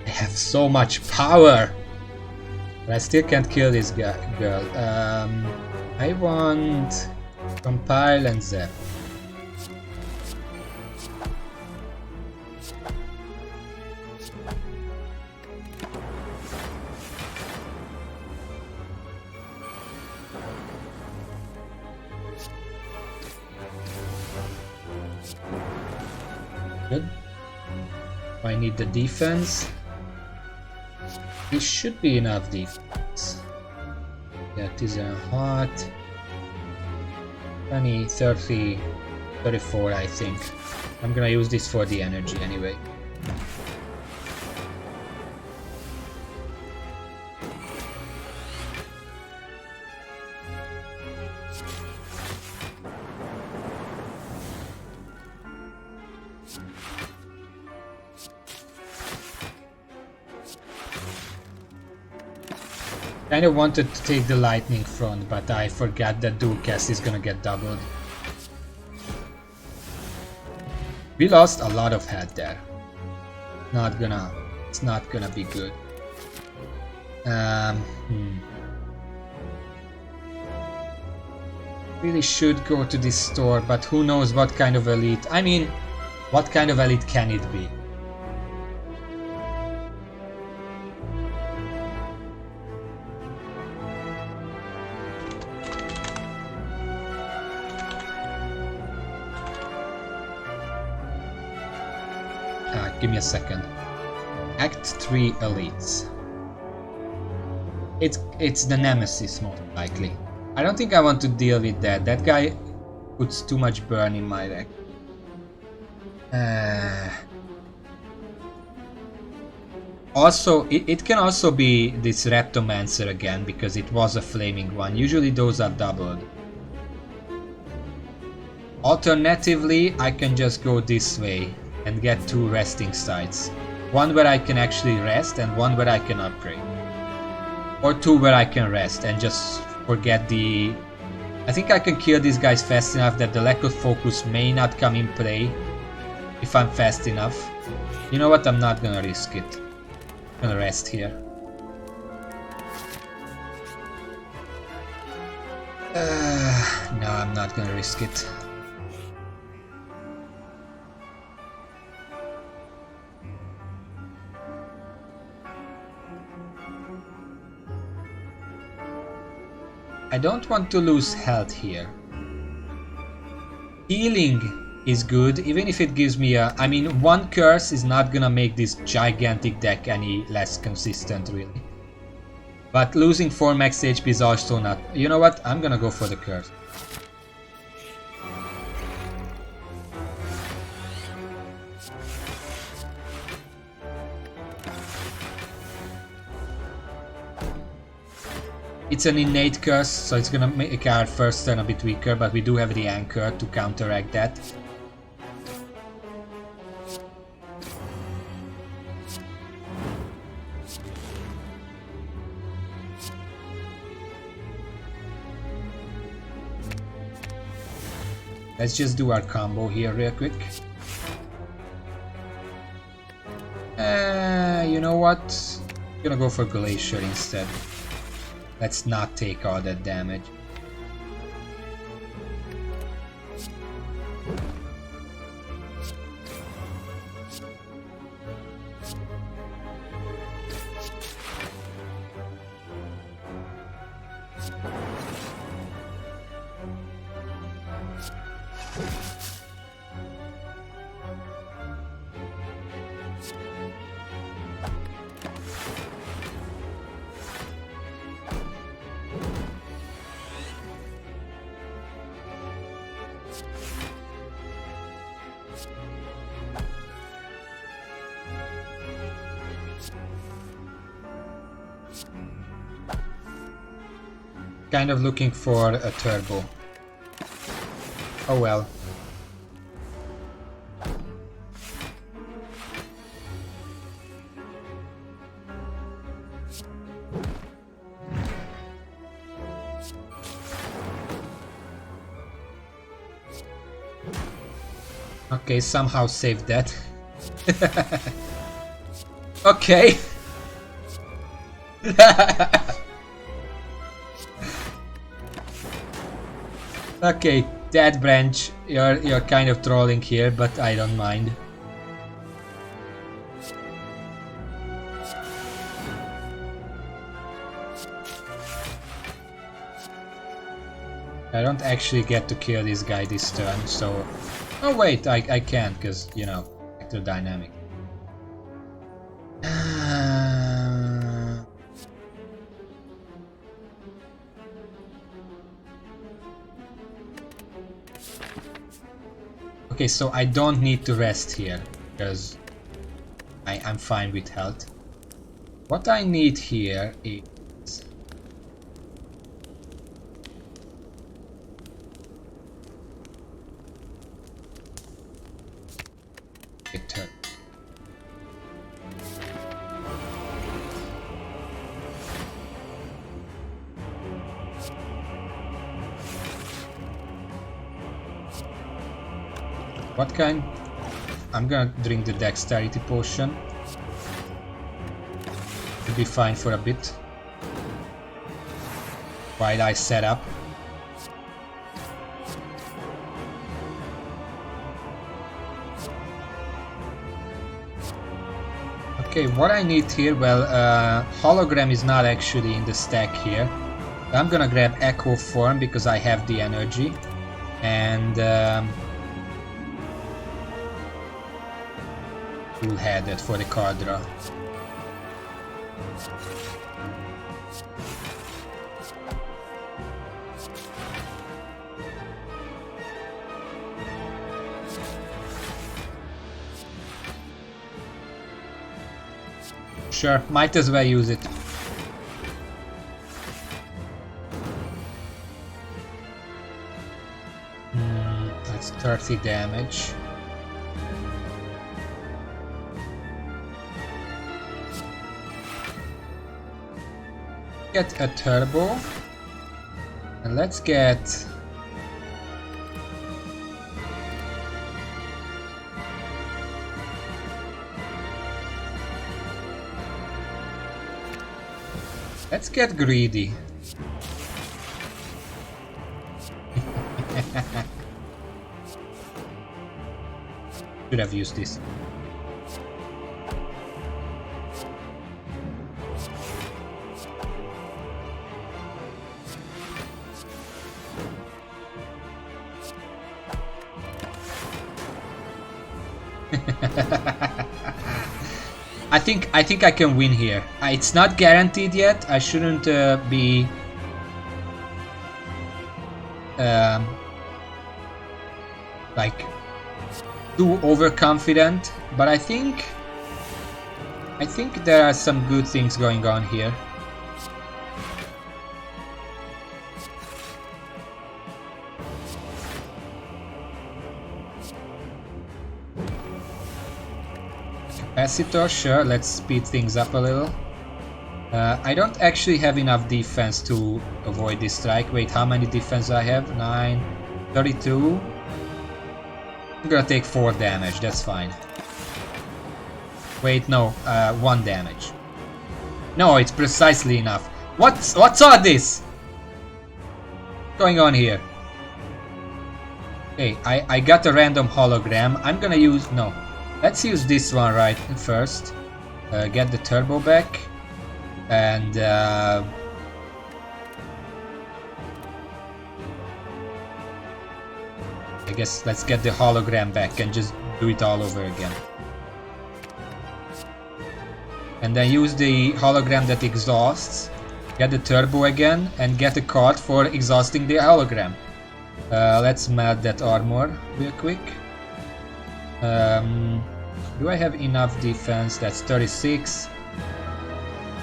I have so much power! But I still can't kill this girl. I want... compile and zap. Good. I need the defense. This should be enough defense. That is a hot 20, 30, 34 I think. I'm gonna use this for the energy anyway. Kind of wanted to take the lightning front, but I forgot that dual cast is gonna get doubled. We lost a lot of head there. It's not gonna be good. Really should go to this store, but who knows what kind of elite. I mean, what kind of elite can it be? Give me a second. Act 3 elites. It's the Nemesis most likely. I don't think I want to deal with that. That guy puts too much burn in my deck. Also, it can also be this Reptomancer again, because it was a flaming one. Usually those are doubled. Alternatively, I can just go this way and get 2 resting sites. One where I can actually rest and one where I can upgrade. Or 2 where I can rest and just forget the... I think I can kill these guys fast enough that the lack of focus may not come in play if I'm fast enough. You know what, I'm not gonna risk it. I'm gonna rest here. No, I'm not gonna risk it. I don't want to lose health here. Healing is good, even if it gives me a... I mean, 1 curse is not gonna make this gigantic deck any less consistent, really. But losing 4 max HP is also not... You know what? I'm gonna go for the curse. It's an innate curse, so it's gonna make our first turn a bit weaker, but we do have the anchor to counteract that. Let's just do our combo here real quick. You know what? I'm gonna go for Glacier instead. Let's not take all that damage. Kind of looking for a turbo. Oh well. Okay, somehow saved that. Okay. Okay, that branch, you're kind of trolling here, but I don't mind. I don't actually get to kill this guy this turn, so... Oh wait, I can, because, you know, electrodynamic. Okay, so I don't need to rest here, because I'm fine with health. What I need here is... a turn. What kind? I'm gonna drink the dexterity potion. Should be fine for a bit. While I set up. Okay, what I need here, well, hologram is not actually in the stack here. I'm gonna grab Echo Form because I have the energy. And we'll head it for the card draw. Sure, might as well use it. That's 30 damage. Get a turbo. And let's get... Let's get greedy. Should have used this. I think I can win here. It's not guaranteed yet. I shouldn't be like too overconfident, but I think there are some good things going on here. Capacitor, sure, let's speed things up a little. I don't actually have enough defense to avoid this strike. Wait, how many defense I have? 9, 32. I'm gonna take 4 damage, that's fine. Wait, no, 1 damage. No, it's precisely enough. What's all this? What's going on here? Okay, I got a random hologram. I'm gonna use... no. Let's use this one right first. Get the turbo back. And... I guess let's get the hologram back and just do it all over again. And then use the hologram that exhausts. Get the turbo again and get a card for exhausting the hologram. Let's melt that armor real quick. Do I have enough defense? That's 36.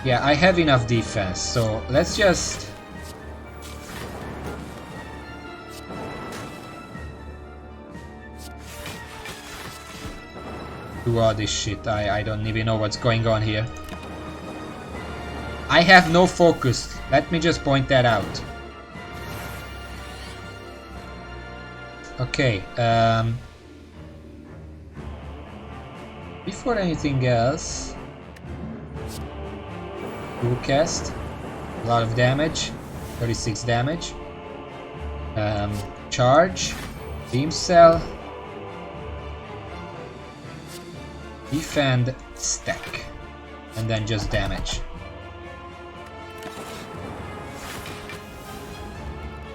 Yeah, I have enough defense, so let's just... do all this shit. I don't even know what's going on here. I have no focus. Let me just point that out. Before anything else, full cast, a lot of damage, 36 damage. Charge, beam cell, defend, stack, and then just damage.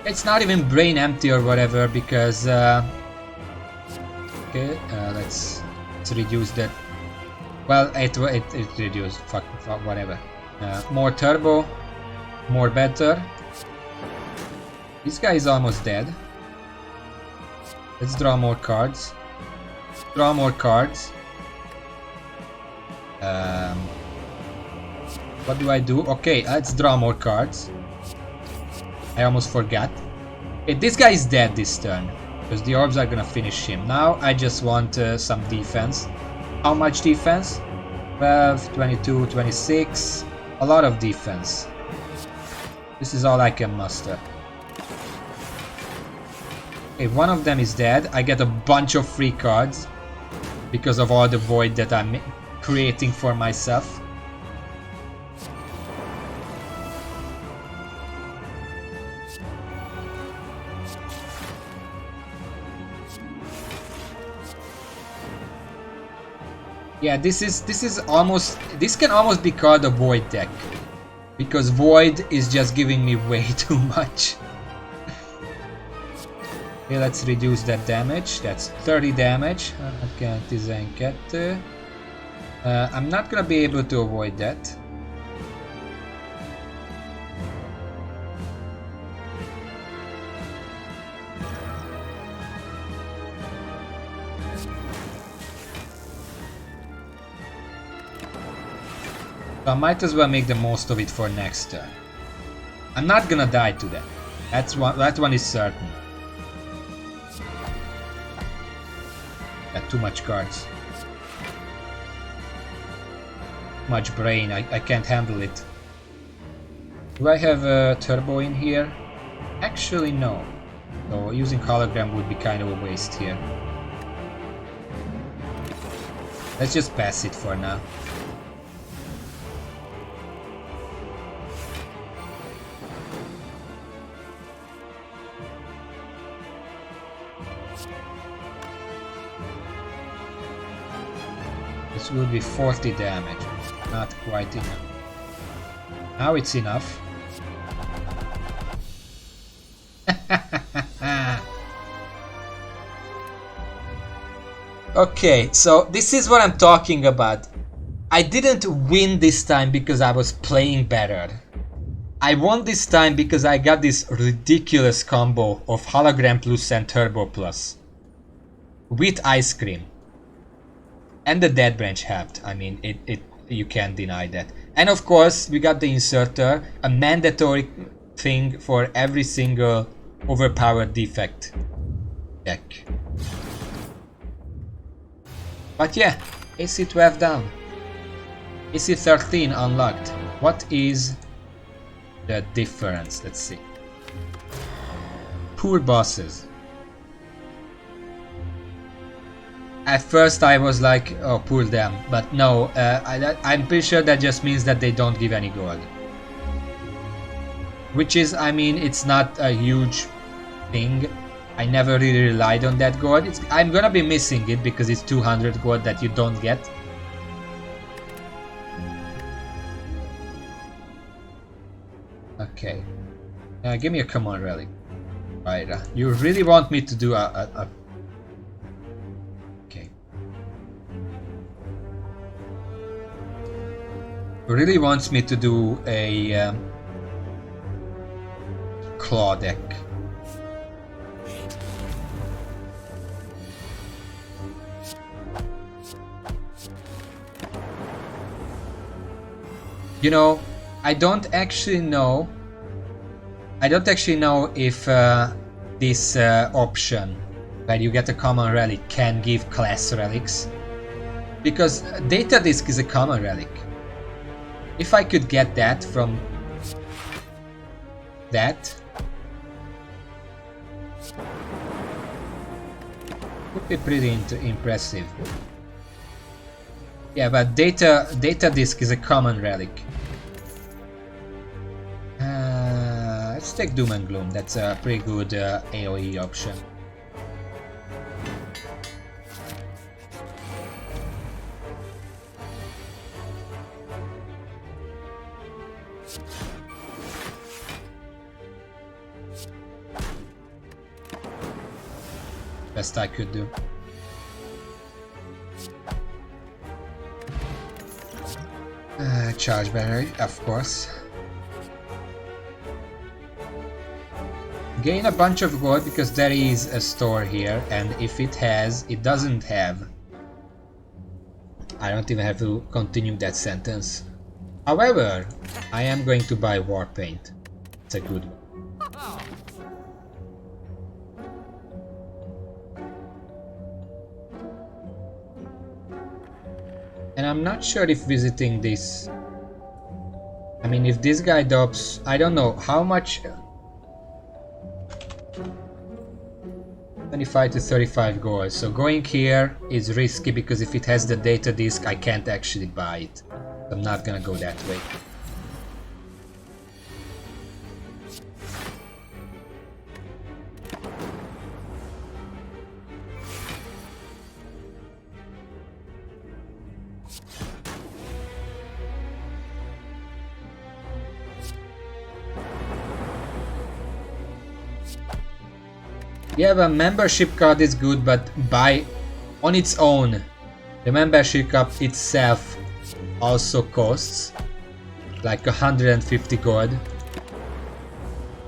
It's not even brain empty or whatever because okay, let's reduce that. Well, it reduced. Fuck whatever. More turbo, more better. This guy is almost dead. Let's draw more cards. Draw more cards. What do I do? Okay, let's draw more cards. I almost forgot. Okay, this guy is dead this turn because the orbs are gonna finish him. Now I just want some defense. How much defense? 12, 22, 26. A lot of defense. This is all I can muster. Okay, one of them is dead. I get a bunch of free cards because of all the void that I'm creating for myself. Yeah, this can almost be called a void deck because void is just giving me way too much. Okay, let's reduce that damage. That's 30 damage. I'm not gonna be able to avoid that. So I might as well make the most of it for next turn. I'm not gonna die to that. That one is certain. Got too much cards. Much brain, I can't handle it. Do I have a turbo in here? Actually no. So using hologram would be kind of a waste here. Let's just pass it for now. This will be 40 damage. Not quite enough. Now it's enough. Okay, so this is what I'm talking about. I didn't win this time because I was playing better. I won this time because I got this ridiculous combo of hologram plus and turbo plus. With ice cream. And the dead branch helped. I mean, you can't deny that. And of course, we got the inserter, a mandatory thing for every single overpowered defect deck. But yeah, AC12 down. AC13 unlocked. What is the difference? Let's see. Poor bosses. At first I was like, oh, poor them, but no, I'm pretty sure that just means that they don't give any gold. Which is, I mean, it's not a huge thing. I never really relied on that gold. I'm gonna be missing it because it's 200 gold that you don't get. Okay. Give me a common relic. Right, you really want me to do a really wants me to do a claw deck. You know, I don't actually know if this option where you get a common relic can give class relics, because data disk is a common relic. If I could get that from that, would be pretty impressive. Yeah, but data disk is a common relic. Let's take Doom and Gloom. That's a pretty good AoE option. Best I could do. Charge battery, of course. Gain a bunch of gold because there is a store here, and if it doesn't have. I don't even have to continue that sentence. However, I am going to buy war paint. It's a good one. And I'm not sure if visiting this... I mean, if this guy drops... I don't know how much... 25 to 35 gold. So going here is risky because if it has the data disk, I can't actually buy it. I'm not gonna go that way. Yeah, the membership card is good, but on its own, the membership card itself also costs like 150 gold.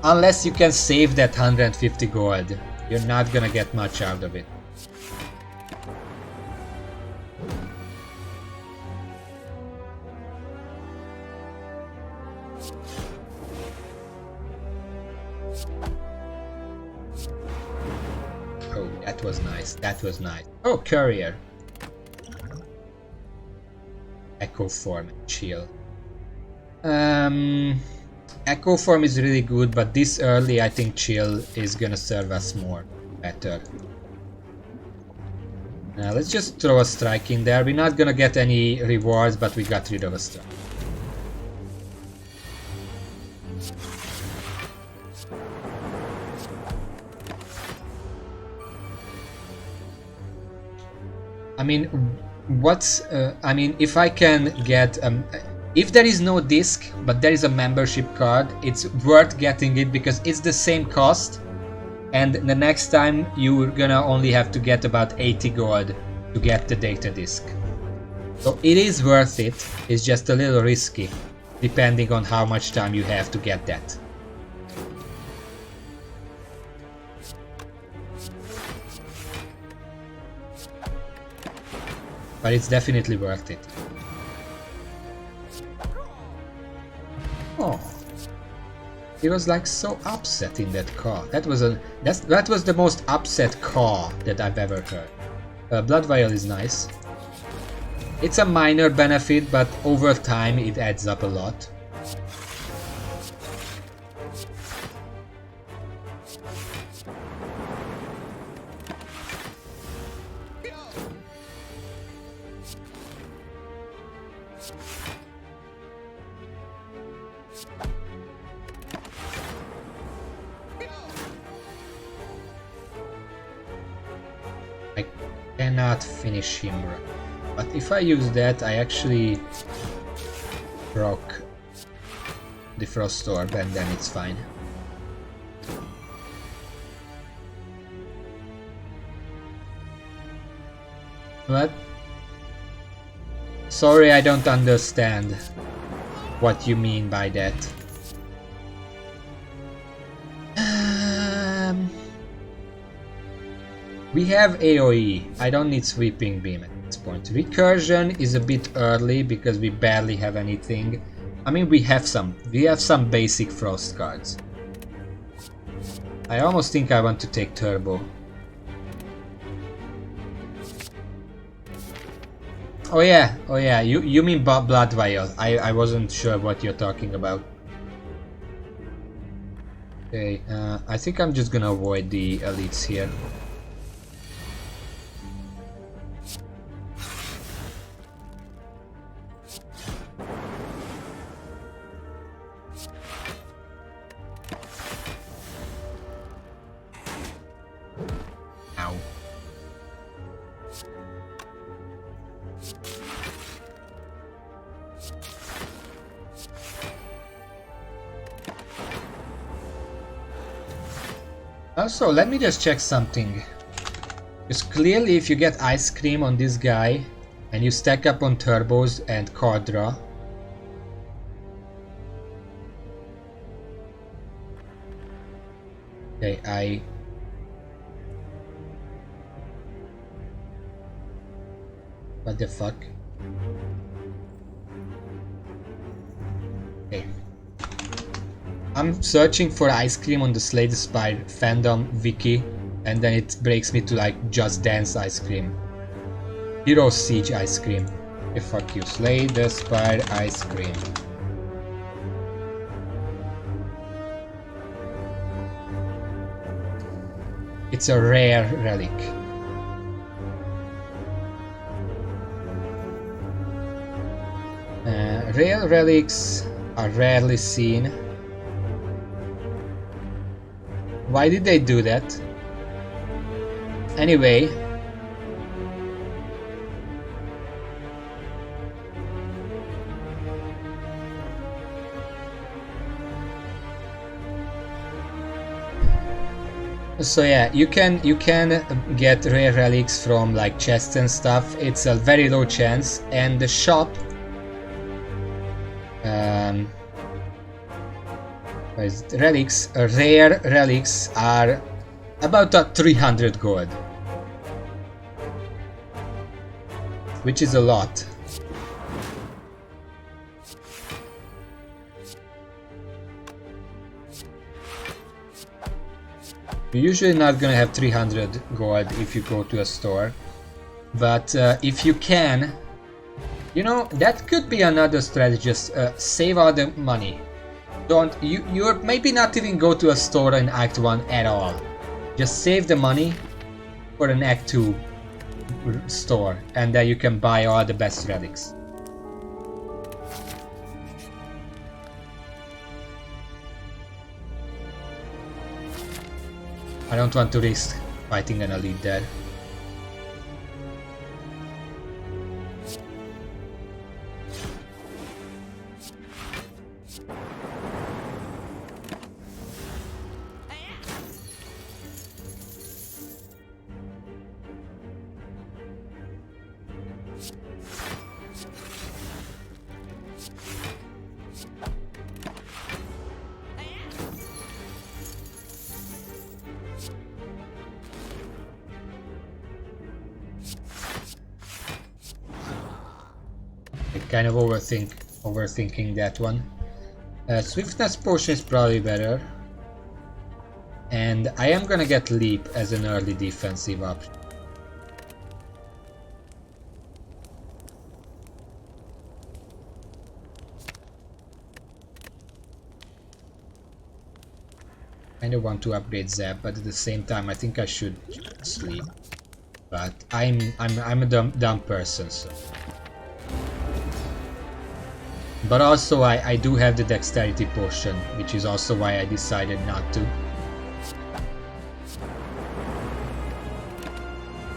Unless you can save that 150 gold, you're not gonna get much out of it. Oh, that was nice. That was nice. Oh, courier. Echo form and chill. Echo form is really good, but this early I think chill is gonna serve us better. Let's just throw a strike in there. We're not gonna get any rewards, but we got rid of a strike. I mean, if I can get if there is no disc but there is a membership card, it's worth getting it because it's the same cost, and the next time you're gonna only have to get about 80 gold to get the data disc. So it is worth it. It's just a little risky depending on how much time you have to get that. But it's definitely worth it. Oh, he was like so upset in that car. That was the most upset car that I've ever heard. Blood vial is nice. It's a minor benefit, but over time it adds up a lot. Cannot finish him right. But if I use that, I actually broke the frost orb and then it's fine. What? Sorry, I don't understand what you mean by that. We have AoE. I don't need Sweeping Beam at this point. Recursion is a bit early because we barely have anything. I mean, we have some basic frost cards. I almost think I want to take Turbo. Oh yeah, you mean Blood Vial. I wasn't sure what you're talking about. Okay, I think I'm just gonna avoid the elites here. Also, let me just check something. Because clearly if you get ice cream on this guy and you stack up on turbos and card draw. Okay, what the fuck? Okay. I'm searching for ice cream on the Slay the Spire fandom wiki, and then it breaks me to like Just Dance ice cream. Hero Siege ice cream. Okay, fuck you. Slay the Spire ice cream. It's a rare relic. Rare relics are rarely seen. Why did they do that? Anyway. So yeah, you can get rare relics from like chests and stuff. It's a very low chance, and the shop relics, rare relics are about 300 gold, which is a lot. You're usually not gonna have 300 gold if you go to a store, but if you can, you know, that could be another strategy. Just save all the money. You're maybe not even go to a store in Act 1 at all. Just save the money for an Act 2 store, and then you can buy all the best relics. I don't want to risk fighting an elite there. Kind of overthinking that one. Swiftness potion is probably better, and I am gonna get leap as an early defensive option. I don't want to upgrade Zap, but at the same time I think I should sleep. But I'm a dumb person, so. But also I do have the dexterity potion, which is also why I decided not to.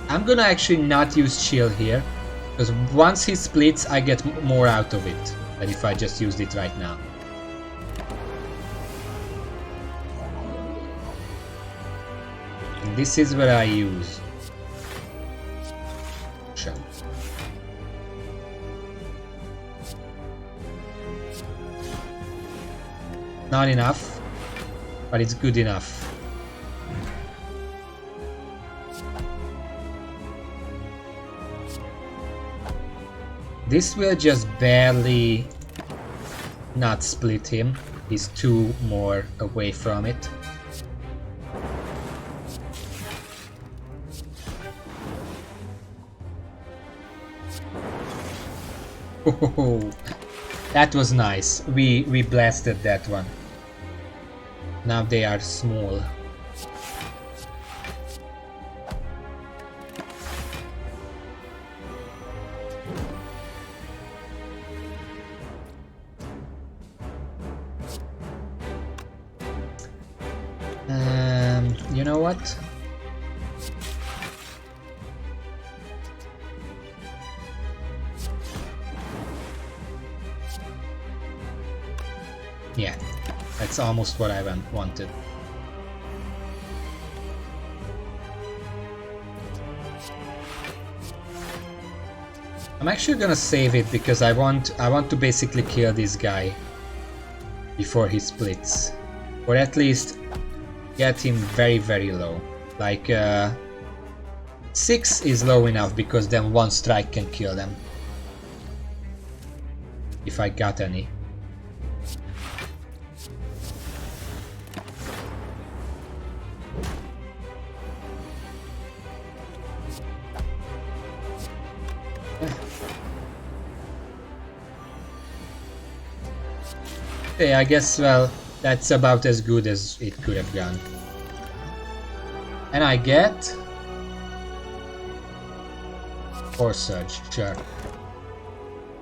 I'm gonna actually not use chill here, because once he splits I get more out of it than if I just used it right now. And this is where I use potion. Not enough, but it's good enough. This will just barely not split him. He's 2 more away from it. Oh, that was nice. We blasted that one. Now they are small. You know what? Yeah, that's almost what I wanted. I'm actually gonna save it because I want to basically kill this guy before he splits, or at least get him very, very low. Like 6 is low enough because then one strike can kill them. If I got any. Okay, I guess, well, that's about as good as it could have gone. And I get... Force Surge, sure.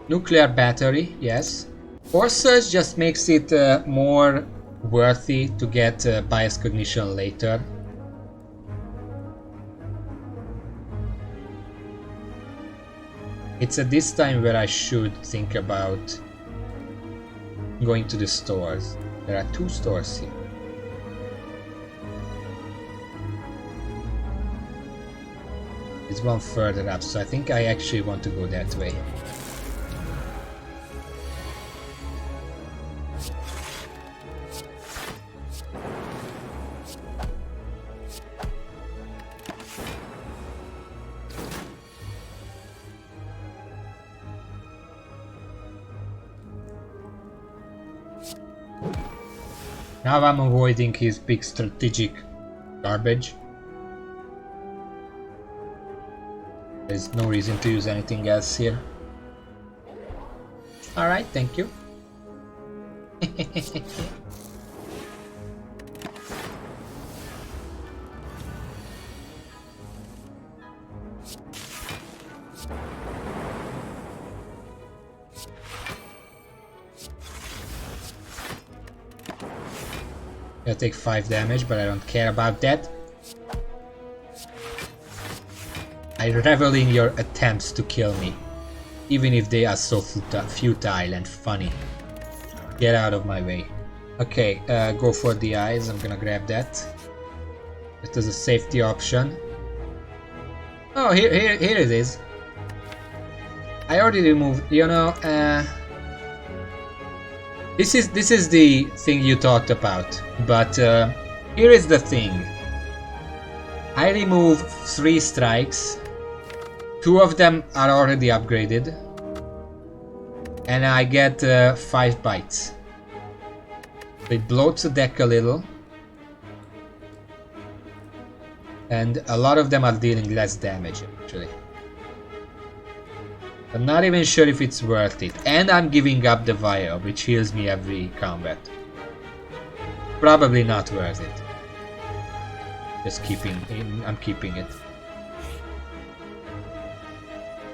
Nuclear Battery, yes. Force Surge just makes it more worthy to get Bias Cognition later. It's at this time where I should think about going to the stores. There are 2 stores here. There's one further up, so I think I actually want to go that way. Now I'm avoiding his big strategic garbage. There's no reason to use anything else here. Alright, thank you. I'll take 5 damage, but I don't care about that. I revel in your attempts to kill me, even if they are so futile and funny. Get out of my way. Okay, go for the eyes. I'm gonna grab that. It is a safety option. Oh, here it is. I already removed. You know, this is the thing you talked about. But here is the thing. I remove 3 strikes. 2 of them are already upgraded. And I get 5 bites. It bloats the deck a little. And a lot of them are dealing less damage, actually. I'm not even sure if it's worth it. And I'm giving up the vial, which heals me every combat. Probably not worth it. Just I'm keeping it.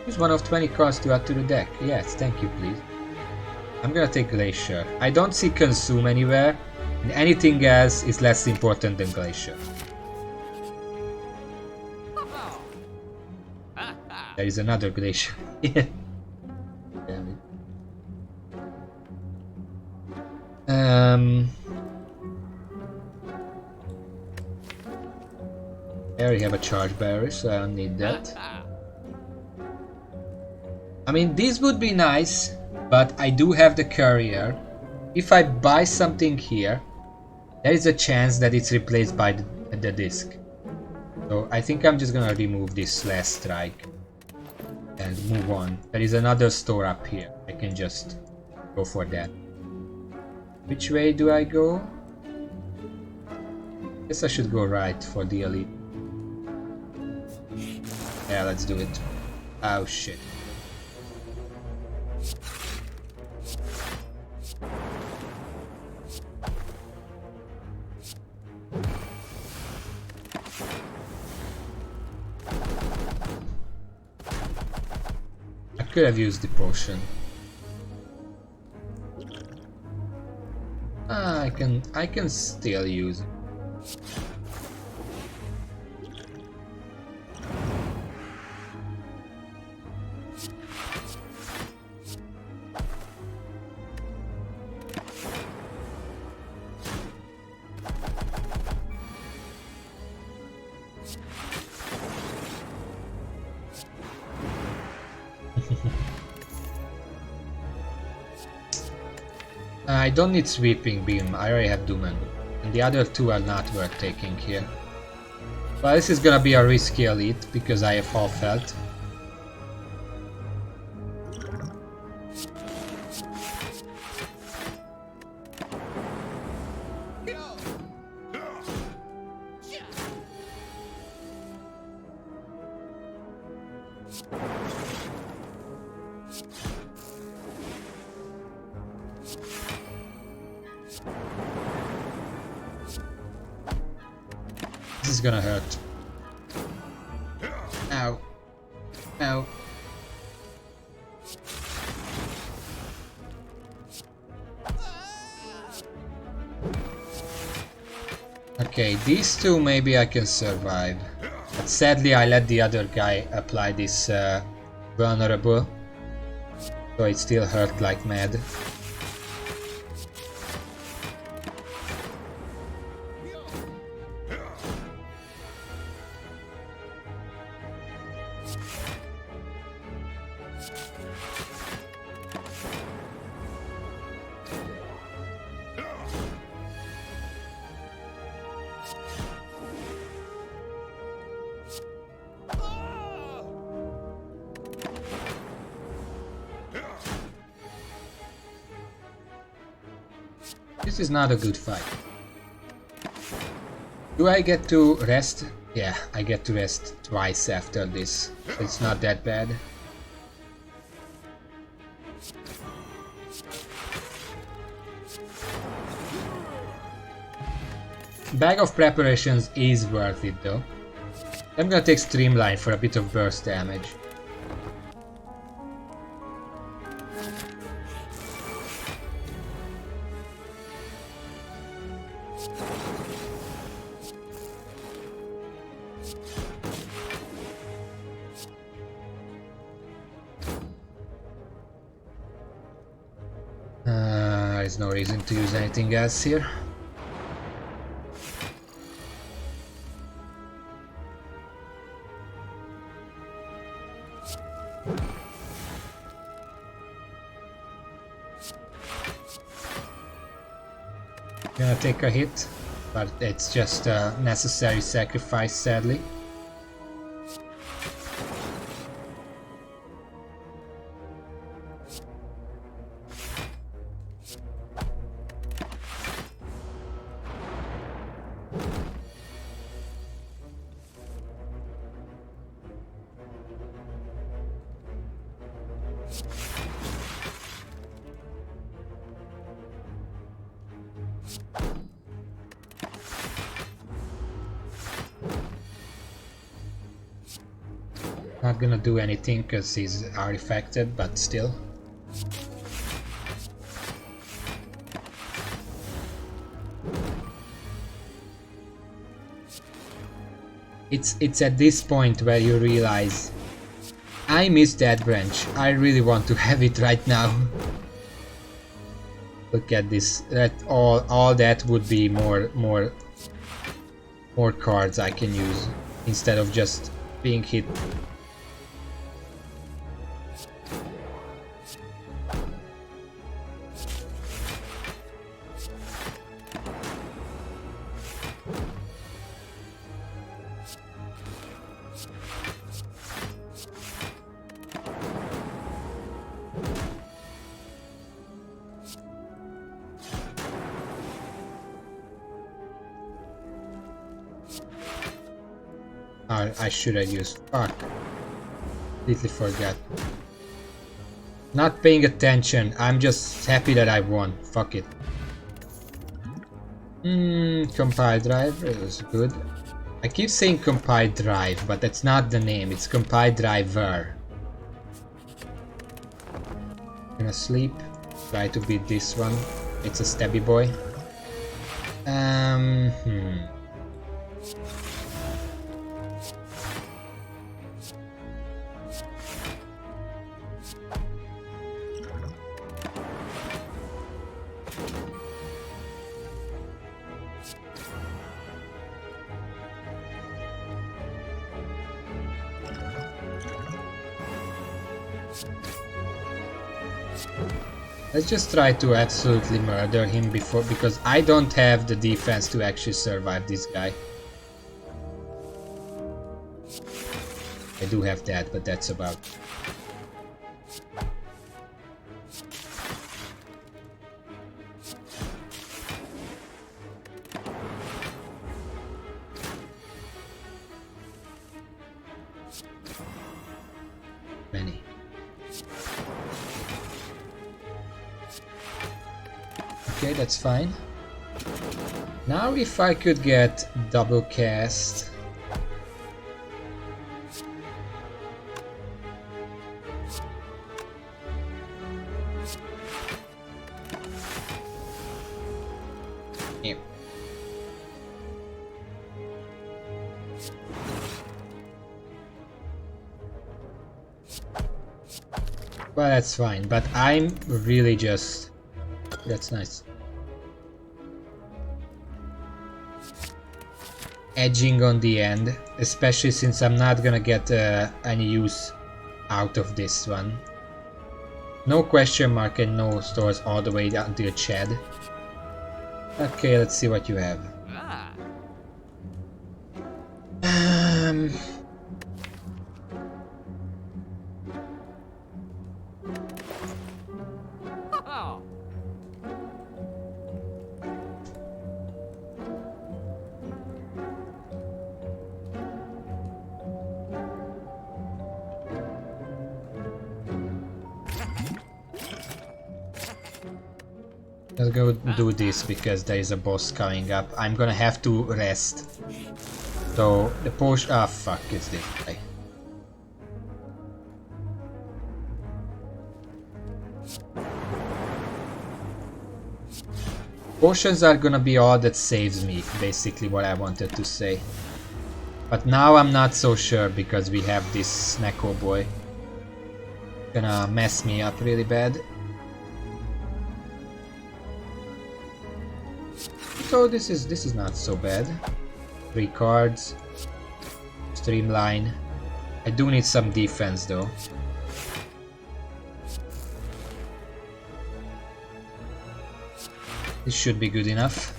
Use one of 20 cards to add to the deck. Yes, thank you, please. I'm gonna take Glacier. I don't see Consume anywhere, and anything else is less important than Glacier. There is another Glacier. Damn it. I already have a charge barrier, so I don't need that. I mean, this would be nice, but I do have the courier. If I buy something here, there is a chance that it's replaced by the disc. So I think I'm just gonna remove this last strike and move on. There is another store up here. I can just go for that. Which way do I go? Guess I should go right for the elite. Yeah, let's do it. Oh shit. I could have used the potion. Ah, I can still use it. I don't need Sweeping Beam, I already have Doom and Gloom. And the other two are not worth taking here. Well, this is gonna be a risky elite, because I have half health. This is gonna hurt. Ow. Ow. Okay, these two maybe I can survive. But sadly I let the other guy apply this vulnerable. So it still hurt like mad. This is not a good fight. Do I get to rest? Yeah, I get to rest twice after this. It's not that bad. Bag of Preparations is worth it though. I'm gonna take Streamline for a bit of burst damage. There's no reason to use anything else here. Gonna take a hit, but it's just a necessary sacrifice, sadly. Not gonna do anything because he's artifacted, but still. It's at this point where you realize I missed that branch. I really want to have it right now. Look at this. That all that would be more cards I can use instead of just being hit. I should have used. Fuck. Completely forgot. Not paying attention. I'm just happy that I won. Fuck it. Compile drive. It was good. I keep saying compile drive, but that's not the name. It's compile driver. Gonna sleep. Try to beat this one. It's a stabby boy. Let's just try to absolutely murder him before, because I don't have the defense to actually survive this guy. I do have that, but that's about. Many. Okay, that's fine. Now if I could get double cast. Yep. Well, that's fine, but I'm really just... That's nice. Edging on the end, especially since I'm not gonna get any use out of this one. No question mark and no stores all the way down to the Chad. Okay, let's see what you have. Let's go do this because there is a boss coming up. I'm gonna have to rest. So the potion. Ah, fuck! It's this guy. Potions are gonna be all that saves me. Basically, what I wanted to say. But now I'm not so sure because we have this Snacko boy. Gonna mess me up really bad. So this is not so bad. 3 cards. Streamline. I do need some defense though. This should be good enough.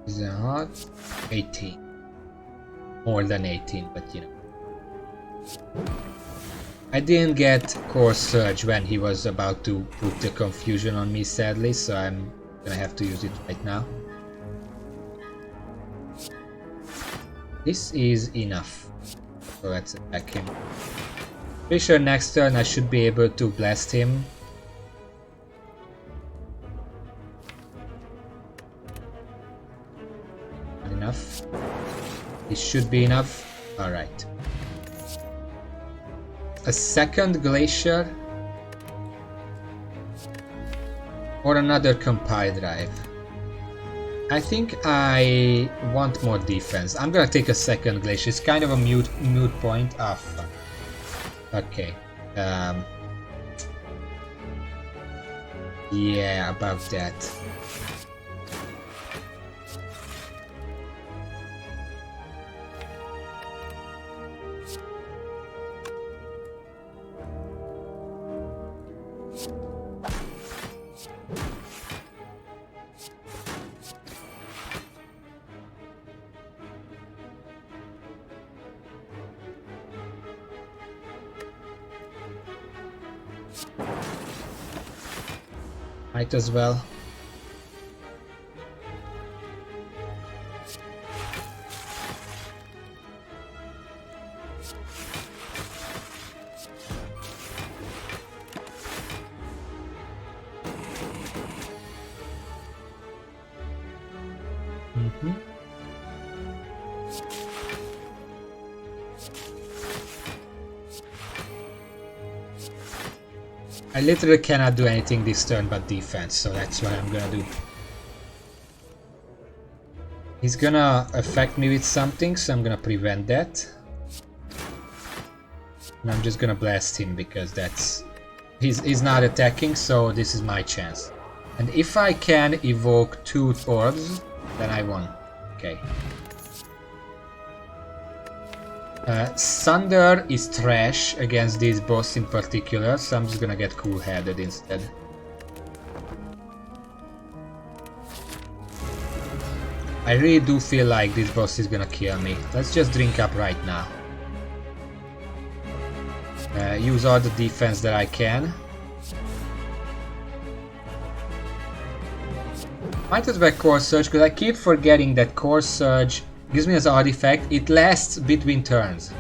Is it hot? 18. More than 18, but you know. I didn't get Core Surge when he was about to put the confusion on me, sadly, so I'm gonna have to use it right now. This is enough. So let's attack him. Pretty sure next turn I should be able to blast him. Not enough. This should be enough. Alright. A second glacier or another compile drive. I think I want more defense. I'm gonna take a second glacier. It's kind of a mute point. Ah, fuck. Okay. Yeah, about that. Might as well. I literally cannot do anything this turn but defense, so that's what I'm gonna do. He's gonna affect me with something, so I'm gonna prevent that. And I'm just gonna blast him because that's... He's not attacking, so this is my chance. And if I can evoke 2 orbs, then I won. Okay. Thunder is trash against this boss in particular, so I'm just gonna get cool-headed instead. I really do feel like this boss is gonna kill me. Let's just drink up right now. Use all the defense that I can. Might as well Core Surge, because I keep forgetting that Core Surge gives me as an artifact, it lasts between turns.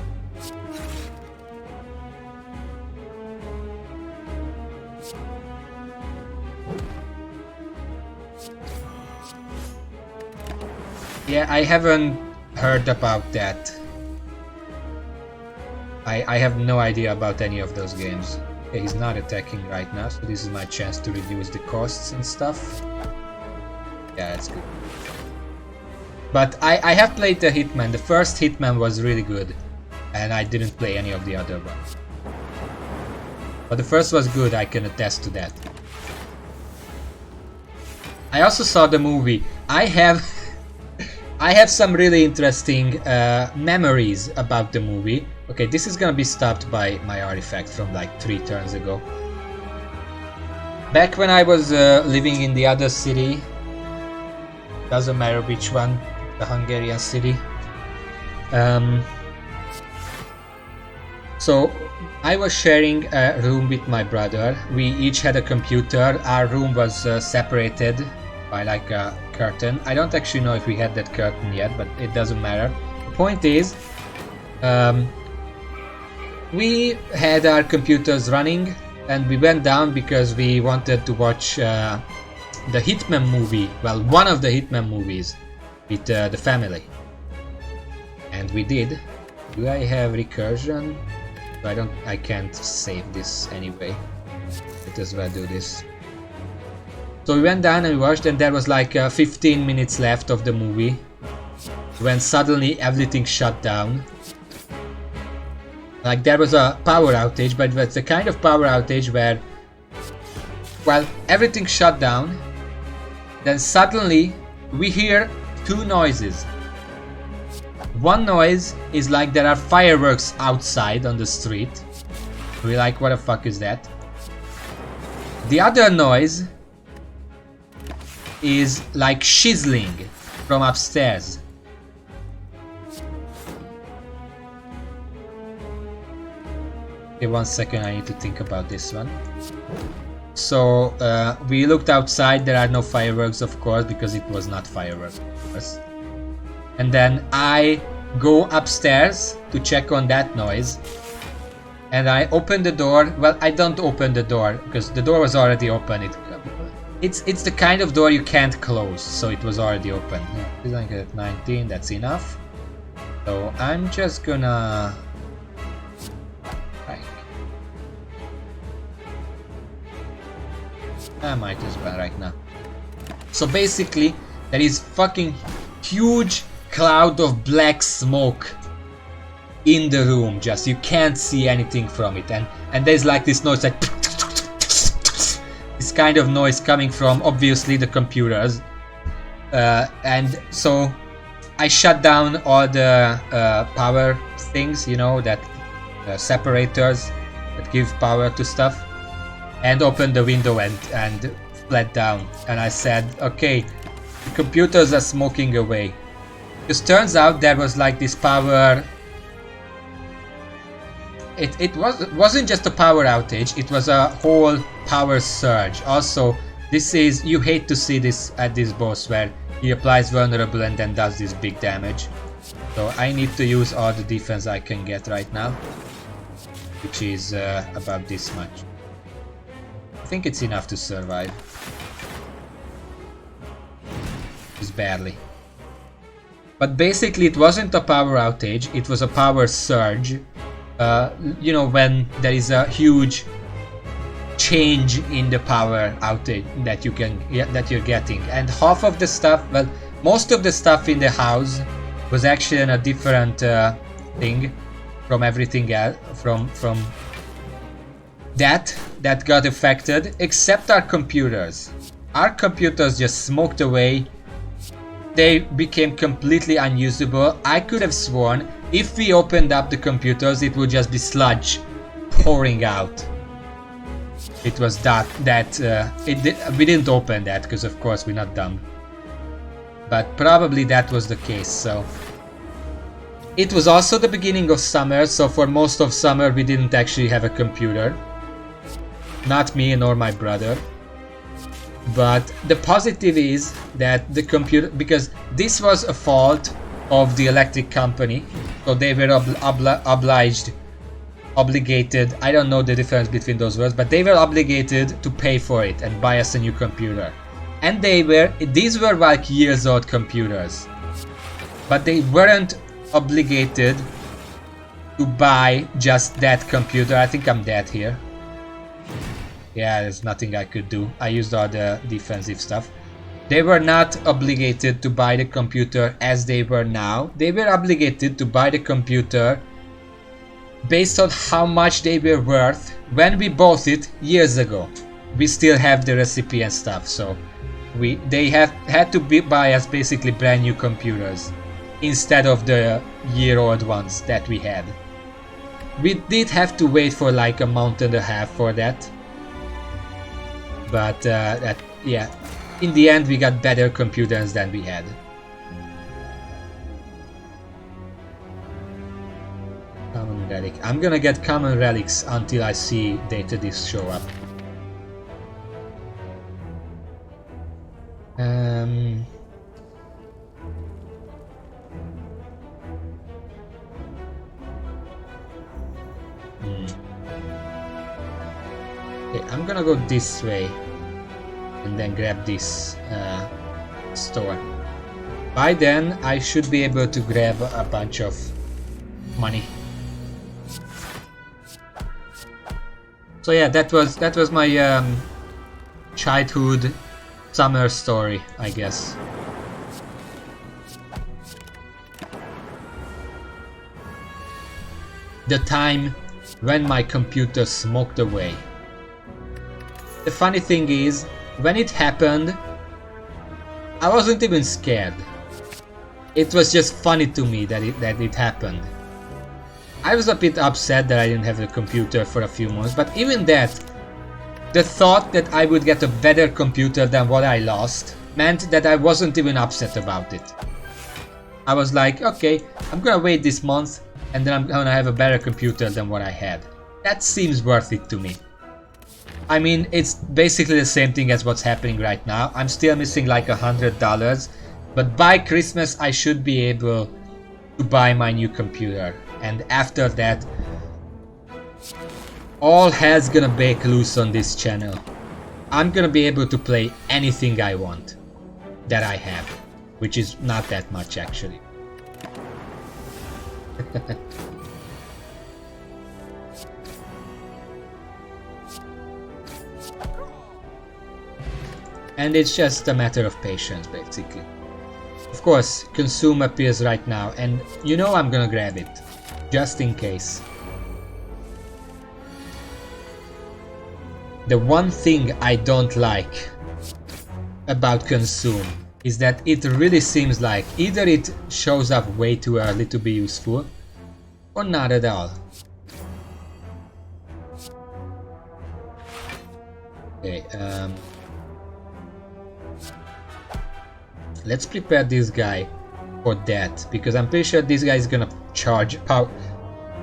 Yeah, I haven't heard about that. I have no idea about any of those games. Okay, he's not attacking right now, so this is my chance to reduce the costs and stuff. Yeah, that's good. But I have played the Hitman. The first Hitman was really good, and I didn't play any of the other ones. But the first was good, I can attest to that. I also saw the movie. I have some really interesting memories about the movie. Okay, this is gonna be stopped by my artifact from like 3 turns ago. Back when I was living in the other city, doesn't matter which one, the Hungarian city. So I was sharing a room with my brother. We each had a computer. Our room was separated by like a curtain. I don't actually know if we had that curtain yet, but it doesn't matter. The point is, we had our computers running and we went down because we wanted to watch the Hitman movie, well, one of the Hitman movies with the family. And we did. Do I have recursion? I can't save this anyway. Might as well do this. So we went down and we watched, and there was like 15 minutes left of the movie when suddenly everything shut down. Like there was a power outage, but it was the kind of power outage where, well, everything shut down. Then suddenly we hear 2 noises. One noise is like there are fireworks outside on the street. We're like, what the fuck is that? The other noise is like chiseling from upstairs. Okay, 1 second, I need to think about this one. So we looked outside, there are no fireworks of course, because it was not fireworks. And then I go upstairs to check on that noise. And I open the door. Well, I don't open the door because the door was already open. It's the kind of door you can't close, so it was already open. Yeah, at 19, that's enough. So I'm just gonna... I might as well right now. So basically, there is fucking huge cloud of black smoke in the room. Just you can't see anything from it, and there's like this noise, like this kind of noise coming from obviously the computers. And so I shut down all the power things, you know, that separators that give power to stuff. And opened the window and fled down. And I said, okay, the computers are smoking away. Because turns out there was like this power... It wasn't just a power outage, it was a whole power surge. Also, this is... You hate to see this at this boss where he applies vulnerable and then does this big damage. So I need to use all the defense I can get right now. Which is about this much. I think it's enough to survive. Just barely. But basically it wasn't a power outage, it was a power surge. You know, when there is a huge change in the power outage that you're getting. And half of the stuff, well, most of the stuff in the house was actually in a different thing from everything else, from that got affected, except our computers. Our computers just smoked away. They became completely unusable. I could have sworn If we opened up the computers, it would just be sludge pouring out. It was we didn't open that because of course we're not dumb. But probably that was the case, so. It was also the beginning of summer, so for most of summer we didn't actually have a computer. Not me nor my brother. But the positive is that the computer, because this was a fault of the electric company, so they were obligated, I don't know the difference between those words, but they were obligated to pay for it and buy us a new computer. And these were like years old computers. But they weren't obligated to buy just that computer. I think I'm dead here. Yeah, there's nothing I could do. I used all the defensive stuff. They were not obligated to buy the computer as they were now. They were obligated to buy the computer based on how much they were worth when we bought it years ago. We still have the recipe and stuff, so they had to buy us basically brand new computers instead of the year-old ones that we had. We did have to wait for like a month and a half for that. But yeah, in the end we got better computers than we had. Common relic. I'm gonna get common relics until I see data discs show up. Okay, I'm gonna go this way and then grab this store. By then I should be able to grab a bunch of money. So yeah, that was my childhood summer story, I guess. The time when my computer smoked away. The funny thing is, when it happened, I wasn't even scared. It was just funny to me that it happened. I was a bit upset that I didn't have a computer for a few months, but even that, the thought that I would get a better computer than what I lost meant that I wasn't even upset about it. I was like, okay, I'm gonna wait this month and then I'm gonna have a better computer than what I had. That seems worth it to me. I mean, it's basically the same thing as what's happening right now. I'm still missing like $100, but by Christmas I should be able to buy my new computer. And after that, all hell's gonna break loose on this channel. I'm gonna be able to play anything I want that I have, which is not that much actually. And it's just a matter of patience, basically. Of course, consume appears right now, and you know I'm gonna grab it, just in case. The one thing I don't like about consume is that it really seems like either it shows up way too early to be useful, or not at all. Okay, let's prepare this guy for that, because I'm pretty sure this guy is gonna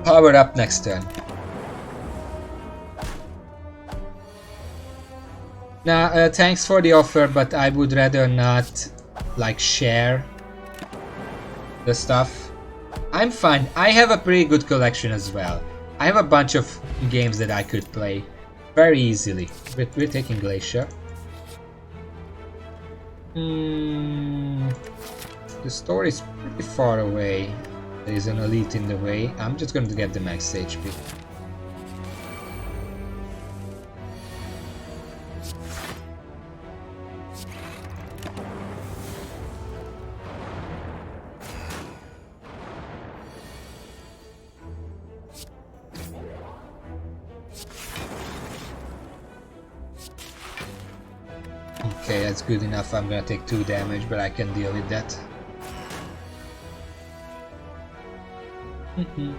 power up next turn. Now, thanks for the offer, but I would rather not, like, share the stuff. I'm fine. I have a pretty good collection as well. I have a bunch of games that I could play very easily. We're taking Glacier. The store is pretty far away. There is an elite in the way. I'm just going to get the max HP. Okay, that's good enough. I'm gonna take 2 damage, but I can deal with that. Mhm.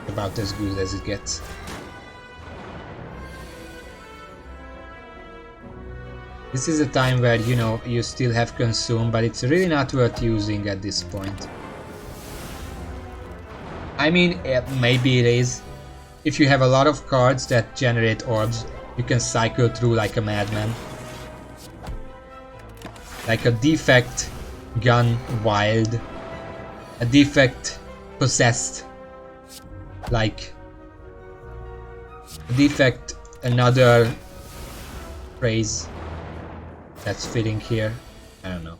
About as good as it gets. This is a time where, you know, you still have consume, but it's really not worth using at this point. I mean, maybe it is. If you have a lot of cards that generate orbs, you can cycle through like a madman. Like a defect gun wild, a defect possessed, like a defect another phrase that's fitting here. I don't know.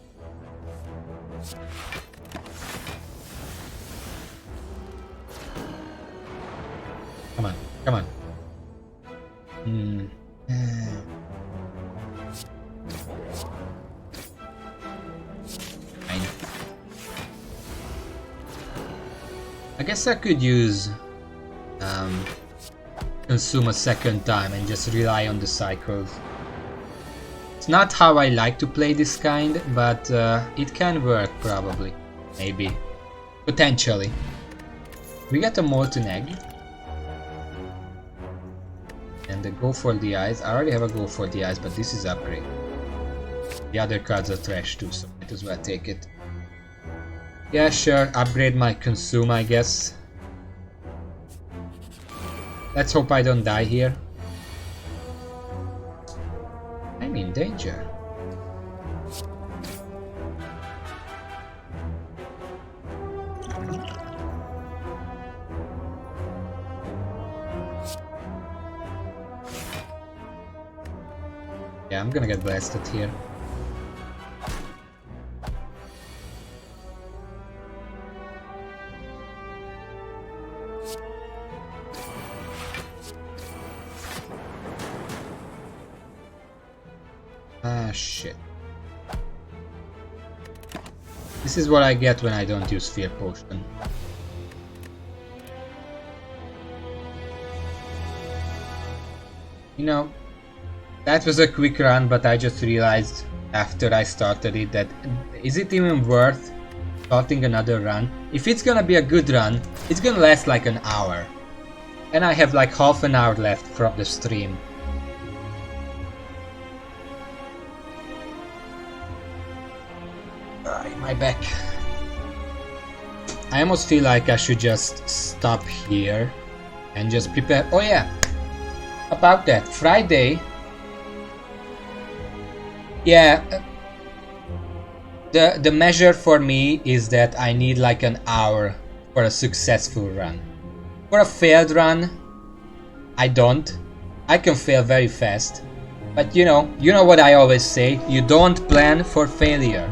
Come on, come on. Fine. I guess I could use consume a second time and just rely on the cycles. It's not how I like to play this kind, but it can work probably. Maybe. Potentially. We get a molten egg. And a go for the eyes. I already have a go for the eyes, but this is upgrade. The other cards are trash too, so might as well take it. Yeah, sure. Upgrade my consume, I guess. Let's hope I don't die here. I'm in danger. Yeah, I'm gonna get blasted here. Ah, shit. This is what I get when I don't use Fear Potion. You know, that was a quick run, but I just realized after I started it that is it even worth starting another run? If it's gonna be a good run, it's gonna last like an hour. And I have like half an hour left from the stream. My back. I almost feel like I should just stop here and just prepare. Oh yeah, about that, Friday. Yeah, the measure for me is that I need like an hour for a successful run. For a failed run, I don't. I can fail very fast. But you know what I always say, you don't plan for failure.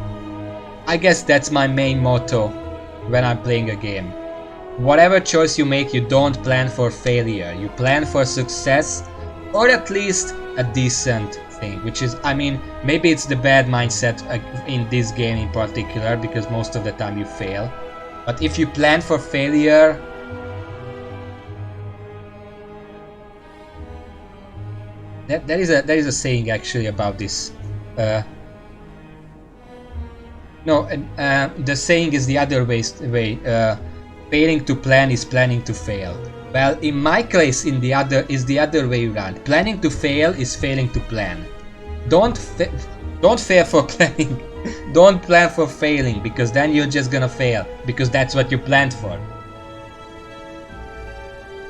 I guess that's my main motto when I'm playing a game. Whatever choice you make, you don't plan for failure. You plan for success, or at least a decent thing. Which is, I mean, maybe it's the bad mindset in this game in particular, because most of the time you fail. But if you plan for failure, there is a saying actually about this. No, the saying is the other way. Failing to plan is planning to fail. Well, in my case, the other way around. Planning to fail is failing to plan. Don't fail for planning. Don't plan for failing, because then you're just gonna fail, because that's what you planned for.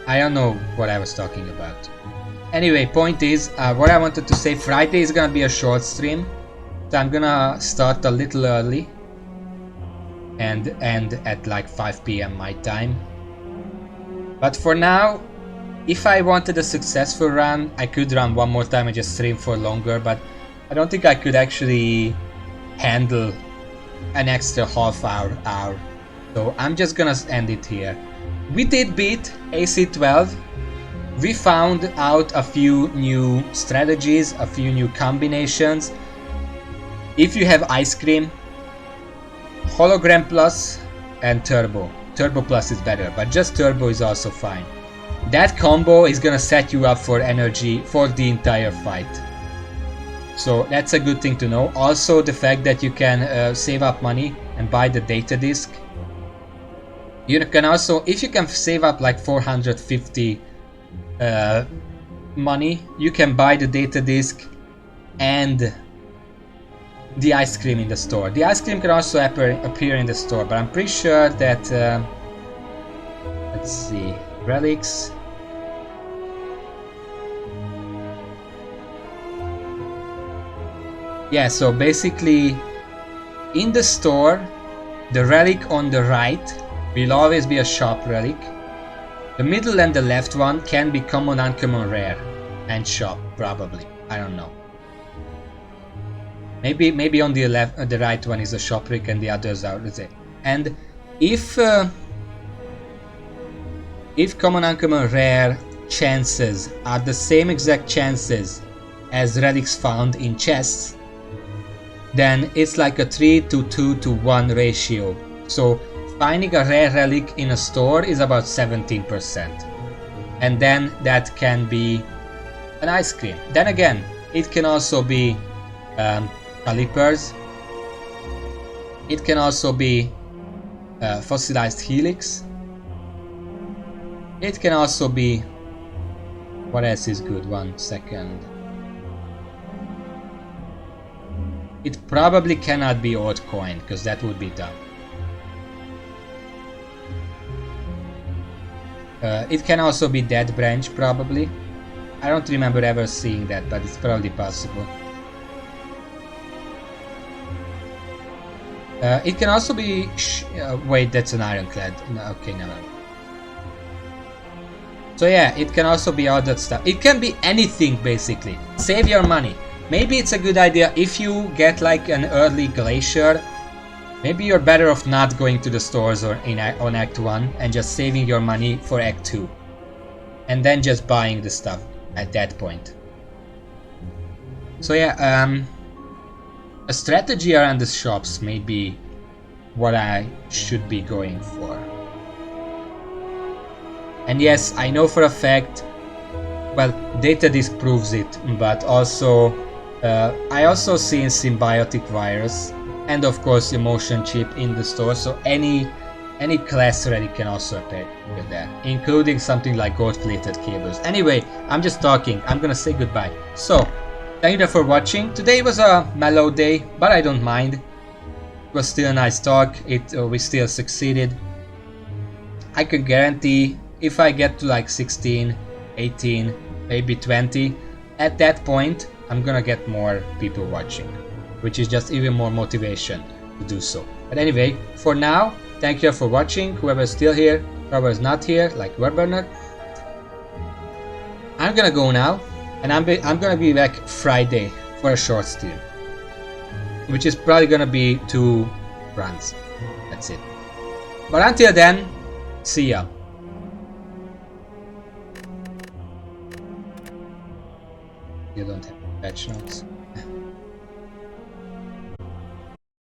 I don't know what I was talking about. Anyway, point is, what I wanted to say, Friday is gonna be a short stream. So I'm gonna start a little early and end at like 5 PM my time. But for now, if I wanted a successful run, I could run one more time and just stream for longer, but I don't think I could actually handle an extra half hour. So I'm just gonna end it here. We did beat AC12. We found out a few new strategies, a few new combinations. If you have ice cream, Hologram Plus and Turbo. Turbo Plus is better, but just Turbo is also fine. That combo is gonna set you up for energy for the entire fight. So that's a good thing to know. Also the fact that you can save up money and buy the data disk. You can also, if you can save up like 450 money, you can buy the data disk and the ice cream in the store. The ice cream can also appear in the store, but I'm pretty sure that let's see, relics. Yeah, so basically in the store, the relic on the right will always be a shop relic. The middle and the left one can be common, uncommon, rare, and shop probably. I don't know. Maybe on the left, the right one is a shop relic and the others are the. And if common, uncommon, rare chances are the same exact chances as relics found in chests, then it's like a 3 to 2 to 1 ratio. So finding a rare relic in a store is about 17%. And then that can be an ice cream. Then again, it can also be calipers. It can also be fossilized helix. It can also be... what else is good? 1 second. It probably cannot be old coin, because that would be dumb. It can also be dead branch, probably. I don't remember ever seeing that, but it's probably possible. It can also be... wait, that's an ironclad. No, okay, never mind. So yeah, it can also be all that stuff. It can be anything, basically. Save your money. Maybe it's a good idea if you get like an early glacier. Maybe you're better off not going to the stores or on Act 1 and just saving your money for Act 2. And then just buying the stuff at that point. So yeah, a strategy around the shops may be what I should be going for. And yes, I know for a fact, well, data disk proves it, but also I also seen symbiotic virus and of course emotion chip in the store, so any class relic can also appear there, including something like gold plated cables. Anyway, I'm just talking, I'm gonna say goodbye. So, thank you for watching. Today was a mellow day, but I don't mind. It was still a nice talk, we still succeeded. I can guarantee if I get to like 16, 18, maybe 20, at that point I'm gonna get more people watching, which is just even more motivation to do so. But anyway, for now, thank you for watching, whoever's still here, whoever's not here, like Werberner. I'm gonna go now, and I'm gonna be back Friday for a short stream, which is probably gonna be 2 runs. That's it. But until then, see ya. You don't have patch notes.